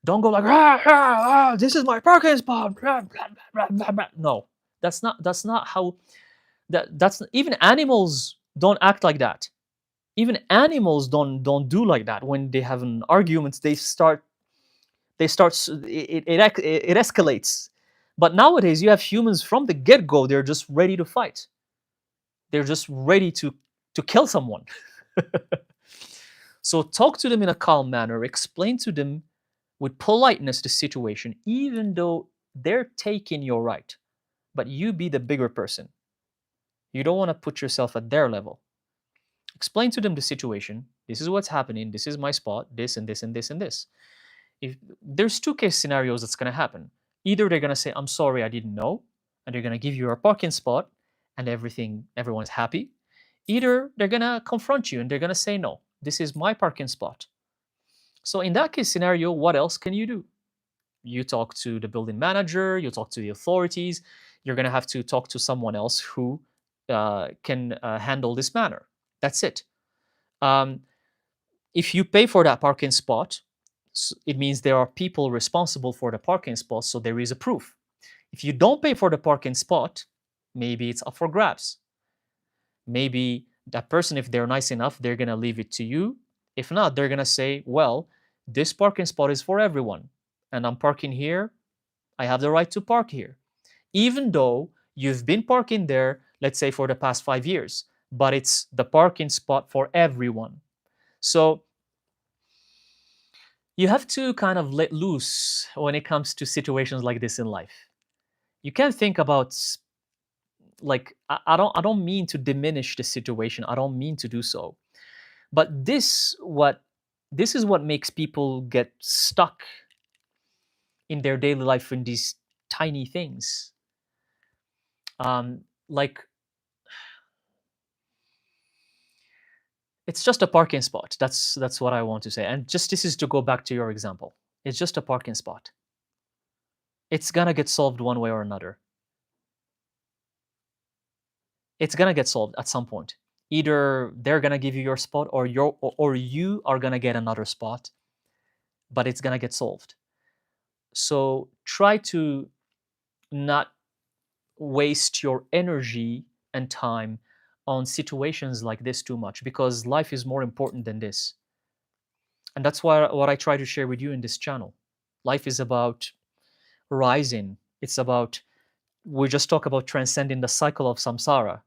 Don't go like, "Ah, ah, ah, this is my parking spot." Blah, blah, blah, blah, blah. No, that's not how. That's even animals don't act like that. Even animals don't do like that. When they have an argument, it escalates. But nowadays you have humans from the get-go, they're just ready to fight. They're just ready to kill someone. So talk to them in a calm manner, explain to them with politeness the situation, even though they're taking your right, but you be the bigger person. You don't want to put yourself at their level. Explain to them the situation. This is what's happening. This is my spot. This and this and this and this. If there's two case scenarios that's going to happen, either they're going to say, "I'm sorry, I didn't know," and they're going to give you a parking spot, and everyone's happy. Either they're going to confront you and they're going to say, "No, this is my parking spot." So in that case scenario, what else can you do? You talk to the building manager, you talk to the authorities. You're going to have to talk to someone else who can handle this matter. That's it. Um, if you pay for that parking spot, it means there are people responsible for the parking spot, so there is a proof. If you don't pay for the parking spot, maybe it's up for grabs. Maybe that person, if they're nice enough, they're going to leave it to you. If not, they're going to say, well, this parking spot is for everyone, and I'm parking here. I have the right to park here. Even though you've been parking there, let's say for the past 5 years, but it's the parking spot for everyone. So you have to kind of let loose when it comes to situations like this in life. You can't think about, like, I don't mean to diminish the situation. I don't mean to do so. But this is what makes people get stuck in their daily life in these tiny things. Like, it's just a parking spot. That's what I want to say. And just, this is to go back to your example. It's just a parking spot. It's gonna get solved one way or another. It's gonna get solved at some point. Either they're gonna give you your spot, or you are gonna get another spot, but it's gonna get solved. So try to not waste your energy and time on situations like this too much, because life is more important than this. And that's why what I try to share with you in this channel. Life is about rising. It's about, we just talk about transcending the cycle of samsara.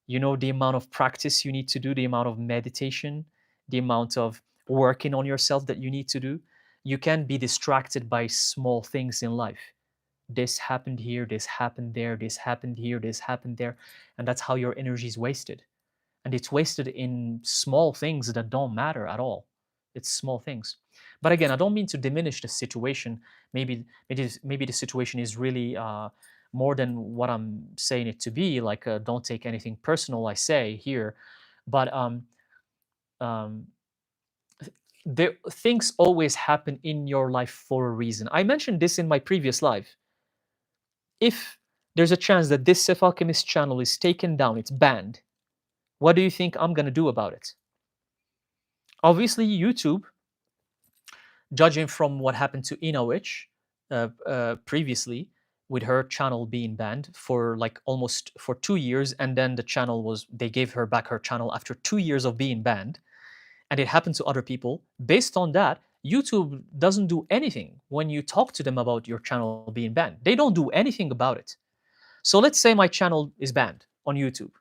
You know, the amount of practice you need to do, the amount of meditation, the amount of working on yourself that you need to do. You can't be distracted by small things in life. This happened here, this happened there, this happened here, this happened there. And that's how your energy is wasted. And it's wasted in small things that don't matter at all. It's small things. But again, I don't mean to diminish the situation. Maybe the situation is really more than what I'm saying it to be. Like, don't take anything personal I say here, but um, things always happen in your life for a reason. I mentioned this in my previous live. If there's a chance that this Self Alchemist channel is taken down, it's banned, what do you think I'm gonna do about it? Obviously, YouTube, judging from what happened to Inowich previously, with her channel being banned for like almost for 2 years, and then the channel was, they gave her back her channel after 2 years of being banned, and it happened to other people. Based on that, YouTube doesn't do anything when you talk to them about your channel being banned. They don't do anything about it. So let's say my channel is banned on YouTube.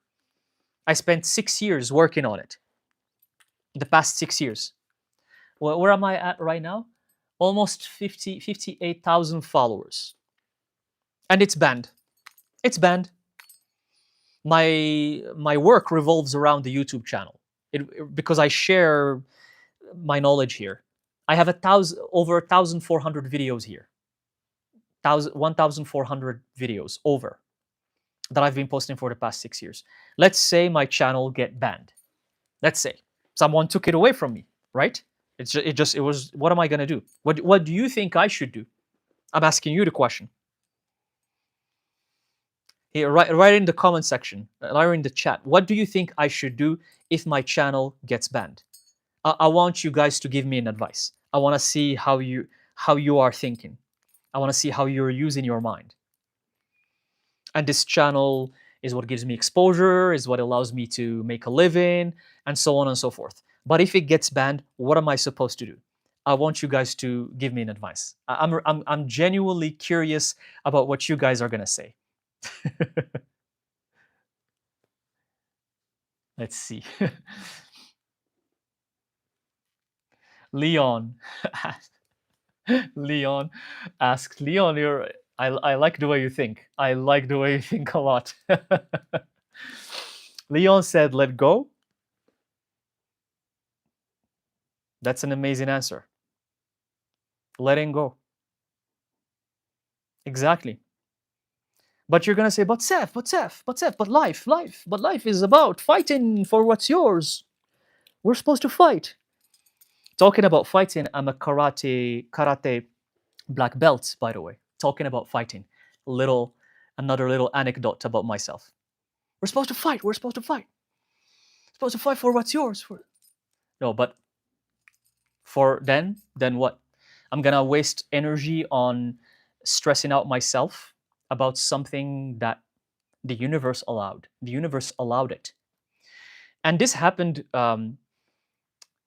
I spent 6 years working on it. The past 6 years. Well, where am I at right now? Almost 58,000 followers. And it's banned. It's banned. My work revolves around the YouTube channel. Because I share my knowledge here. I have over 1,400 videos here. 1,400 videos over that I've been posting for the past 6 years. Let's say my channel get banned. Let's say someone took it away from me, right? It was. What am I gonna do? What do you think I should do? I'm asking you the question. Here, right in the comment section, right in the chat. What do you think I should do if my channel gets banned? I want you guys to give me an advice. I want to see how you are thinking. I want to see how you're using your mind. And this channel is what gives me exposure, is what allows me to make a living, and so on and so forth. But if it gets banned, what am I supposed to do? I want you guys to give me an advice. I'm genuinely curious about what you guys are gonna say. Let's see. Leon. Leon asked, Leon, I like the way you think. I like the way you think a lot. Leon said, let go. That's an amazing answer. Letting go. Exactly. But you're going to say, but Seth, but life is about fighting for what's yours. We're supposed to fight. Talking about fighting, I'm a karate black belt, by the way. Talking about fighting, another little anecdote about myself. We're supposed to fight. We're supposed to fight. Supposed to fight for what's yours. No, but for then what? I'm gonna waste energy on stressing out myself about something that the universe allowed. The universe allowed it, and this happened.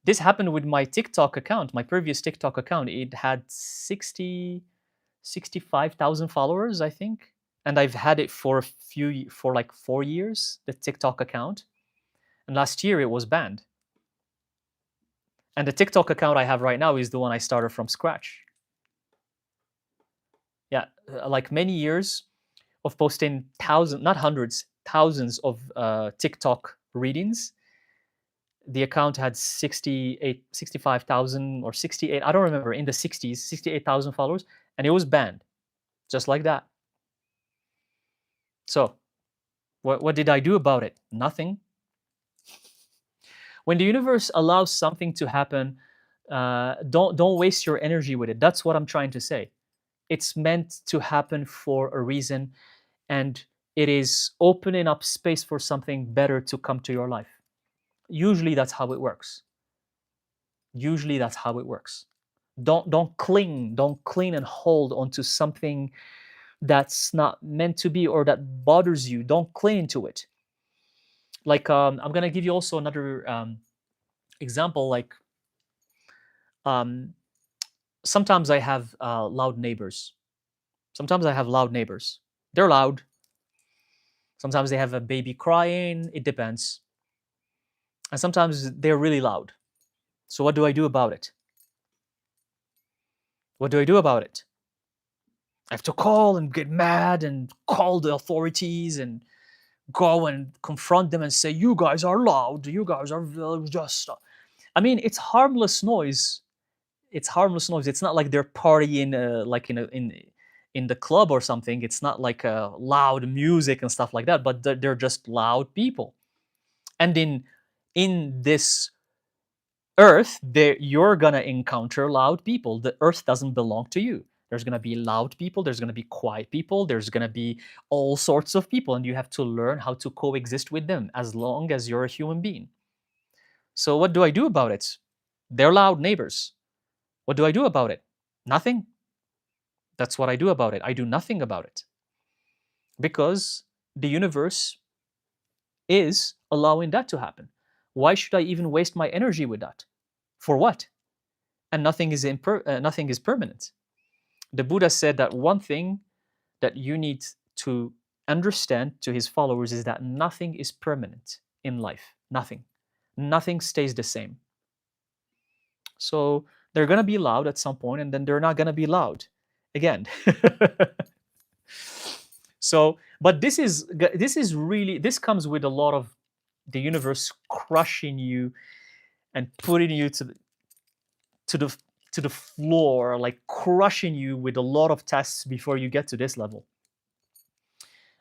This happened with my TikTok account, my previous TikTok account. It had 65,000 followers, I think. And I've had it for like 4 years, the TikTok account. And last year it was banned. And the TikTok account I have right now is the one I started from scratch. Yeah, like many years of posting thousands, not hundreds, thousands of TikTok readings. The account had 65,000 or 68, I don't remember, in the 60s, 68,000 followers, and it was banned, just like that. So, what did I do about it? Nothing. When the universe allows something to happen, don't waste your energy with it. That's what I'm trying to say. It's meant to happen for a reason, and it is opening up space for something better to come to your life. Usually that's how it works. Usually that's how it works. Don't cling and hold onto something that's not meant to be or that bothers you. Don't cling to it. Like I'm gonna give you also another example. Like um, sometimes I have loud neighbors. Sometimes I have loud neighbors. They're loud. Sometimes they have a baby crying. It depends. And sometimes they're really loud. So what do I do about it? What do I do about it? I have to call and get mad and call the authorities and go and confront them and say, "You guys are loud. You guys are just." I mean, it's harmless noise. It's harmless noise. It's not like they're partying like in the club or something. It's not like loud music and stuff like that. But they're just loud people. And in this earth, you're gonna encounter loud people. The earth doesn't belong to you. There's gonna be loud people. There's gonna be quiet people. There's gonna be all sorts of people, and you have to learn how to coexist with them as long as you're a human being. So what do I do about it? They're loud neighbors. What do I do about it? Nothing. That's what I do about it. I do nothing about it because the universe is allowing that to happen. Why should I even waste my energy with that? For what? And nothing is permanent. The Buddha said that one thing that you need to understand to his followers is that nothing is permanent in life. Nothing. Nothing stays the same. So they're going to be loud at some point and then they're not going to be loud again. So, but this is really, this comes with a lot of the universe crushing you and putting you to the to the floor, like crushing you with a lot of tests before you get to this level.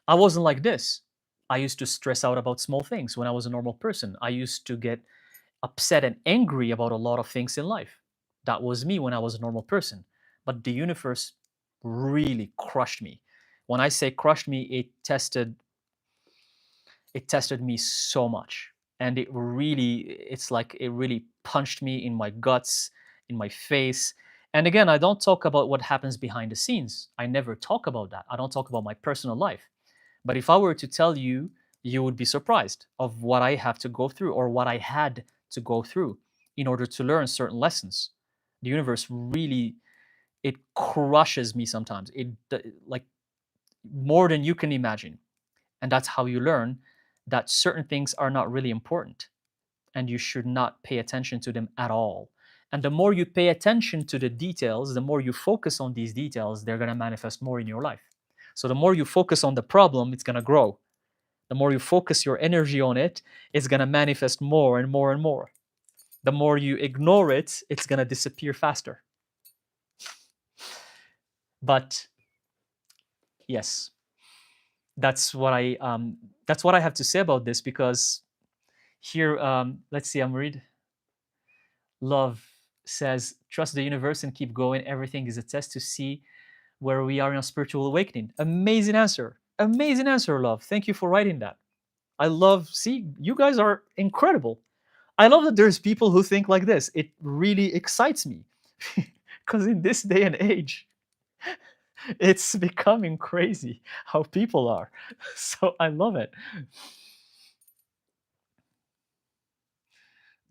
I wasn't like this. I used to stress out about small things when I was a normal person. I used to get upset and angry about a lot of things in life. That was me when I was a normal person. But the universe really crushed me. When I say crushed me, it tested me so much. And it's like it really punched me in my guts, in my face. And again, I don't talk about what happens behind the scenes. I never talk about that. I don't talk about my personal life. But if I were to tell you, you would be surprised of what I have to go through or what I had to go through in order to learn certain lessons. The universe really, it crushes me sometimes. Like more than you can imagine. And that's how you learn that certain things are not really important and you should not pay attention to them at all. And the more you pay attention to the details, the more you focus on these details, they're going to manifest more in your life. So the more you focus on the problem, it's going to grow. The more you focus your energy on it, it's going to manifest more and more and more. The more you ignore it, it's going to disappear faster. But yes, that's what I have to say about this, because here, let's see, I'm read. Love says, trust the universe and keep going. Everything is a test to see where we are in a spiritual awakening. Amazing answer. Amazing answer, Love. Thank you for writing that. I love, see, you guys are incredible. I love that there's people who think like this. It really excites me because in this day and age, it's becoming crazy how people are. So I love it.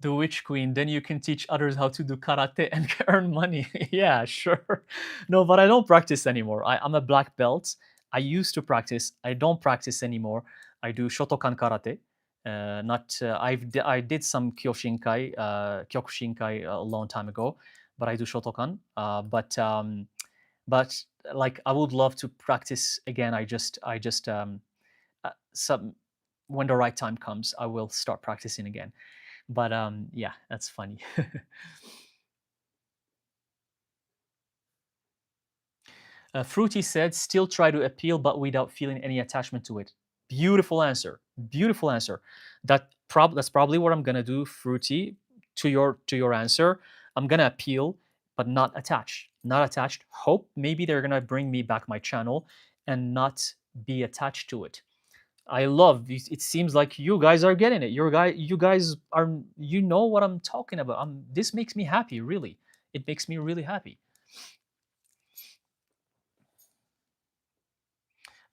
The Witch Queen, then you can teach others how to do karate and earn money. Yeah, sure. No, but I don't practice anymore. I'm a black belt. I used to practice. I don't practice anymore. I do Shotokan karate. Not I did some Kyokushinkai a long time ago, but I do Shotokan. But like I would love to practice again. I just some when the right time comes, I will start practicing again. But yeah, that's funny. Fruity said, still try to appeal, but without feeling any attachment to it. Beautiful answer. Beautiful answer. That's probably what I'm gonna do, Fruity. To your answer, I'm gonna appeal, but not attached. Not attached. Hope maybe they're gonna bring me back my channel and not be attached to it. I love. It seems like you guys are getting it. You guys are. You know what I'm talking about. This makes me happy. Really, it makes me really happy.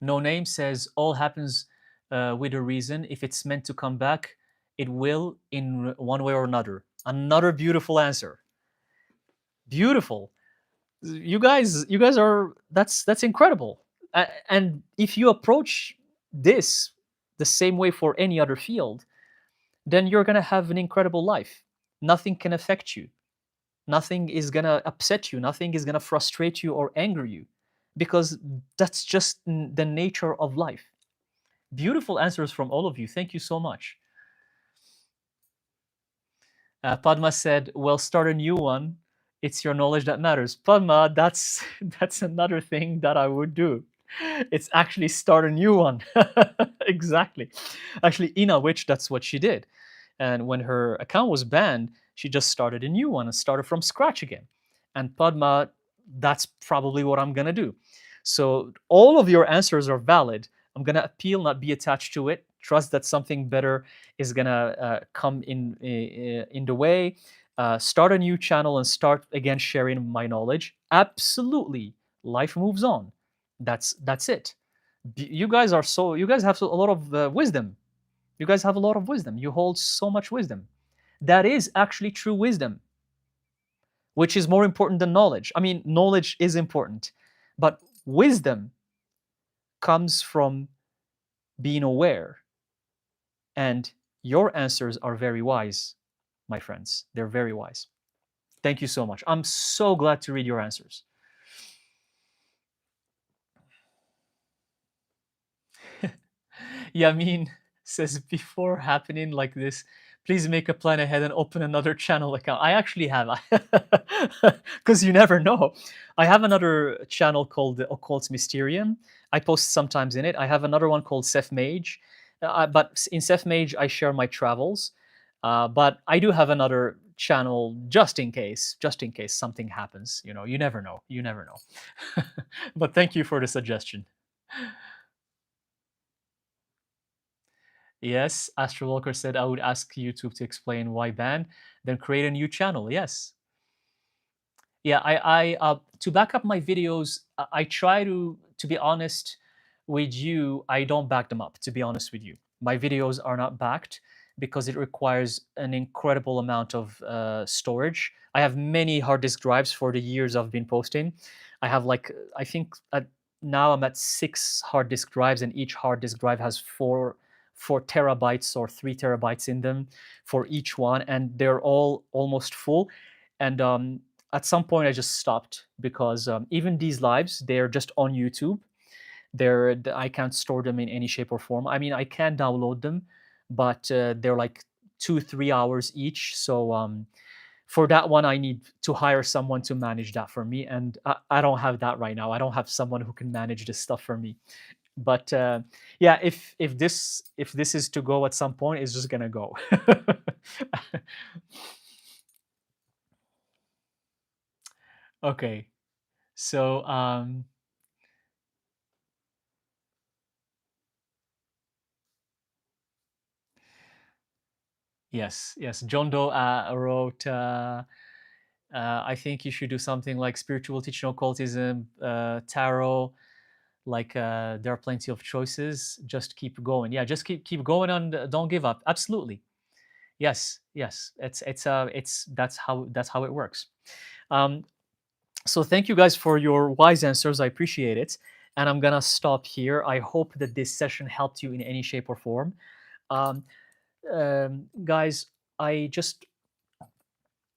No Name says all happens with a reason. If it's meant to come back, it will in one way or another. Another beautiful answer. Beautiful. You guys are. That's incredible. And if you approach this the same way for any other field, then you're gonna have an incredible life. Nothing can affect you. Nothing is gonna upset you. Nothing is gonna frustrate you or anger you, because that's just the nature of life. Beautiful answers from all of you. Thank you so much. Padma said, "Well, start a new one. It's your knowledge that matters." Padma, that's that's another thing that I would do. It's actually start a new one. Exactly. Actually, Ina Witch, that's what she did. And when her account was banned, she just started a new one and started from scratch again. And Padma, that's probably what I'm gonna do. So all of your answers are valid. I'm gonna appeal, not be attached to it. Trust that something better is gonna come in the way. Start a new channel and start again sharing my knowledge. Absolutely, life moves on. That's it. You guys are so. You guys have a lot of wisdom. You guys have a lot of wisdom. You hold so much wisdom. That is actually true wisdom, which is more important than knowledge. I mean, knowledge is important, but wisdom comes from being aware. And your answers are very wise, my friends. They're very wise. Thank you so much. I'm so glad to read your answers. Yamin says, before happening like this, please make a plan ahead and open another channel account. I actually have, because you never know. I have another channel called the Occult Mysterium. I post sometimes in it. I have another one called Seth Mage. But in Seth Mage, I share my travels. But I do have another channel just in case something happens. You know, you never know. You never know. But thank you for the suggestion. Yes, Astro Walker said I would ask YouTube to explain why ban, then create a new channel. Yes. Yeah, I to back up my videos, I try to be honest with you, I don't back them up, to be honest with you. My videos are not backed because it requires an incredible amount of storage. I have many hard disk drives for the years I've been posting. I have like I think now I'm at 6 hard disk drives, and each hard disk drive has four terabytes or 3 terabytes in them for each one, and they're all almost full. And at some point I just stopped because even these lives, they're just on YouTube. I can't store them in any shape or form. I mean, I can download them, but they're like 2-3 hours each. So for that one, I need to hire someone to manage that for me, and I don't have that right now. I don't have someone who can manage this stuff for me. But yeah, if this is to go at some point, it's just gonna go. Okay, so yes, John Doe wrote. I think you should do something like spiritual teaching, occultism, tarot. Like there are plenty of choices. Just keep going. Yeah, just keep going and don't give up. Absolutely. Yes. It's that's how it works. Um, so thank you guys for your wise answers. I appreciate it. And I'm gonna stop here. I hope that this session helped you in any shape or form. Um, Guys, I just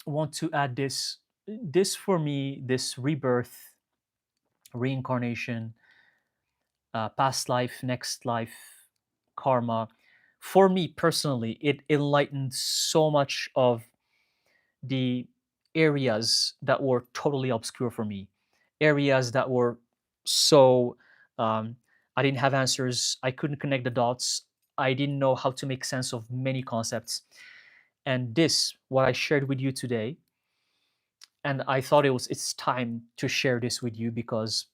want to add this. This for me, this rebirth, reincarnation, past life, next life, karma. For me personally, it enlightened so much of the areas that were totally obscure for me, areas that were so I didn't have answers, I couldn't connect the dots, I didn't know how to make sense of many concepts. And this, what I shared with you today, And I thought it's time to share this with you, because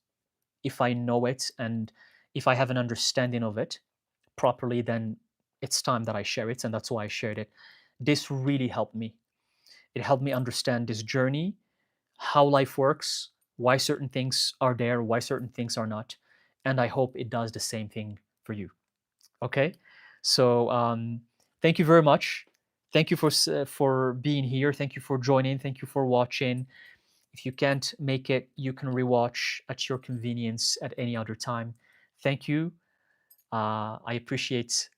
if I know it and if I have an understanding of it properly, then it's time that I share it, and that's why I shared it. This really helped me. It helped me understand this journey, how life works, why certain things are there, why certain things are not, and I hope it does the same thing for you. Okay, so thank you very much. Thank you for being here. Thank you for joining. Thank you for watching. If you can't make it, you can rewatch at your convenience at any other time. Thank you. I appreciate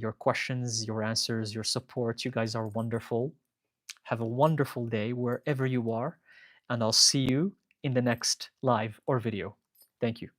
your questions, your answers, your support. You guys are wonderful. Have a wonderful day wherever you are, and I'll see you in the next live or video. Thank you.